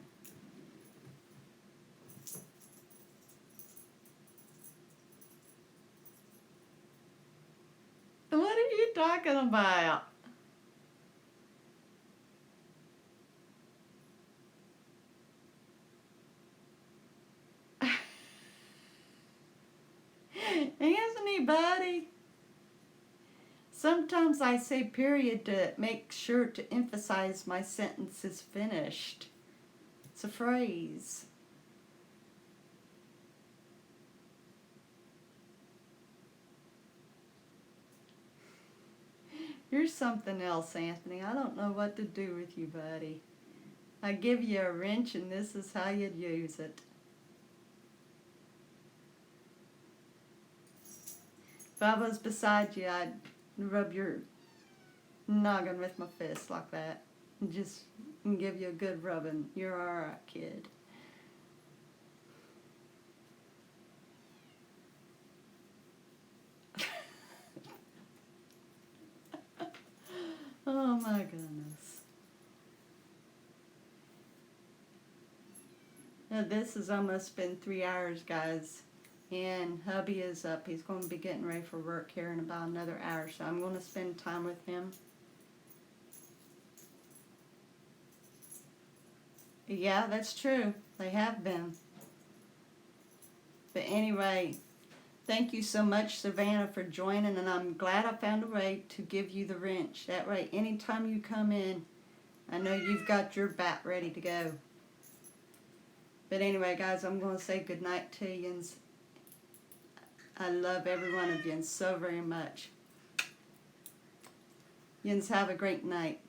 What are you talking about? Anthony, buddy. Sometimes I say period to make sure to emphasize my sentence is finished. It's a phrase. You're something else, Anthony. I don't know what to do with you, buddy. I give you a wrench and this is how you'd use it. If I was beside you, I'd rub your noggin with my fist like that. And just give you a good rubbing. You're alright, kid. Oh my goodness. Now this has almost been 3 hours, guys. And hubby is up. He's going to be getting ready for work here in about another hour. So I'm going to spend time with him. Yeah, that's true. They have been. But anyway, thank you so much, Savannah, for joining. And I'm glad I found a way to give you the wrench. That way, anytime you come in, I know you've got your bat ready to go. But anyway, guys, I'm going to say goodnight to you. And I love every one of you so very much. Yins, have a great night.